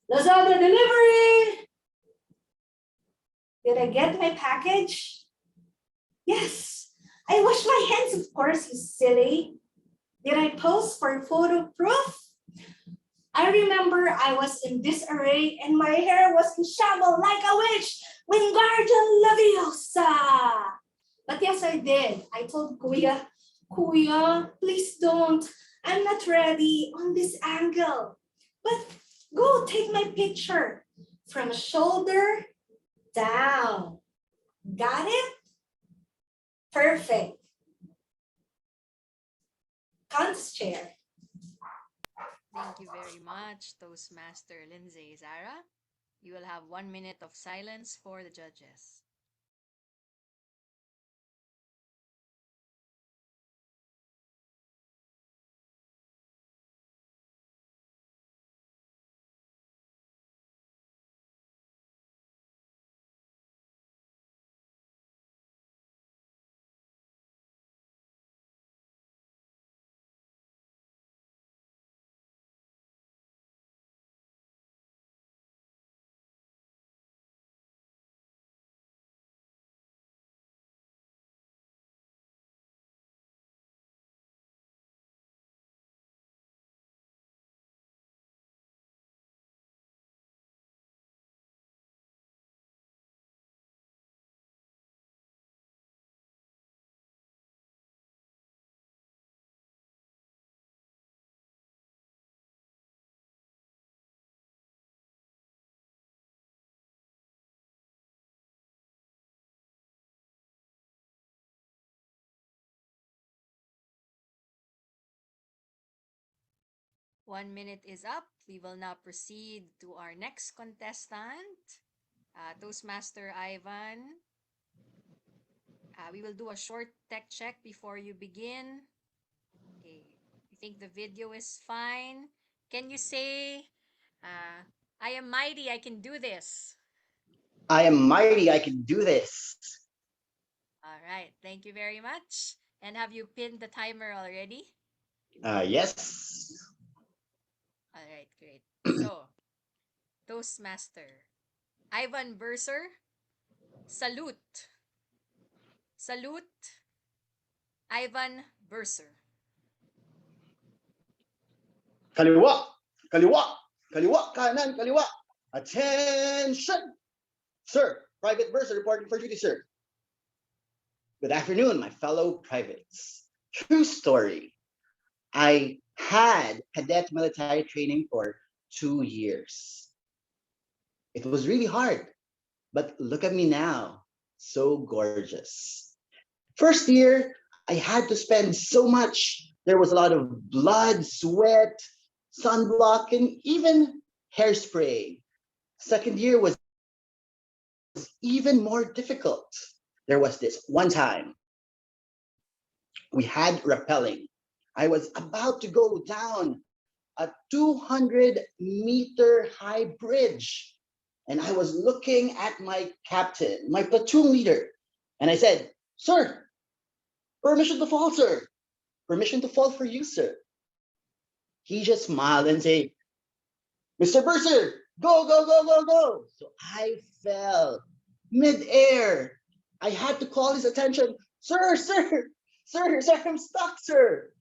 Lazada delivery. Did I get my package? Yes. I washed my hands, of course, you silly. Did I pose for photo proof? I remember I was in disarray and my hair was in shambles like a witch. Wingardium Leviosa. But yes, I did. I told Kuya, "Kuya, please don't. I'm not ready on this angle. But go take my picture from shoulder down." Got it? Perfect. Contest chair. Thank you very much, Toastmaster Lindsay. Zara, you will have 1 minute of silence for the judges. One minute is up. We will now proceed to our next contestant, Toastmaster Ivan. We will do a short tech check before you begin. Okay, I think the video is fine. Can you say, "I am mighty, I can do this"? I am mighty, I can do this. All right, thank you very much. And have you pinned the timer already? Yes. All right, great. So, Toastmaster Ivan Berser, salute. Salute, Ivan Berser. Kaliwa, kaliwa, kaliwa, kanan, kaliwa. Attention! Sir, Private Bursar reporting for duty, sir. Good afternoon, my fellow privates. True story. I had cadet military training for 2 years. It was really hard, but look at me now, so gorgeous. First year, I had to spend so much. There was a lot of blood, sweat, sunblock, and even hairspray. Second year was even more difficult. There was this one time we had rappelling. I was about to go down a 200-meter high bridge. And I was looking at my captain, my platoon leader, and I said, "Sir, permission to fall, sir. Permission to fall for you, sir." He just smiled and said, "Mr. Bursar, go, go, go, go, go." So I fell mid-air. I had to call his attention. "Sir, sir, sir, I'm stuck, sir.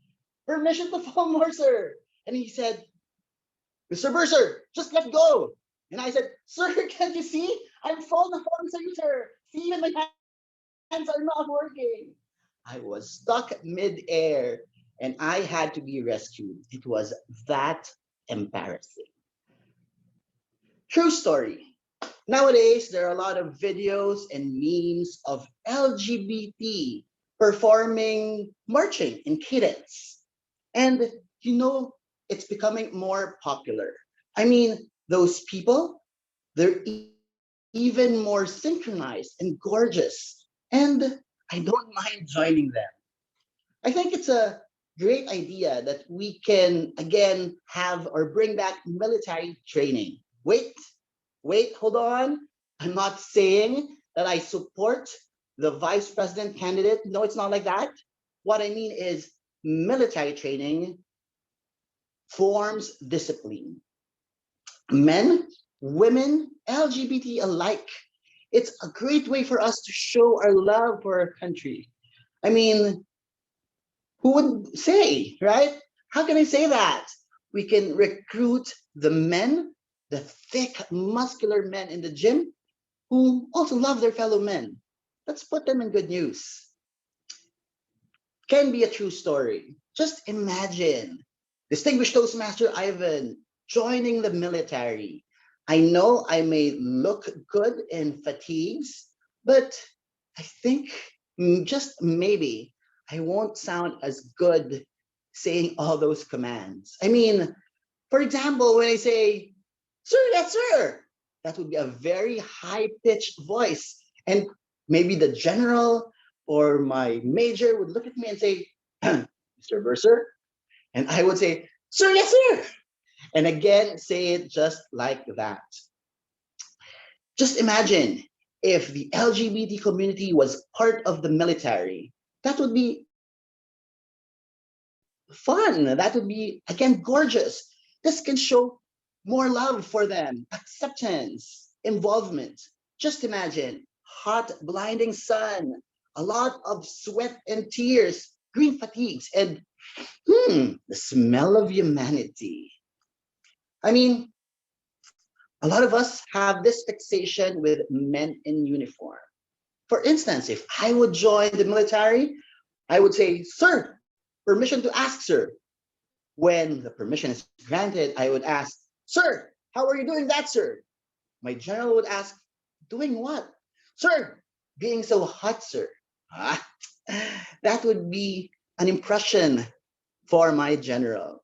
Permission to fall more, sir." And he said, "Mr. Bursar, just let go." And I said, "Sir, can't you see? I'm falling apart, sir. See, even my hands are not working." I was stuck mid-air and I had to be rescued. It was that embarrassing. True story. Nowadays, there are a lot of videos and memes of LGBT performing marching in cadence. And you know, it's becoming more popular. I mean, those people, they're even more synchronized and gorgeous. And I don't mind joining them. I think it's a great idea that we can again have or bring back military training. Wait, hold on. I'm not saying that I support the vice president candidate. No, it's not like that. What I mean is military training forms discipline. Men, women, LGBT alike. It's a great way for us to show our love for our country. I mean, who would say, right? How can I say that? We can recruit the men, the thick, muscular men in the gym who also love their fellow men. Let's put them in good news. Can be a true story. Just imagine distinguished Toastmaster Ivan joining the military. I know I may look good in fatigues, but I think just maybe I won't sound as good saying all those commands. I mean, for example, when I say, "Sir, yes, sir," that would be a very high-pitched voice. And maybe the general or my major would look at me and say, "Mr. Bursar," and I would say, "Sir, yes, sir." And again, say it just like that. Just imagine if the LGBT community was part of the military. That would be fun. That would be, again, gorgeous. This can show more love for them, acceptance, involvement. Just imagine hot, blinding sun, a lot of sweat and tears, green fatigues, and the smell of humanity. I mean, a lot of us have this fixation with men in uniform. For instance, if I would join the military, I would say, "Sir, permission to ask, sir." When the permission is granted, I would ask, "Sir, how are you doing that, sir?" My general would ask, "Doing what?" "Sir, being so hot, sir." Ah, that would be an impression for my general.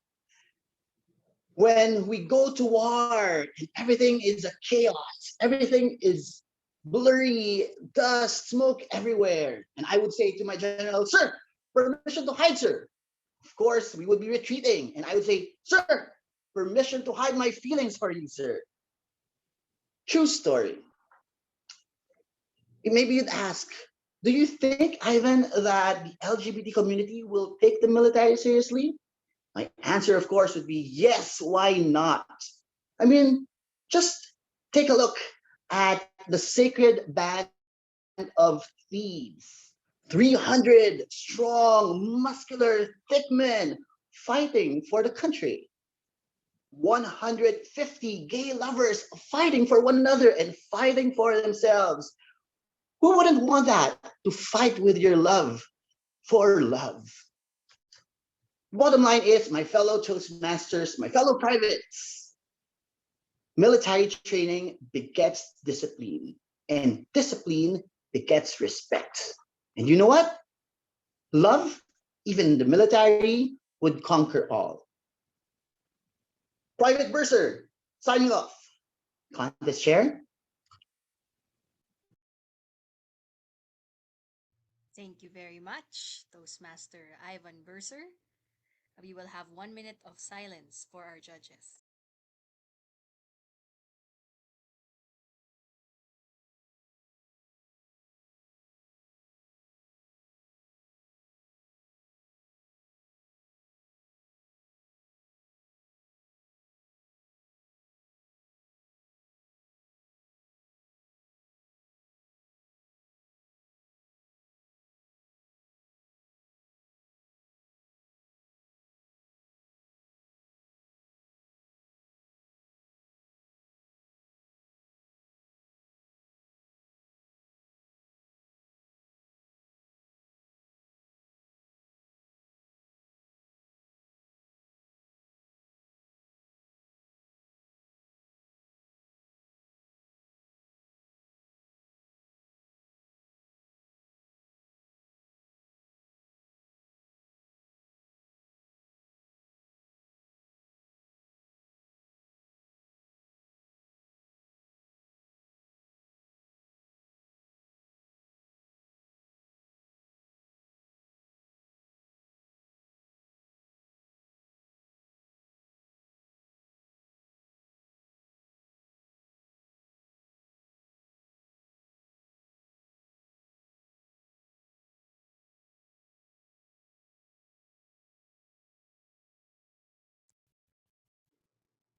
When we go to war and everything is a chaos, everything is blurry, dust, smoke everywhere. And I would say to my general, "Sir, permission to hide, sir." Of course, we would be retreating. And I would say, "Sir, permission to hide my feelings for you, sir." True story. Maybe you'd ask, do you think, Ivan, that the LGBT community will take the military seriously? My answer, of course, would be yes, why not? I mean, just take a look at the sacred band of thieves. 300 strong, muscular, thick men fighting for the country. 150 gay lovers fighting for one another and fighting for themselves. Who wouldn't want that? To fight with your love for love. Bottom line is, my fellow Toastmasters, my fellow privates, military training begets discipline, and discipline begets respect. And you know what? Love, even in the military, would conquer all. Private Bursar, signing off. Contest chair. Thank you very much, Toastmaster Ivan Burser. We will have 1 minute of silence for our judges.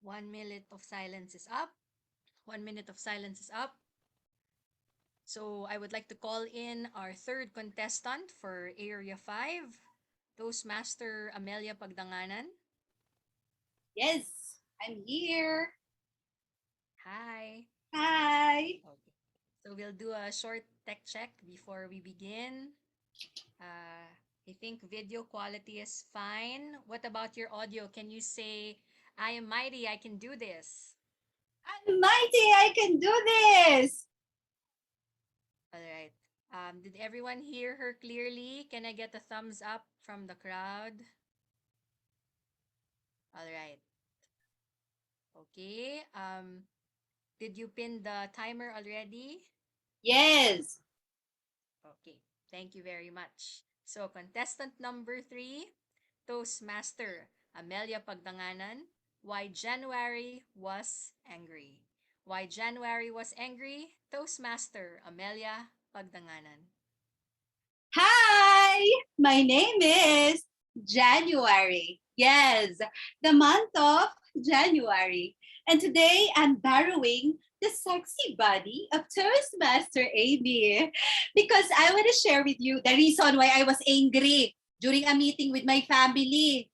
One minute of silence is up. 1 minute of silence is up. So I would like to call in our third contestant for Area 5, Toastmaster Amelia Pagdanganan. Yes, I'm here. Hi. Hi. Okay. So we'll do a short tech check before we begin. I think video quality is fine. What about your audio? Can you say, I am mighty, I can do this? I'm mighty, I can do this. All right. Did everyone hear her clearly? Can I get a thumbs up from the crowd? All right. Okay. Did you pin the timer already? Yes. Okay. Thank you very much. So, contestant number 3, Toastmaster Amelia Pagdanganan. Why January was angry. Why January was angry, Toastmaster Amelia Pagdanganan. Hi, my name is January. Yes, the month of January. And today I'm borrowing the sexy body of Toastmaster Amy because I want to share with you the reason why I was angry during a meeting with my family.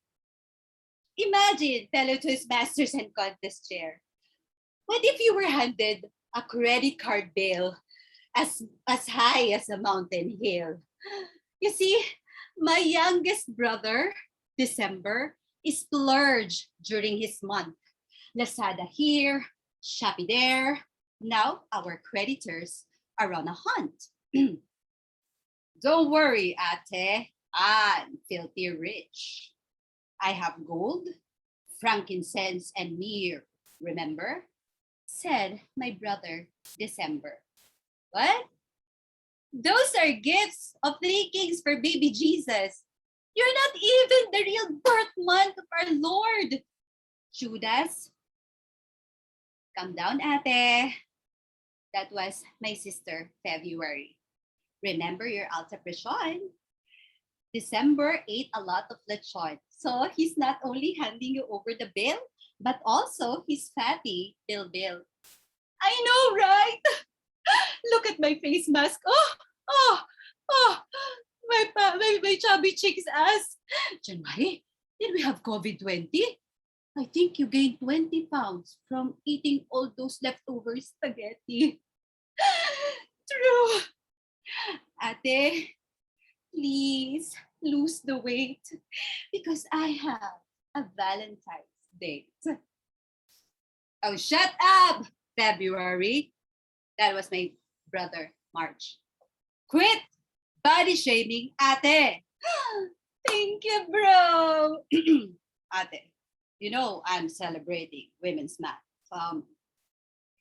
Imagine, fellow Toastmasters and contest chair, what if you were handed a credit card bill as high as a mountain hill? You see, my youngest brother, December, splurged during his month. Lazada here, Shopee there. Now our creditors are on a hunt. Don't worry, ate. I'm filthy rich. I have gold, frankincense, and myrrh. Remember? Said my brother, December. What? Those are gifts of 3 kings for baby Jesus. You're not even the real birth month of our Lord. Judas, calm down, ate. That was my sister, February. Remember your alta presión. December ate a lot of lechon. So he's not only handing you over the bill, but also his fatty bill. I know, right? Look at my face mask. Oh, my chubby cheeks ass. January, did we have COVID-20? I think you gained 20 pounds from eating all those leftover spaghetti. True. Ate, please lose the weight because I have a Valentine's date. Oh, shut up, February. That was my brother, March. Quit body shaming, ate. Thank you, bro. Ate, you know I'm celebrating Women's Month.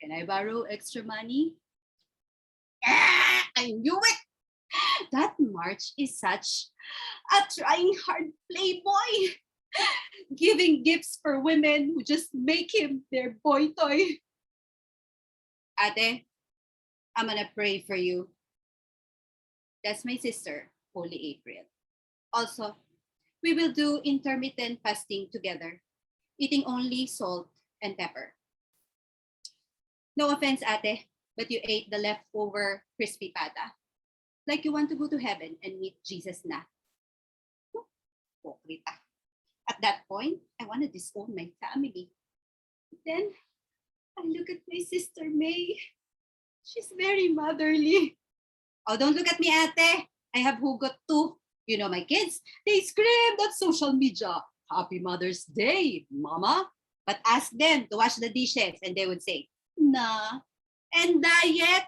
Can I borrow extra money? I knew it. That March is such a trying hard playboy, giving gifts for women who just make him their boy toy. Ate, I'm gonna pray for you. That's my sister, Holy April. Also, we will do intermittent fasting together, eating only salt and pepper. No offense, ate, but you ate the leftover crispy pata. Like you want to go to heaven and meet Jesus na. Pokrita. At that point, I want to disown my family. Then, I look at my sister May. She's very motherly. Oh, don't look at me, ate. I have hugot too. You know my kids, they screamed at social media, Happy Mother's Day, Mama. But ask them to wash the dishes and they would say, Nah. And diet?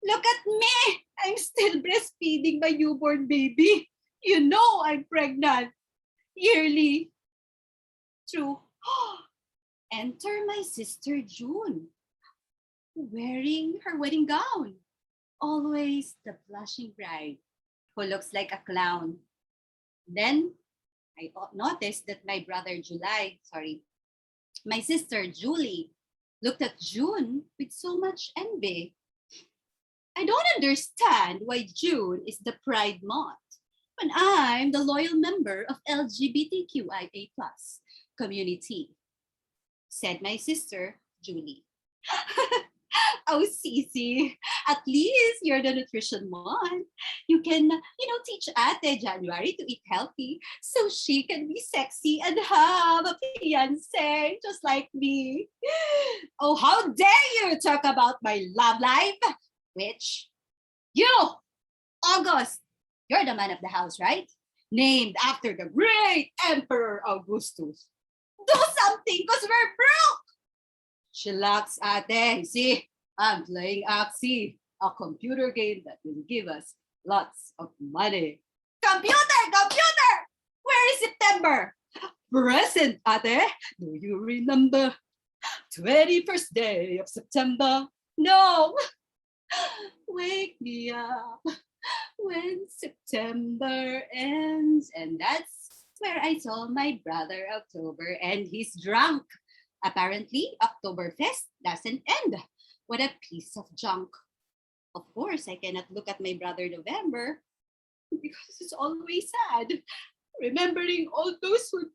Look at me. I'm still breastfeeding my newborn baby. You know I'm pregnant. Yearly. True. Enter my sister June, wearing her wedding gown. Always the blushing bride who looks like a clown. Then I noticed that my sister Julie looked at June with so much envy. I don't understand why June is the Pride Month when I'm the loyal member of LGBTQIA+ community, said my sister Julie. Oh, Cece, at least you're the nutrition one. You can, teach Ate January to eat healthy so she can be sexy and have a fiance just like me. Oh, how dare you talk about my love life? Which, you, August, you're the man of the house, right? Named after the great Emperor Augustus. Do something because we're broke. Chillax, ate. See, I'm playing Axie, a computer game that will give us lots of money. Computer! Where is September? Present, ate. Do you remember? 21st day of September. No. Wake me up when September ends. And that's where I saw my brother October and he's drunk. Apparently, Oktoberfest doesn't end. What a piece of junk. Of course, I cannot look at my brother November because it's always sad. Remembering all those who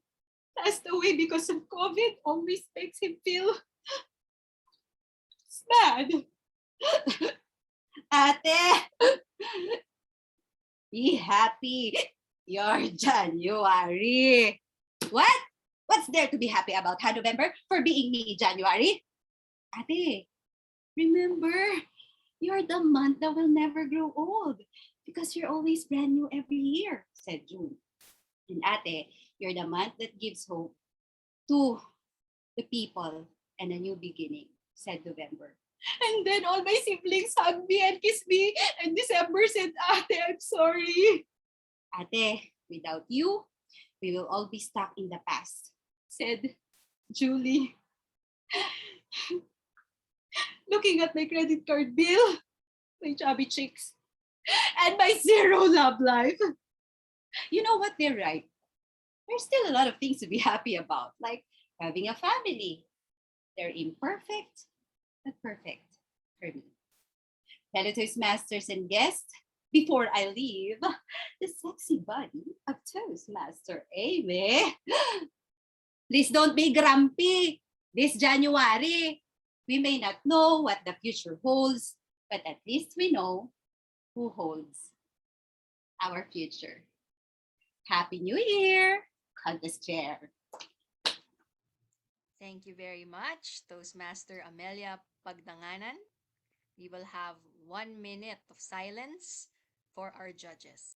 passed away because of COVID always makes him feel sad. Ate, be happy. You're January. What? What's there to be happy about, November, for being me, January? Ate, remember, you're the month that will never grow old because you're always brand new every year, said June. And ate, you're the month that gives hope to the people and a new beginning, said November. And then all my siblings hugged me and kissed me, and December said, Ate, I'm sorry. Ate, without you, we will all be stuck in the past, said Julie. Looking at my credit card bill, my chubby cheeks, and my zero love life. You know what? They're right. There's still a lot of things to be happy about, like having a family. They're imperfect, but perfect for me. Fellow Toastmasters and guests, before I leave, the sexy body of Toastmaster Amy. Please don't be grumpy this January. We may not know what the future holds, but at least we know who holds our future. Happy New Year, Contest Chair. Thank you very much, Toastmaster Amelia Pagdanganan. We will have 1 minute of silence for our judges.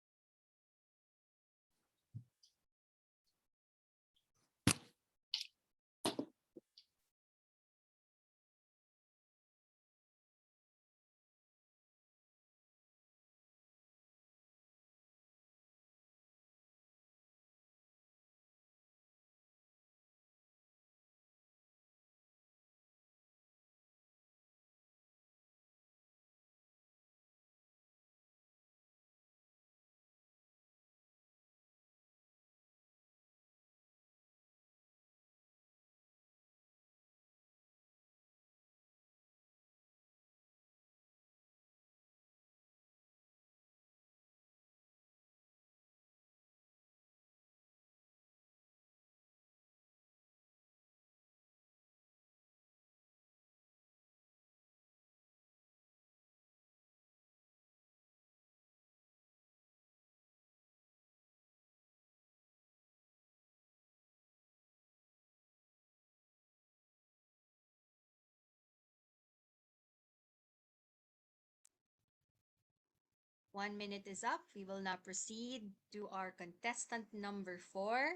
1 minute is up. We will now proceed to our contestant number 4,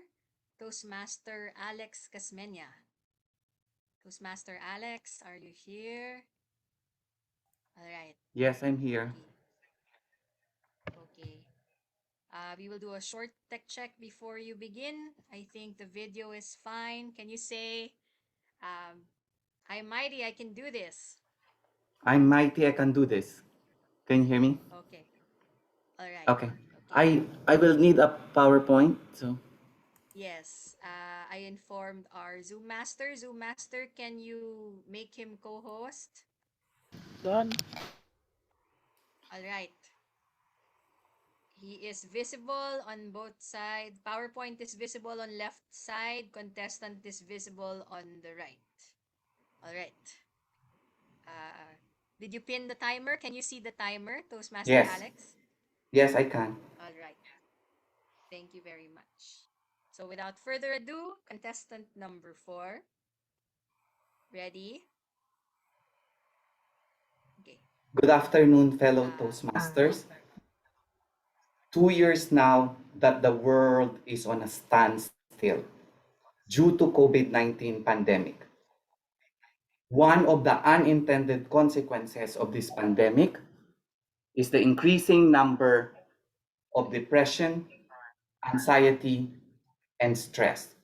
Toastmaster Alex Casmenia. Toastmaster Alex, are you here? All right. Yes, I'm here. Okay. We will do a short tech check before you begin. I think the video is fine. Can you say, I'm mighty, I can do this? I'm mighty, I can do this. Can you hear me? Okay. All right. Okay. I will need a PowerPoint. So Yes. I informed our Zoom Master. Zoom Master, can you make him co-host? Done. All right. He is visible on both sides. PowerPoint is visible on left side. Contestant is visible on the right. All right. Did you pin the timer? Can you see the timer, Toastmaster yes. Alex? Yes, I can. All right. Thank you very much. So without further ado, contestant number 4. Ready? Okay. Good afternoon, fellow Toastmasters. 2 years now that the world is on a standstill due to COVID-19 pandemic. One of the unintended consequences of this pandemic is the increasing number of depression, anxiety, and stress.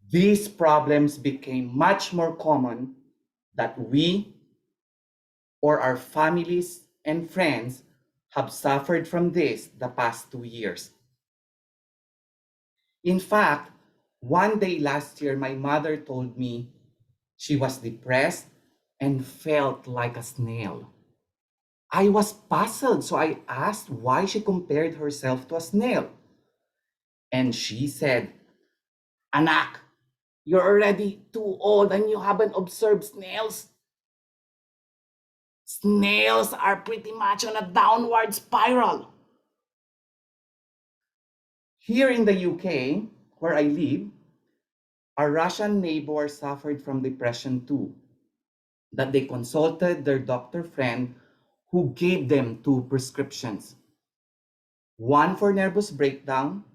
These problems became much more common that we or our families and friends have suffered from this the past 2 years. In fact, one day last year, my mother told me she was depressed and felt like a snail. I was puzzled, so I asked why she compared herself to a snail. And she said, Anak, you're already too old and you haven't observed snails. Snails are pretty much on a downward spiral. Here in the UK, where I live, our Russian neighbor suffered from depression too. That they consulted their doctor friend who gave them 2 prescriptions. One for nervous breakdown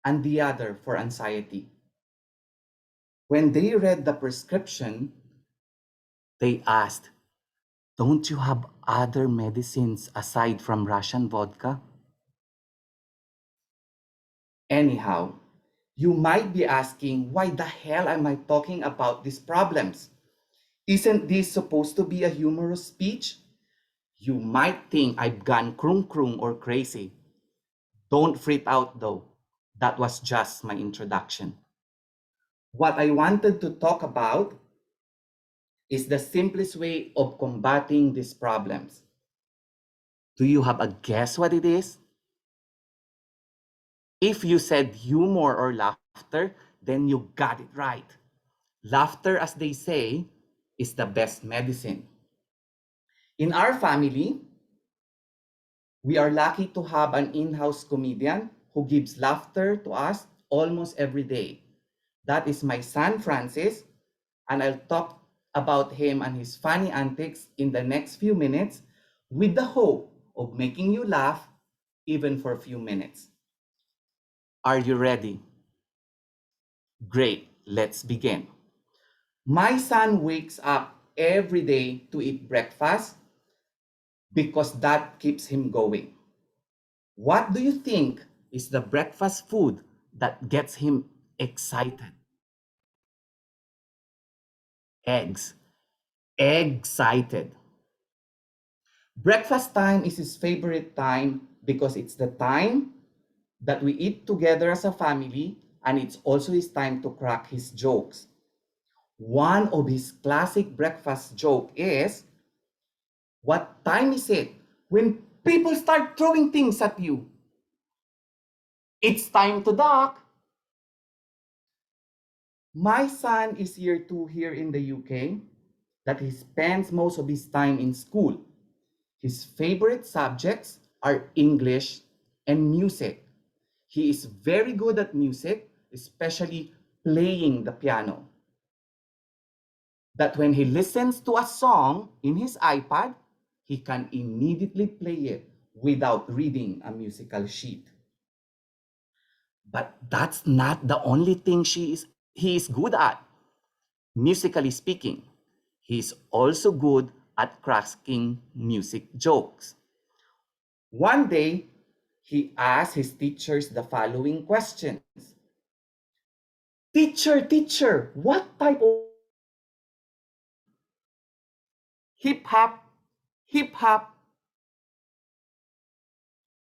and the other for anxiety. When they read the prescription, they asked, don't you have other medicines aside from Russian vodka? Anyhow, you might be asking, why the hell am I talking about these problems? Isn't this supposed to be a humorous speech? You might think I've gone krung or crazy. Don't freak out though. That was just my introduction. What I wanted to talk about is the simplest way of combating these problems. Do you have a guess what it is? If you said humor or laughter, then you got it right. Laughter, as they say, is the best medicine. In our family, we are lucky to have an in-house comedian who gives laughter to us almost every day. That is my son, Francis, and I'll talk about him and his funny antics in the next few minutes with the hope of making you laugh even for a few minutes. Are you ready? Great, let's begin. My son wakes up every day to eat breakfast because that keeps him going. What do you think is the breakfast food that gets him excited? Eggs. Excited. Breakfast time is his favorite time because it's the time that we eat together as a family, and it's also his time to crack his jokes. One of his classic breakfast joke is, what time is it when people start throwing things at you? It's time to dock. My son is year 2 here in the UK, that he spends most of his time in school. His favorite subjects are English and music. He is very good at music, especially playing the piano. That when he listens to a song in his iPad, he can immediately play it without reading a musical sheet. But that's not the only thing he is good at, musically speaking. He's also good at cracking music jokes. One day, he asked his teachers the following questions. Teacher, what type of hip hop, hip hop.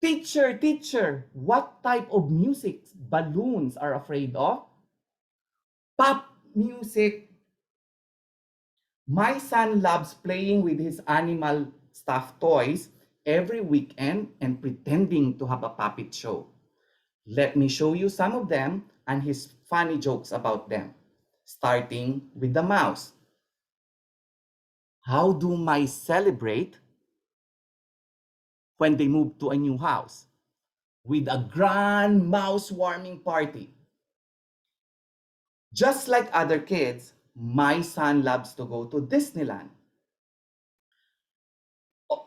Teacher, what type of music balloons are afraid of? Pop music. My son loves playing with his animal stuffed toys every weekend and pretending to have a puppet show. Let me show you some of them and his funny jokes about them, starting with the mouse. How do mice celebrate when they move to a new house? With a grand mouse warming party. Just like other kids, my son loves to go to Disneyland.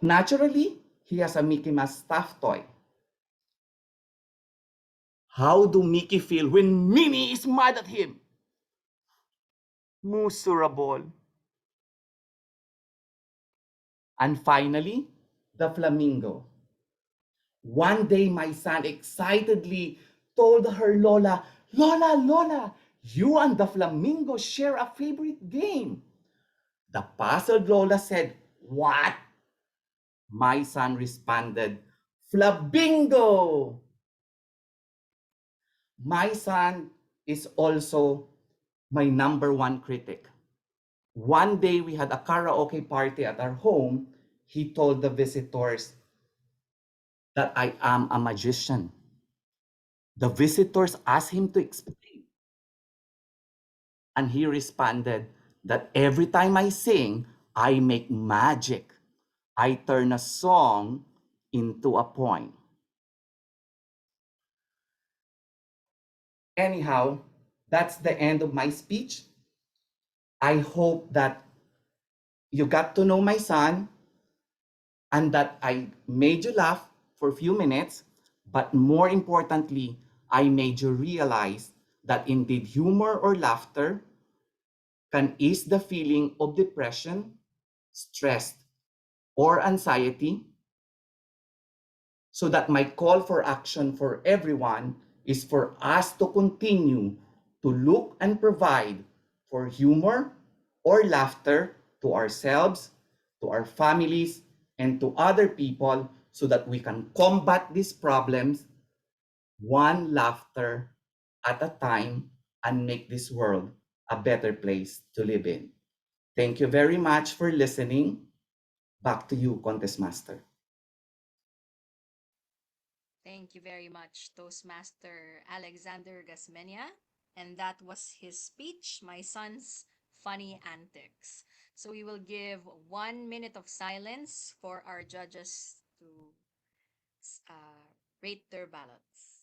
Naturally, he has a Mickey Mouse stuffed toy. How do Mickey feel when Minnie is mad at him? Miserable. And finally, the flamingo. One day, my son excitedly told her Lola, you and the flamingo share a favorite game. The puzzled Lola said, what? My son responded, Flabingo! My son is also my number one critic. One day we had a karaoke party at our home. He told the visitors that I am a magician. The visitors asked him to explain. And he responded that every time I sing, I make magic. I turn a song into a poem. Anyhow, that's the end of my speech. I hope that you got to know my son and that I made you laugh for a few minutes, but more importantly, I made you realize that indeed humor or laughter can ease the feeling of depression, stress, or anxiety, so that my call for action for everyone is for us to continue to look and provide for humor or laughter to ourselves, to our families, and to other people so that we can combat these problems one laughter at a time and make this world a better place to live in. Thank you very much for listening. Back to you, Contest Master. Thank you very much, Toastmaster Alexander Gasmenia. And that was his speech, My Son's Funny Antics. So we will give 1 minute of silence for our judges to rate their ballots.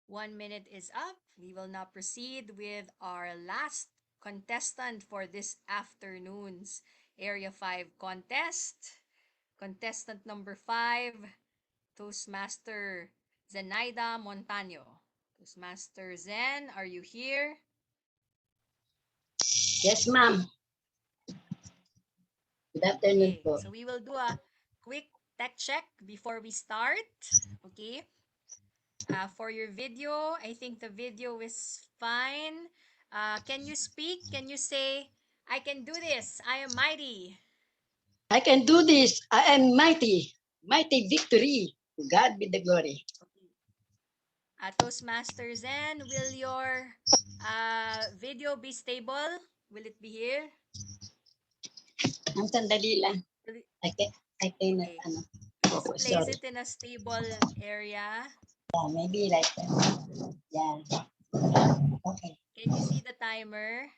One minute is up. We will now proceed with our last contestant for this afternoon's Area 5 contest. Contestant number 5, Toastmaster Zenaida Montaño. Toastmaster Zen, are you here? Yes, ma'am. Good afternoon Okay, po. so we will do a quick tech check before we start. Okay. For your video, I think the video is fine. Can you speak? Can you say, I can do this. I am mighty. I can do this. I am mighty. Mighty victory. To God be the glory. Toastmaster Zen, will your video be stable? Will it be here? Ang sandali lang. Will it- I cannot, Okay. ano. Just Oh, place sorry. it in a stable area. Yeah, maybe like that. Yeah. Okay. Can you see the timer?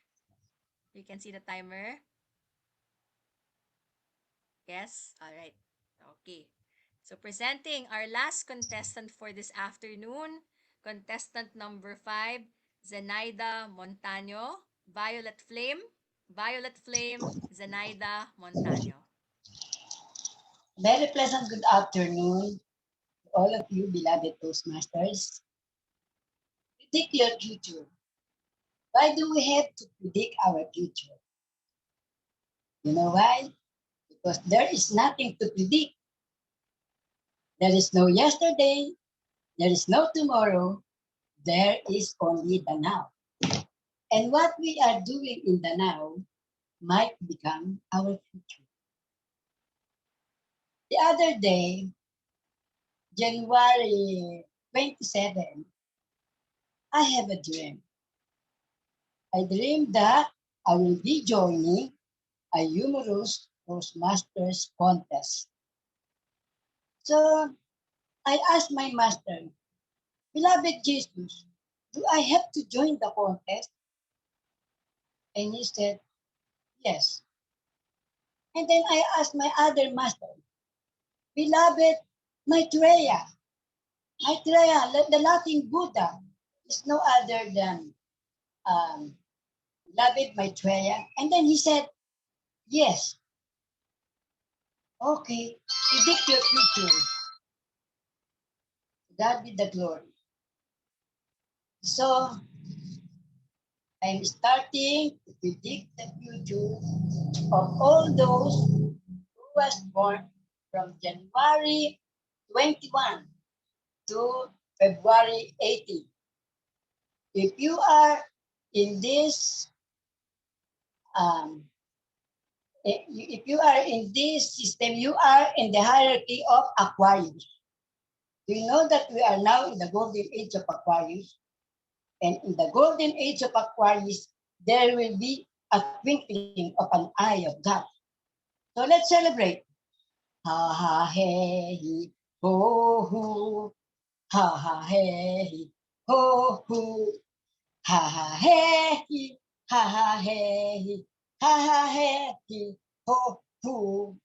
You can see the timer? Yes? All right. Okay. So presenting our last contestant for this afternoon, contestant number 5, Zenaida Montaño, Violet Flame. Violet Flame, Zenaida Montaño. Very pleasant good afternoon to all of you, beloved Toastmasters. Predict your future. Why do we have to predict our future? You know why? Because there is nothing to predict. There is no yesterday. There is no tomorrow. There is only the now. And what we are doing in the now might become our future. The other day, January 27, I have a dream. I dreamed that I will be joining a humorous Toastmasters contest. So I asked my master, beloved Jesus, do I have to join the contest? And he said, yes. And then I asked my other master, beloved Maitreya, Maitreya, the Latin Buddha, is no other than beloved Maitreya. And then he said, yes. Okay, predict your future. God be the glory. So I'm starting to predict the future of all those who was born from January 21 to February 18. If you are in this, if you are in this system, you are in the hierarchy of Aquarius. Do you know that we are now in the golden age of Aquarius? And in the golden age of Aquarius, there will be a twinkling of an eye of God. So let's celebrate. Ha ha hey ho ho. Ha ha hey ho ho. Ha ha hey ha ha hey ha ha hey ho ho.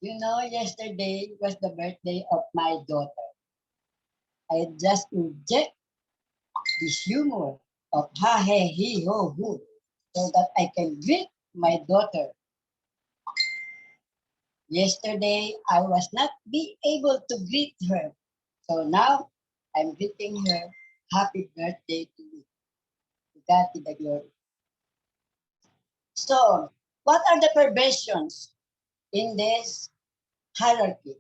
You know, yesterday was the birthday of my daughter. I just inject this humor of ha he he ho ho so that I can greet my daughter. Yesterday I was not be able to greet her. So now I'm greeting her happy birthday to you. To God be the glory. So what are the perversions in this hierarchy?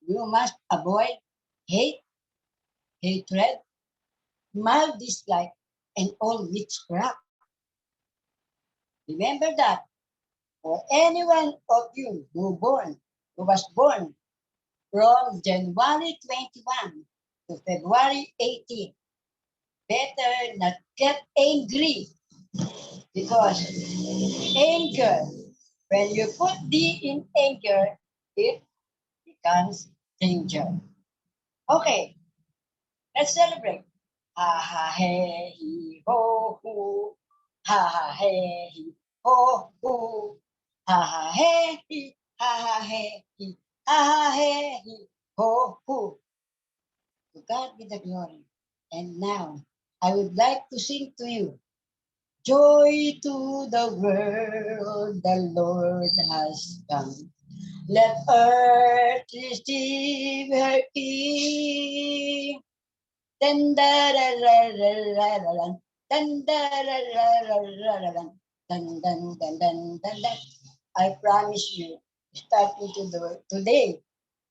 You must avoid hate, hatred, mild dislike, and all witchcraft. Remember that for any one of you who was born from January 21 to February 18, better not get angry because anger, when you put D in anger, it becomes danger. Okay, let's celebrate. Ha ha hey he ho ho. Ha ha hey he ho ho. Ha ha hey he. Ha ha hey he. Ha ha hey he ho ho. To God be the glory. And now I would like to sing to you. Joy to the world, the Lord has come. Let earth receive her king. Dun da da da da da da da. Dun da da da da da da da. Dun dun dun dun dun dun. I promise you, starting today,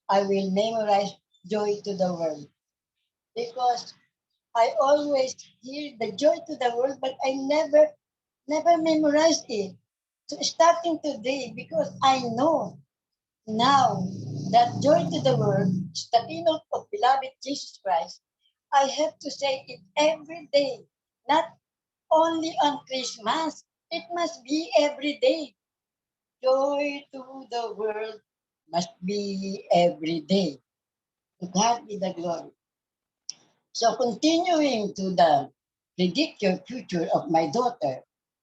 I will memorize joy to the world because I always hear the joy to the world, but I never memorized it. So starting today, because I know now that joy to the world is the keynote of beloved Jesus Christ, I have to say it every day, not only on Christmas. It must be every day. Joy to the world must be every day. To God be the glory. So continuing to the predict your future of my daughter,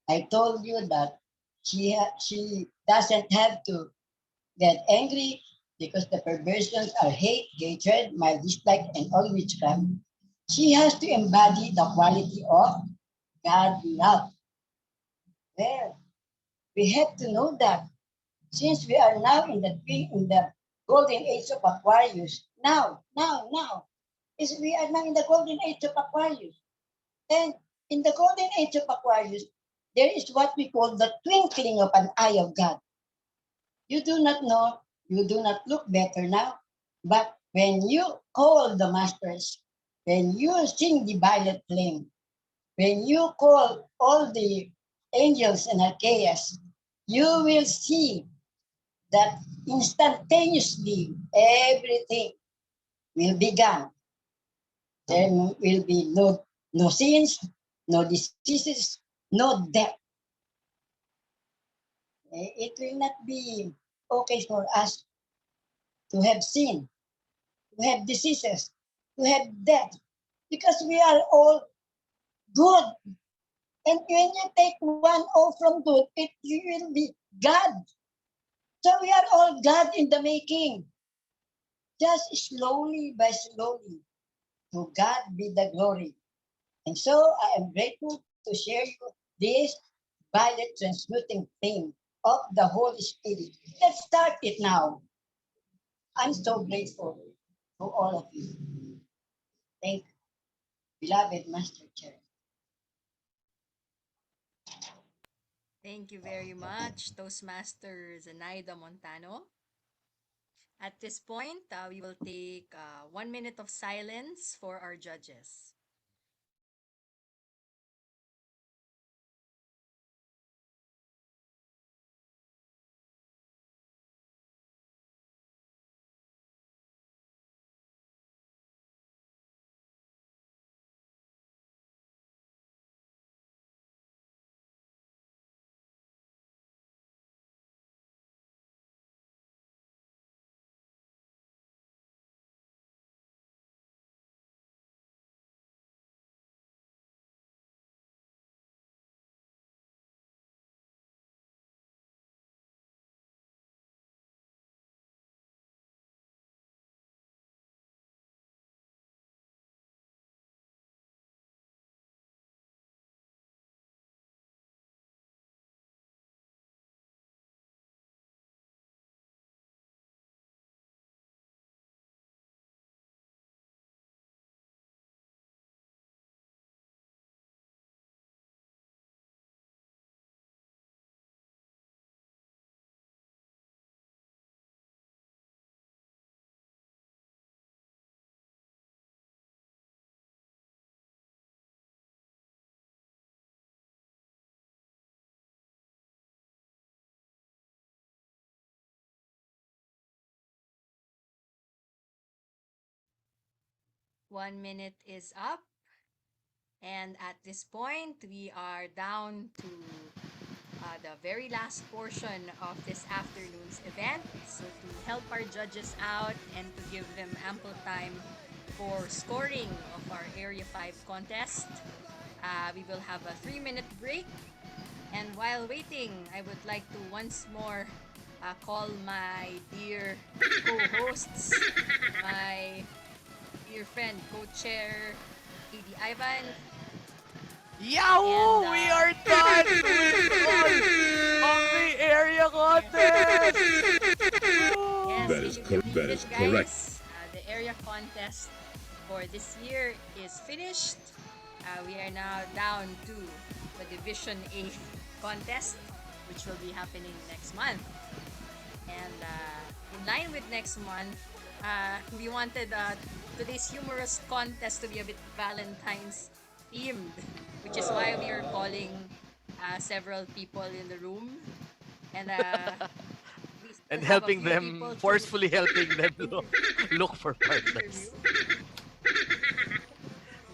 I told you that she doesn't have to get angry because the perversions are hate, hatred, my dislike, and all witchcraft. She has to embody the quality of God love. Well, we have to know that since we are now in the golden age of Aquarius, now, is we are now in the golden age of Aquarius. And in the golden age of Aquarius, there is what we call the twinkling of an eye of God. You do not know, you do not look better now, but when you call the masters, when you sing the violet flame, when you call all the angels and archaics, you will see that instantaneously everything will be gone. There will be no sins, no diseases, no death. It will not be okay for us to have sin, to have diseases, to have death, because we are all good. And when you take one O from good, it will be God. So we are all God in the making. Just slowly by slowly, to God be the glory. And so I am grateful to share you this violet transmuting theme of the Holy Spirit. Let's start it now. I'm so grateful to all of you. Thank you, beloved Master Chair. Thank you very much, Toastmaster Zenaida Montano. At this point, we will take 1 minute of silence for our judges. One minute is up. And at this point, we are down to the very last portion of this afternoon's event. So, to help our judges out and to give them ample time for scoring of our Area 5 contest, we will have a 3-minute break. And while waiting, I would like to once more call my dear co-hosts, my dear friend, co-chair, AD Ivan. Yahoo! And, We are done with all of the area contest! Woo! That is Guys, correct. the area contest for this year is finished. We are now down to the Division A contest, which will be happening next month. And in line with next month, we wanted today's humorous contest to be a bit Valentine's themed, which is why we are calling several people in the room. And we still And have a helping few people them, to forcefully helping them look for partners.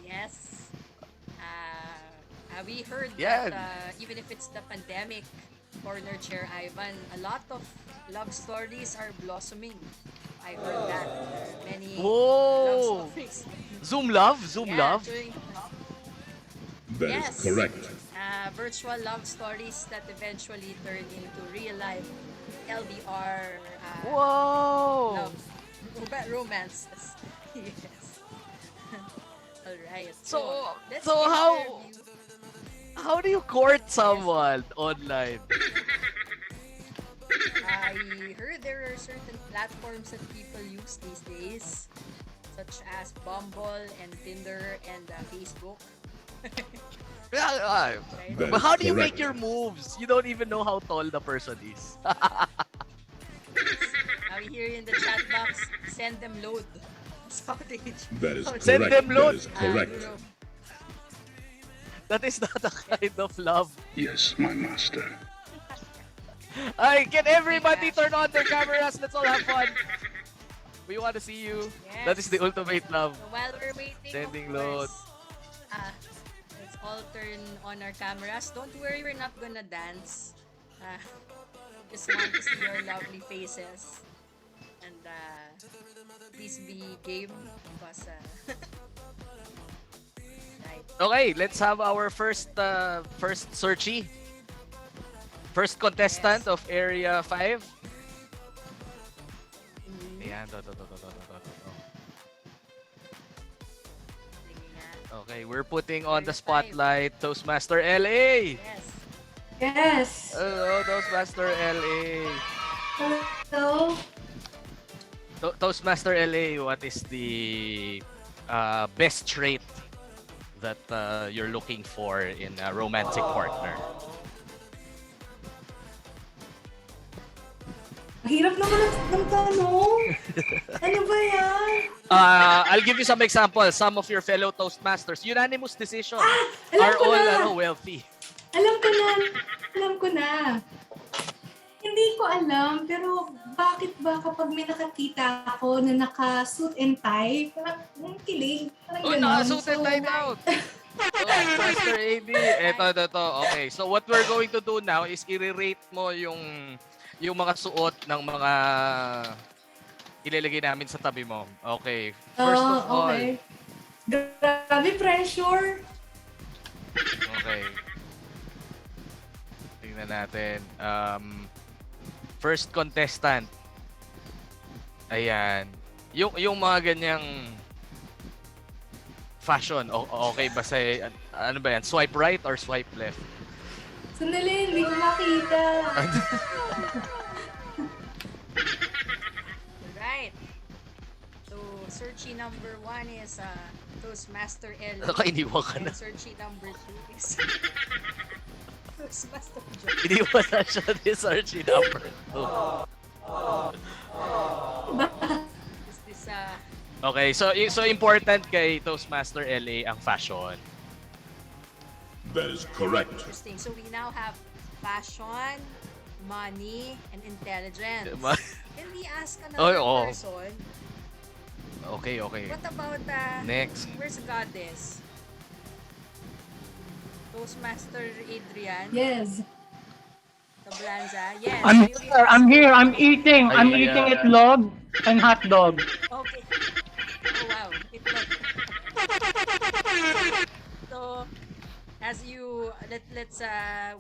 Yes. We heard Yeah. that even if it's the pandemic, corner chair Ivan, a lot of love stories are blossoming. I heard that. Many love Whoa! stories. Zoom love? Zoom Yeah, love? That is yes. correct. Virtual love stories that eventually turn into real life LDR Whoa! love romances. Yes. All right. So, let's so get how your view. how do you court someone online? I heard there are certain platforms that people use these days, such as Bumble and Tinder and Facebook. Yeah, That but is how do you make correct. your moves? You don't even know how tall the person is. We hear in the chat box, send them load. That's how they That is Send correct. them load. That is correct. you know, That is not a kind of love. Yes, my master. Ay, can everybody turn on their cameras? Let's all have fun. We want to see you. That is the ultimate love. So while we're waiting, Sending of load. course, let's all turn on our cameras. Don't worry, we're not gonna dance. Just want to see your lovely faces. And please be game because right. Okay, let's have our first searchy. First contestant of Area 5. Ayan, Okay, we're putting on the spotlight Toastmaster LA. Yes. Yes. Hello, Toastmaster LA. Hello. Toastmaster LA, what is the best trait that you're looking for in a romantic partner? Hirap naman ng tanong. Ano ba yan? I'll give you some examples. Some of your fellow Toastmasters, unanimous decision, alam are ko all na. wealthy. Alam ko na. Hindi ko alam, pero bakit ba kapag may nakakita ako na naka-suit and tie, parang kilig, parang Oh, gano'n. naka-suit and tie out. Toastmaster AD. Ito. Okay, so what we're going to do now is i-rate mo yung mga suot ng mga ilalagay namin sa tabi mo. Okay. First of all. Okay. Grabe pressure. Okay. Tingnan natin. First contestant. Ayan. Yung mga ganyang fashion, okay ba sa ano ba yan? Swipe right or swipe left? Sandali, hindi ko makita. Right. So, searchy number 1 is Toastmaster L. Nakainiwan ka na. And searchy number 2 is Toastmaster John. Iniwan na siya ni searchy number 2. Is this Okay, so important kay Toastmaster LA ang fashion. That is correct. interesting. So, we now have fashion, money, and intelligence. Can we ask another person? Okay. What about Next. where's the goddess? Toastmaster Adrian? Yes. Tablanza? Yes. I'm here. I'm eating itlog and hot dog. Okay. Oh wow. So, as you let's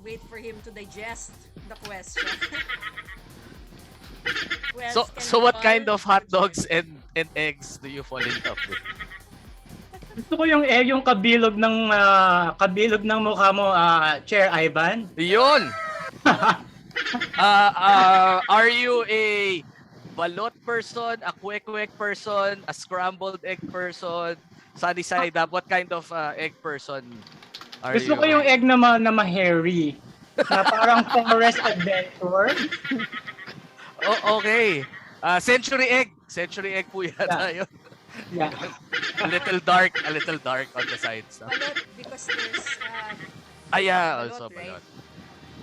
wait for him to digest the question. So what kind of hot dogs and eggs do you fall in love with? Gusto ko yung kabilog ng mukha mo, Chair Ivan. Yun. Are you a balot person, a kwek-kwek person, a scrambled egg person, sunny side up? What kind of egg person are Gusto ko you? yung egg na ma-hairy. Na parang forest adventure. Okay. Century egg. Century egg po yata yun. Yeah. a little dark on the sides. No? Balot because there's Yeah, balot, also right? balot.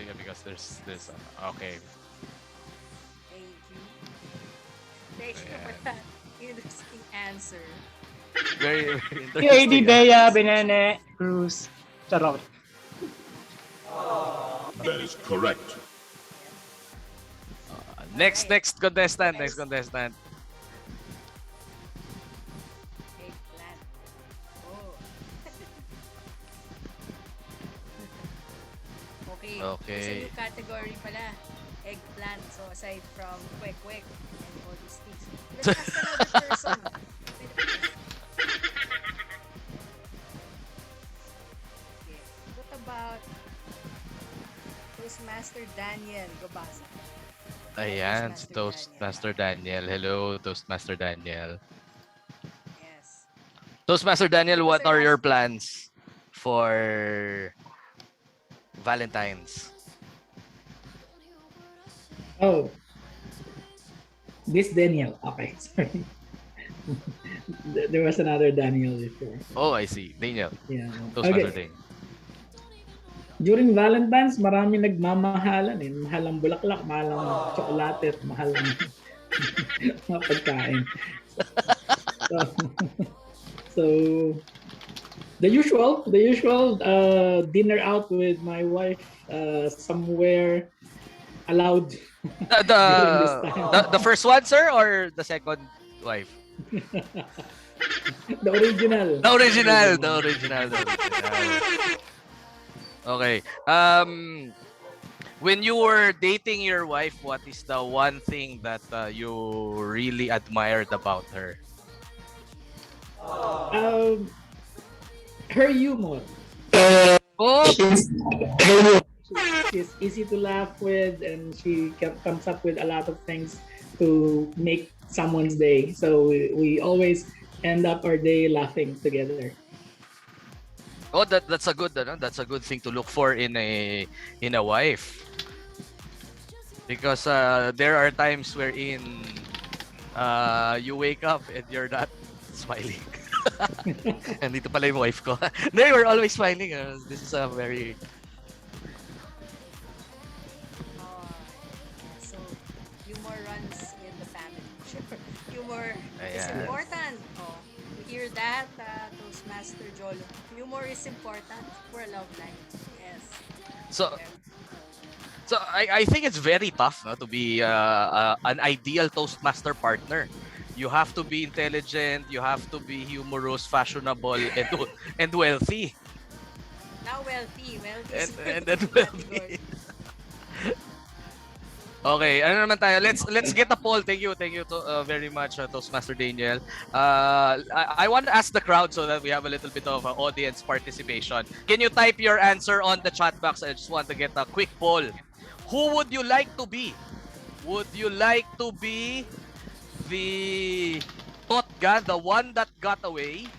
Yeah, because there's okay. Thank you. Thank you for that interesting answer. Very, very Si AD interesting. Bea, Benene, Cruz, Charot. That is correct. Next contestant. Next contestant. Eggplant. Oh. Okay. Okay. There's a new category pala. Eggplant. So aside from kwek-kwek and all these things. Let's ask another person. Okay. What about Toastmaster Daniel Gobasa? Ayan, si Toastmaster Daniel. Hello, Toastmaster Daniel. Yes. Toastmaster Daniel, what are your plans for Valentine's? Oh. This Daniel. Okay, sorry. There was another Daniel before. Oh, I see. Daniel. Yeah. Toastmaster Okay. Daniel. During Valentine's, marami nagmamahalan eh. Mahal ang bulaklak, mahal ang tsokolate, at mahal ang mga pagkain. So the usual dinner out with my wife somewhere allowed. The first one, sir, or the second wife? The original. The original. Okay. When you were dating your wife, what is the one thing that you really admired about her? Her humor. Oh! She's easy to laugh with, and she comes up with a lot of things to make someone's day. So we always end up our day laughing together. Oh, that's a good thing to look for in a wife. Because there are times wherein you wake up and you're not smiling. And dito pala yung wife ko. They were always smiling. This is a very So humor runs in the family. Humor is Ayan. important. Oh, you hear that, Toastmaster Jolo? Humor is important for a love life. Yes. So I think it's very tough, no, to be an ideal Toastmaster partner. You have to be intelligent, you have to be humorous, fashionable, and wealthy. Now wealthy. And wealthy. Okay, ano naman tayo? Let's get a poll. Thank you very much, Toastmaster Daniel. I want to ask the crowd so that we have a little bit of audience participation. Can you type your answer on the chat box? I just want to get a quick poll. Who would you like to be? Would you like to be the Totga, the one that got away,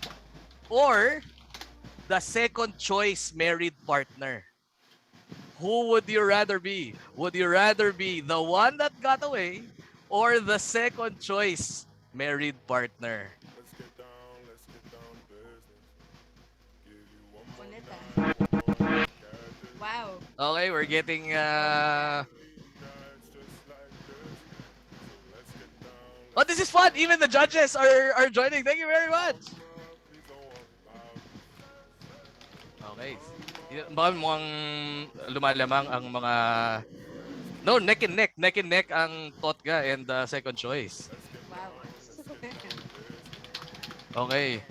or the second choice married partner? Who would you rather be? Would you rather be the one that got away or the second choice married partner? Wow. Okay, we're getting Oh, this is fun. Even the judges are joining. Thank you very much. Okay. Baka mukhang lumalamang ang mga neck and neck ang Totga and the second choice. Wow. Okay.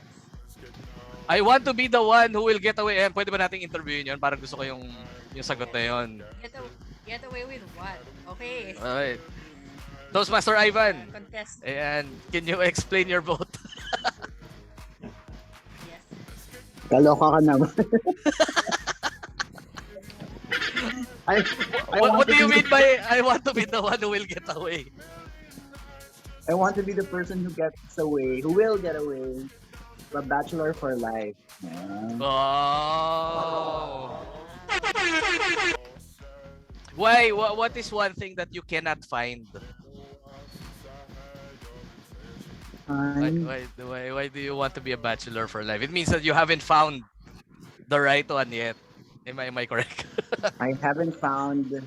I want to be the one who will get away. Pwede ba nating interviewin yun? Parang gusto ko yung sagot na yun. Get away with what? Okay. Alright. Toastmaster Ivan. Contest. And can you explain your vote? Yes. Kaloka ka naman. What do you mean by I want to be the one who will get away? I want to be the person who gets away, who will get away, a bachelor for life. Yeah. Oh. Why? What is one thing that you cannot find? And Why do you want to be a bachelor for life? It means that you haven't found the right one yet. Am I correct? I haven't found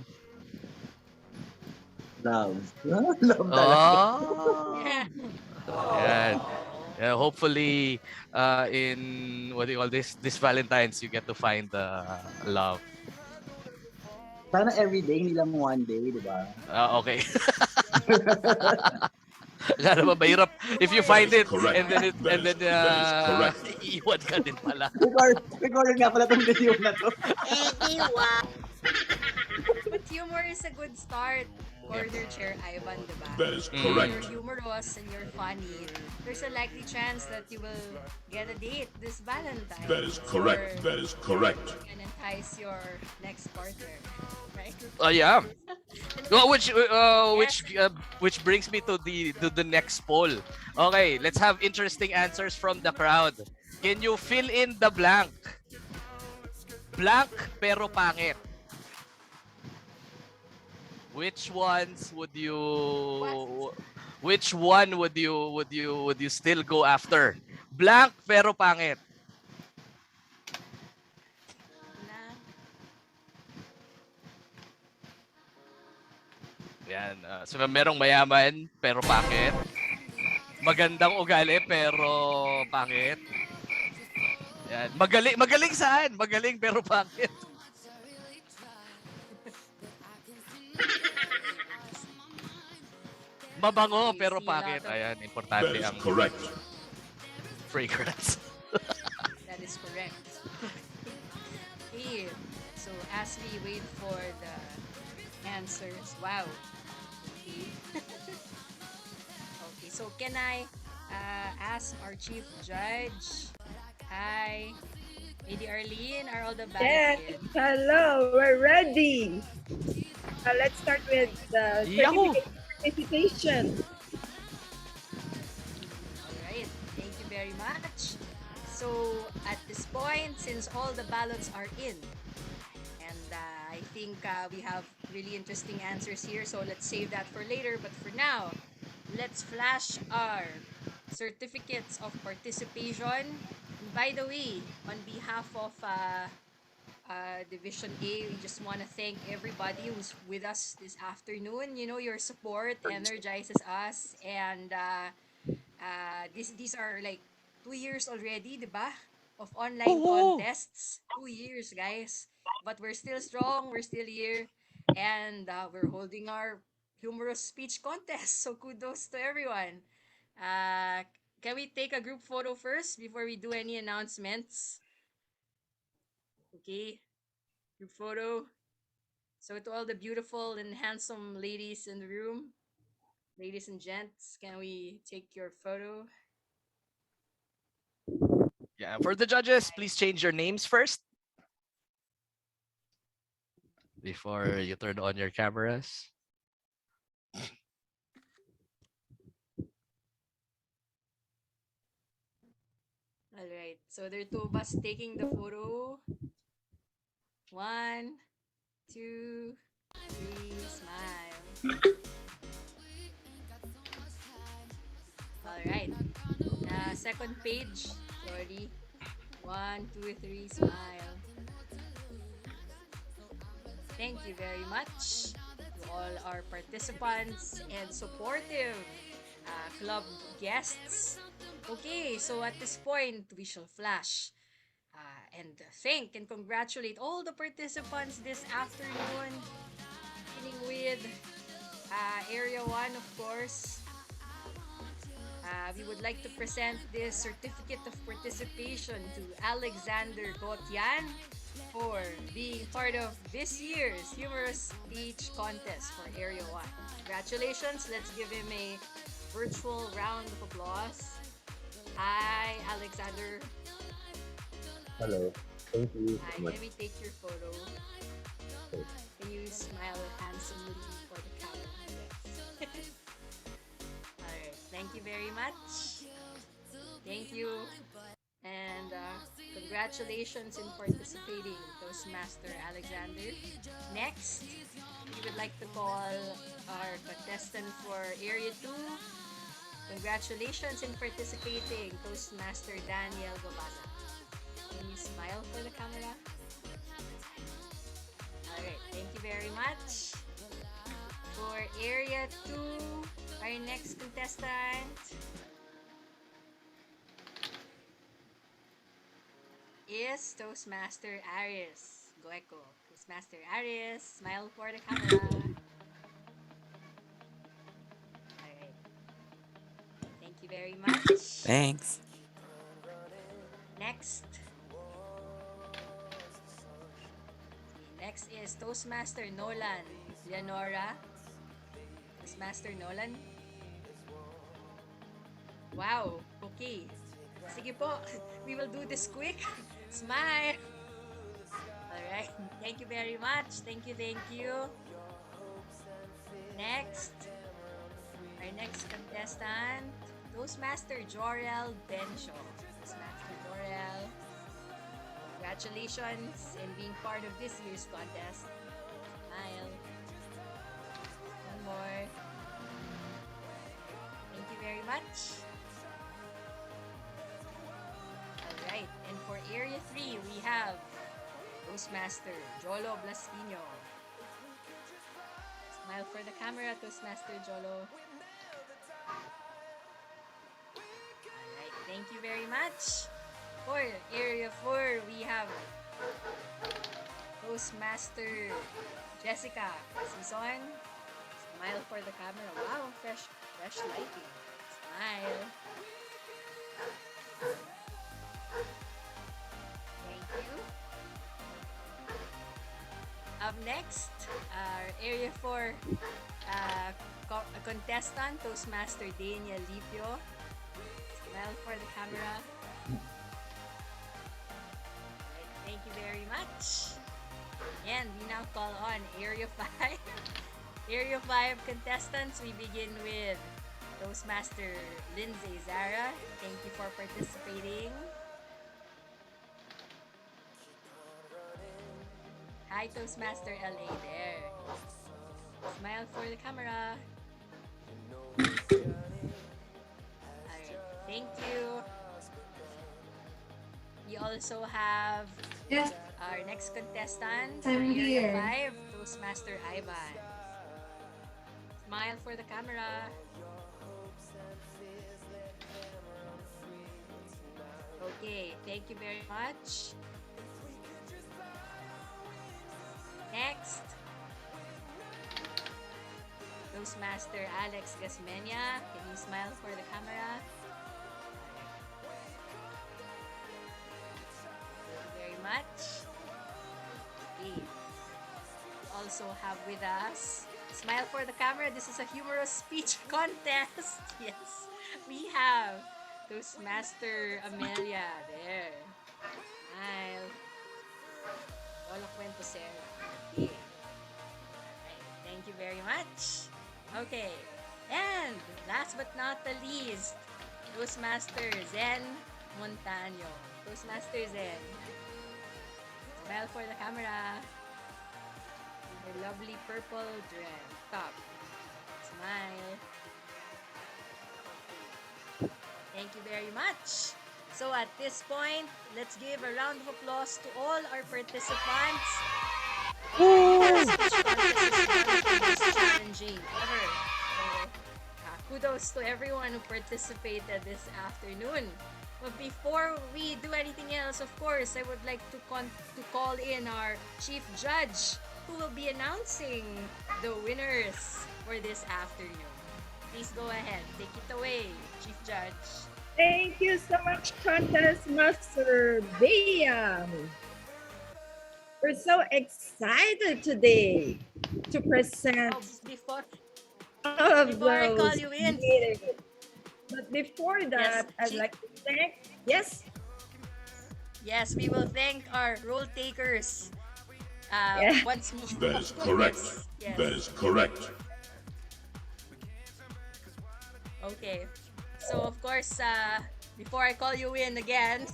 love. Love talaga. Oh. Yeah. Yeah. Yeah, hopefully in what do you call this Valentine's you get to find love. Sana every day, hindi lang one day, di ba? Okay. Wala naman mahirap if you That find is it correct. and then That is correct. iwan ka din pala. Recorded nga pala tong video na to. But humor is a good start. Yep. Corner chair Ivan, diba? That is If correct. you're humorous and you're funny, there's a likely chance that you will get a date this Valentine's. That is correct. Or That is correct. you can entice your next partner, right? Yeah. And Well, Yes. which brings me to the next poll. Okay, let's have interesting answers from the crowd. Can you fill in the blank? Blank pero pangit. Which ones would you Which one would you still go after? Blank pero pangit. na Yan. So merong mayaman pero pangit. Magandang ugali pero pangit. Yan. Magaling saan? Magaling pero pangit. Mabango pero see a lot pangit. of Ayan, That importante is ang correct. fragrance. that is correct. Okay. So as we wait for the answers, wow. Okay. Okay. So can I ask our chief judge? Hi, Lady Arlene. Are all the ballots Yes, in? hello, we're ready. Let's start with the Yahoo! participation. All right. Thank you very much. So at this point, since all the ballots are in, and I think we have really interesting answers here, so let's save that for later. But for now, let's flash our certificates of participation. And by the way, on behalf of Division A, we just want to thank everybody who's with us this afternoon. You know, your support energizes us, and these are like 2 years already, diba? Of online contests. 2 years, guys. But we're still strong. We're still here, and we're holding our humorous speech contest. So kudos to everyone. Can we take a group photo first before we do any announcements? Okay, group photo. So to all the beautiful and handsome ladies in the room, ladies and gents, can we take your photo? Yeah, for the judges, please change your names first before you turn on your cameras. All right. So there are two of us taking the photo. 1, 2, 3, smile. All right. Second page. Sorry. 1, 2, 3, smile. Thank you very much to all our participants and supportive club guests. Okay, so at this point, we shall flash and thank and congratulate all the participants this afternoon, beginning with Area 1, of course. We would like to present this certificate of participation to Alexander Gotian for being part of this year's Humorous Speech Contest for Area 1. Congratulations. Let's give him a virtual round of applause. Hi, Alexander. Hello. Thank you Hi, so much. let me take your photo. Can you smile handsomely for the camera? Yes. Alright. very much. Thank you. And congratulations in participating, Toastmaster Alexander. Next, we would like to call our contestant for Area 2. Congratulations in participating, Toastmaster Daniel Gobasa. Can you smile for the camera? Alright, thank you very much. For Area 2, our next contestant is Toastmaster Aris Goeco. Toastmaster Aris, smile for the camera. Alright. Thank you very much. Thanks. Next. Next is Toastmaster Nolan Leonora. Toastmaster Nolan. Wow, okay. Sige po, we will do this quick. Smile. Alright, thank you very much. Thank you, thank you. Next, our next contestant, Toastmaster Jorel Bencho. Toastmaster Jorel, congratulations in being part of this year's contest. Smile. One more. Thank you very much. Alright, and for Area 3, we have Toastmaster Jolo Blasquino. Smile for the camera, Toastmaster Jolo. Alright, thank you very much. For Area 4, we have Toastmaster Jessica Sison. Smile for the camera. Wow, fresh lighting. Smile. Thank you. Up next, our Area 4 contestant, Toastmaster Daniel Lipio. Smile for the camera. Alright, thank you very much. And we now call on Area 5. Area 5 contestants, we begin with Toastmaster Lindsay Zara. Thank you for participating. Hi, Toastmaster LA there. Smile for the camera. Alright, thank you. We also have our next contestant, I'm Area here. 5, Toastmaster Ivan. Smile for the camera. Okay, thank you very much. Next, Toastmaster Alex Gasmenia. Can you smile for the camera? Thank you very much. Okay. We also have with us, smile for the camera, this is a humorous speech contest. Yes, we have Toastmaster Amelia there. Smile. Hola kwento, Sarah. Okay. Alright, thank you very much. Okay, and last but not the least, Toastmaster Zen Montaño. Toastmaster Zen. Smile for the camera. Her lovely purple dress top. Smile. Thank you very much. So at this point, let's give a round of applause to all our participants. Humorous speech contest is one of the most challenging ever. So, kudos to everyone who participated this afternoon. But before we do anything else, of course, I would like to call in our chief judge who will be announcing the winners for this afternoon. Please go ahead. Take it away, Chief Judge. Thank you so much, Contest Master Bea. We're so excited today to present Before all of I call those you in. winners. But before Yes, that, I'd like to thank, yes? Yes, we will thank our role takers. Yeah. Once more. That is correct. Yes. That is correct. Okay. So of course, before I call you in again,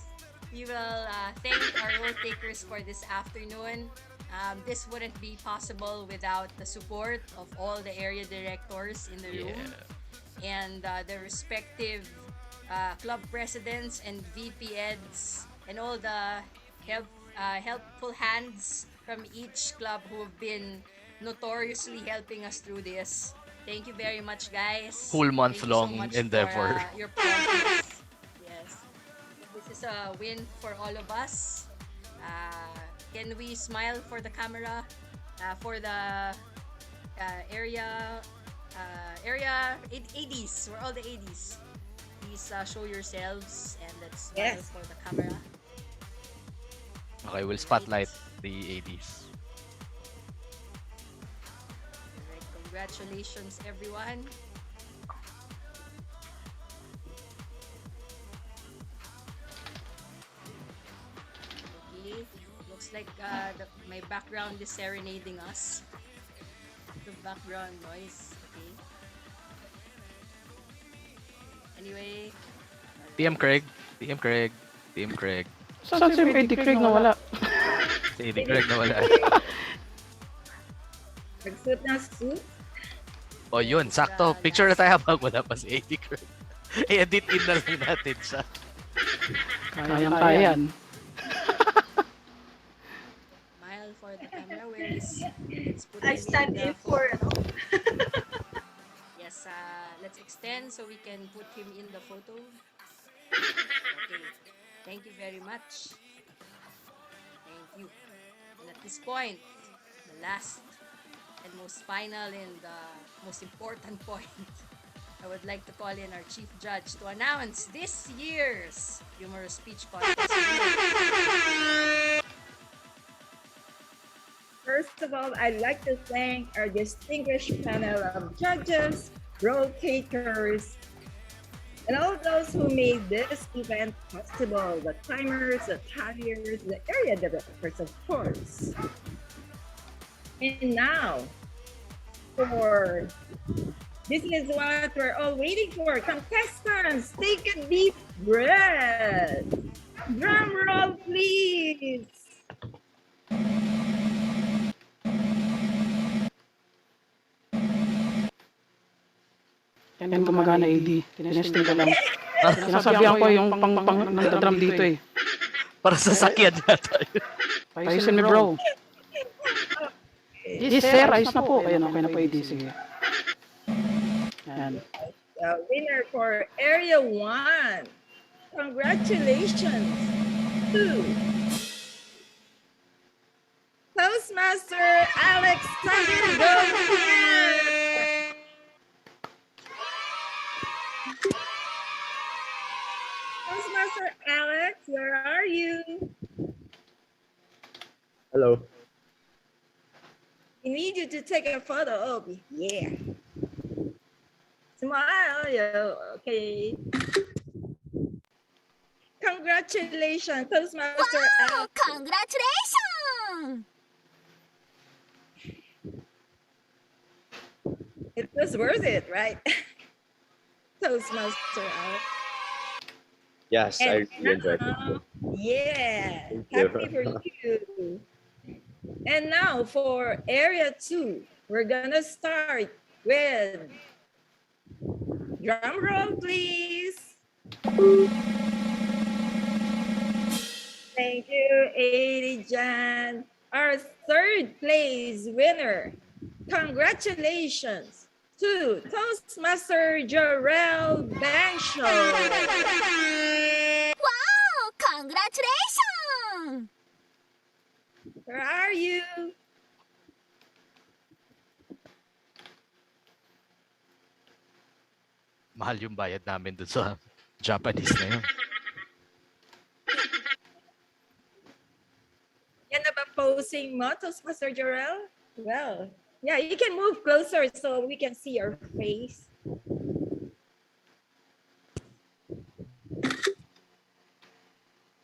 we will thank our role takers for this afternoon. This wouldn't be possible without the support of all the area directors in the room and the respective club presidents and VP eds and all the helpful hands from each club who have been notoriously helping us through this. Thank you very much, guys. Whole month Thank you so long much for endeavor. your promptness. Yes. This is a win for all of us. Can we smile for the camera? For the ADs. We're all the ADs. Please show yourselves and let's smile for the camera. Okay, we'll spotlight the ADs. Alright, congratulations everyone. Okay, looks like my background is serenading us. The background noise. Okay. Anyway. TM Craig. TM Craig. TM Craig. Saan si Eddie Craig na wala? Si Eddie Craig na wala. Nagsuot ng suit. O yun, sakto. Picture na tayo habang wala pa si Eddie Craig. I-edit in na lang natin siya. Kayang-kaya yan. Smile for the camera. Where is? Let's put I him stand in in the for photo. Yes, let's extend so we can put him in the photo. Okay. Thank you very much. Thank you. And at this point, the last and most final and most important point, I would like to call in our chief judge to announce this year's Humorous Speech Contest. First of all, I'd like to thank our distinguished panel of judges, role takers, and all those who made this event possible, the timers, the talliers, the area directors, of course. And now, this is what we're all waiting for. Contestants, take a deep breath. Drum roll, please. Yan gumagana, AD. Tinesting ko lang. Sinasabihan ko yung pang nagdadrum dito eh. Para sa sakyan yata yun. Tyson me bro. Yes sir, ayos na po. Ayun, okay na po, AD. Sige. Yan. Winner for Area 1. Congratulations to Toastmaster Alexander Gomez. Toastmaster Alex, where are you? Hello. We need you to take a photo of me. Yeah. Smile. Yeah. Okay. Congratulations, Toastmaster Alex. Congratulations! It was worth it, right? Toastmaster Alex. Yes, I really enjoyed it. Yeah, Thank happy you. for you. And now for Area 2, we're gonna start with drum roll, please. Thank you, Adi Jan, our third place winner. Congratulations to Toastmaster Jarrell Bangshaw. Wow! Congratulations! Where are you? Mahal yung bayad namin dun sa Japanese na yun. Yan na ba posing mo, Toastmaster Jarrell? Well, yeah, you can move closer so we can see your face.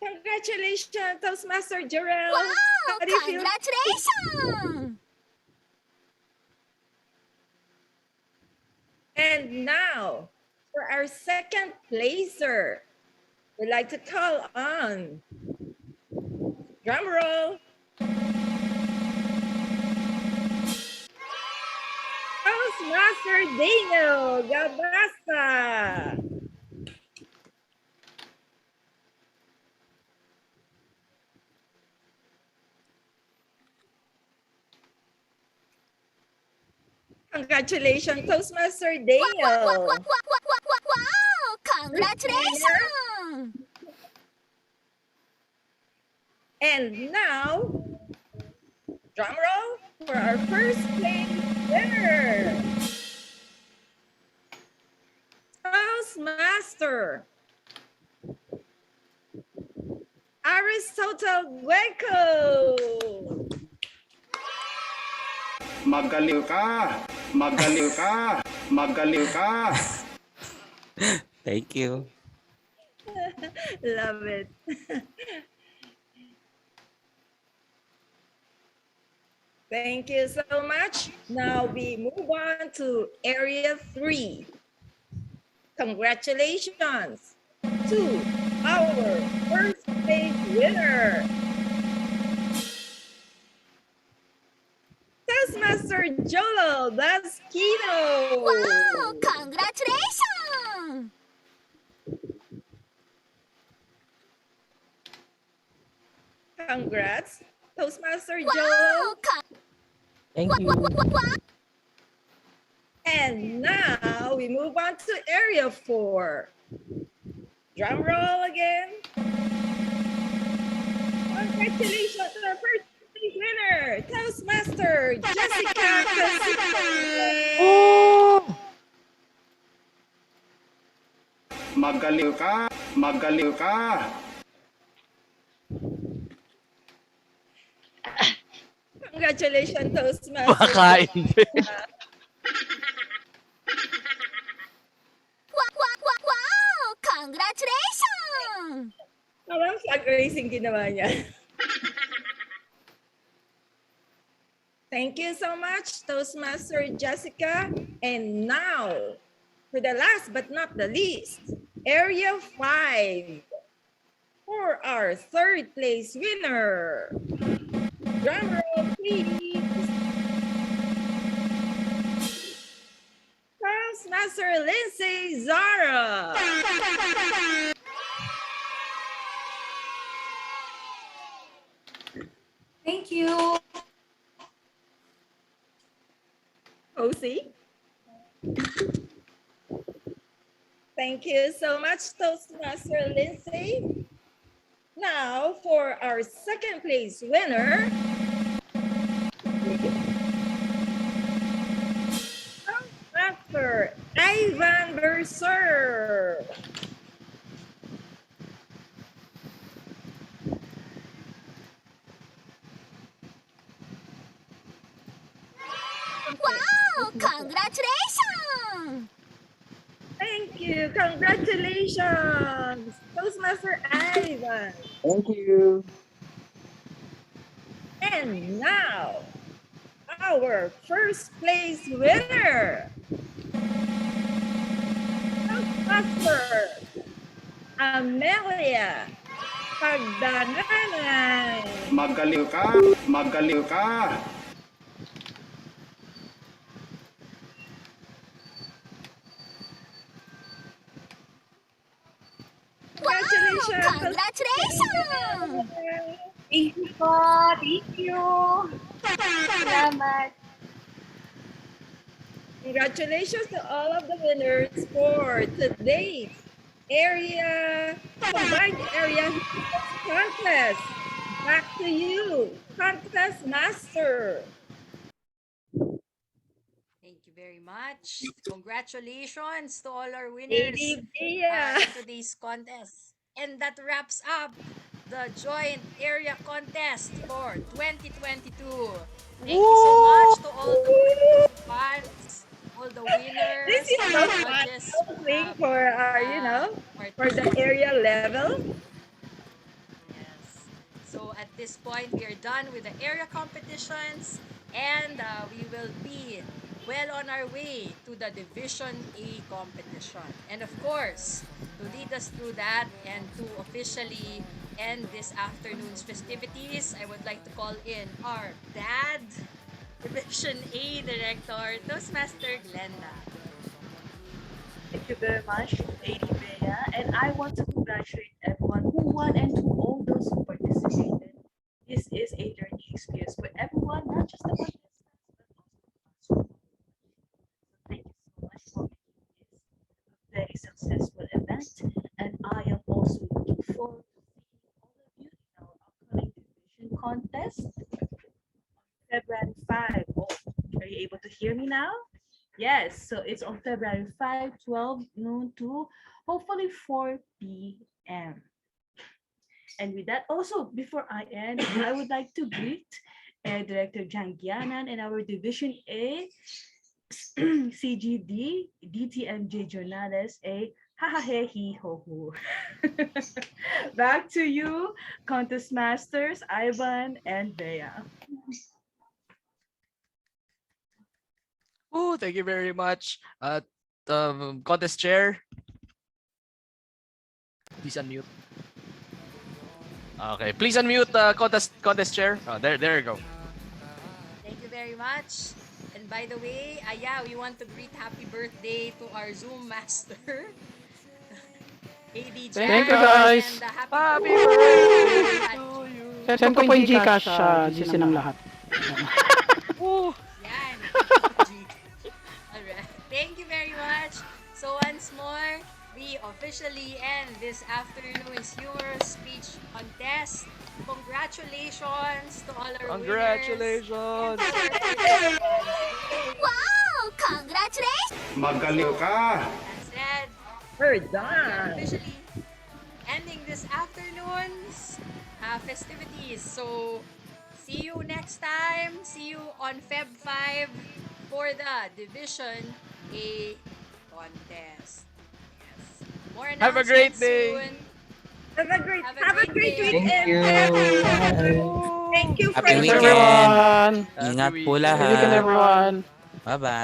Congratulations, Toastmaster Jarrell. Wow! How do you feel? Congratulations! And now, For our second placer, we'd like to call on, drum roll, Toastmaster Daniel Gabasa. Congratulations, Toastmaster Daniel. Wow! Congratulations! And now, drum roll for our first place winner. Toastmaster Aristotle Gueco. Magaling ka! Magaling ka! Magaling ka! Thank you. Love it. Thank you so much. Now we move on to area 3. Congratulations to our first place winner, Toastmaster Jolo Daskino. Wow! Congratulations! Congrats, Toastmaster Wow! Jolo. Thank you. And now we move on to area 4. Drum roll again. Congratulations to our first place winner, Toastmaster Jessica Oh! Magaling ka! Magaling ka! Congratulations, Toastmaster. Makain din. Wow! Congratulations! Parang flag racing ginawa niya. Thank you so much, Toastmaster Jessica. And now, for the last but not the least, area 5 for our third place winner. Drum roll, please. Toastmaster Lindsay Zara. Thank you. Josie. Thank you so much, Toastmaster Lindsay. Now, for our second place winner, Toastmaster Ivan Berser. Wow! Congratulations! Thank you. Congratulations, Toastmaster Ivan. Thank you. And now, our first place winner, Toastmaster Amelia Pagdananan. Magaling ka! Magaling ka! Congratulations! Congratulations! Thank you po. Thank you. Salamat. Congratulations to all of the winners for today's combined area contest. Back to you, contest master. Thank you very much. Congratulations to all our winners Lady Bea. in today's contest. And that wraps up the joint area contest for 2022. Thank you so much to all the participants, all the winners, This is all so the fun judges, thing for our, for the area level. Yes. So at this point, we are done with the area competitions, and we will be well on our way to the Division A competition. And of course, to lead us through that and to officially end this afternoon's festivities, I would like to call in our dad, Division A Director, Toastmaster Glenda. Thank you very much, Lady Bea, and I want to congratulate everyone who won and to all those who participated. This is a learning experience for everyone, not just the contestants, but also thank you so much for making this a very successful event, and I am also looking forward to seeing all of you in our upcoming division contest on February 5. Oh, are you able to hear me now? Yes, so it's on February 5, 12 noon to hopefully 4 p.m. And with that, also, before I end, I would like to greet Director Jan Gianan and our Division A CGD DTMJ Jornales A hahahe he ho ho. Back to you, contest masters Ivan and Bea. Oh, thank you very much. Contest chair, please unmute. Okay, please unmute contest chair. Oh, there you go. Thank you very much. And by the way, yeah, we want to greet happy birthday to our Zoom master, AD Jan. Thank you, guys. And Happy birthday to you. Send ko po yung Gcash sa GC ng lahat. Yan. Alright. Thank you very much. So once more, we officially end this afternoon's humorous speech contest. Congratulations to all our Congratulations. winners. Wow! Congratulations! Magaling ka! That said, We're we are done. officially ending this afternoon's festivities. So, see you next time. See you on Feb 5 for the Division A contest. Yes. More announcements Have a great day. soon. Have a great day. weekend. Thank you for Happy Thanks, weekend. everyone. Ingat po Happy weekend, lahat. everyone. Bye-bye.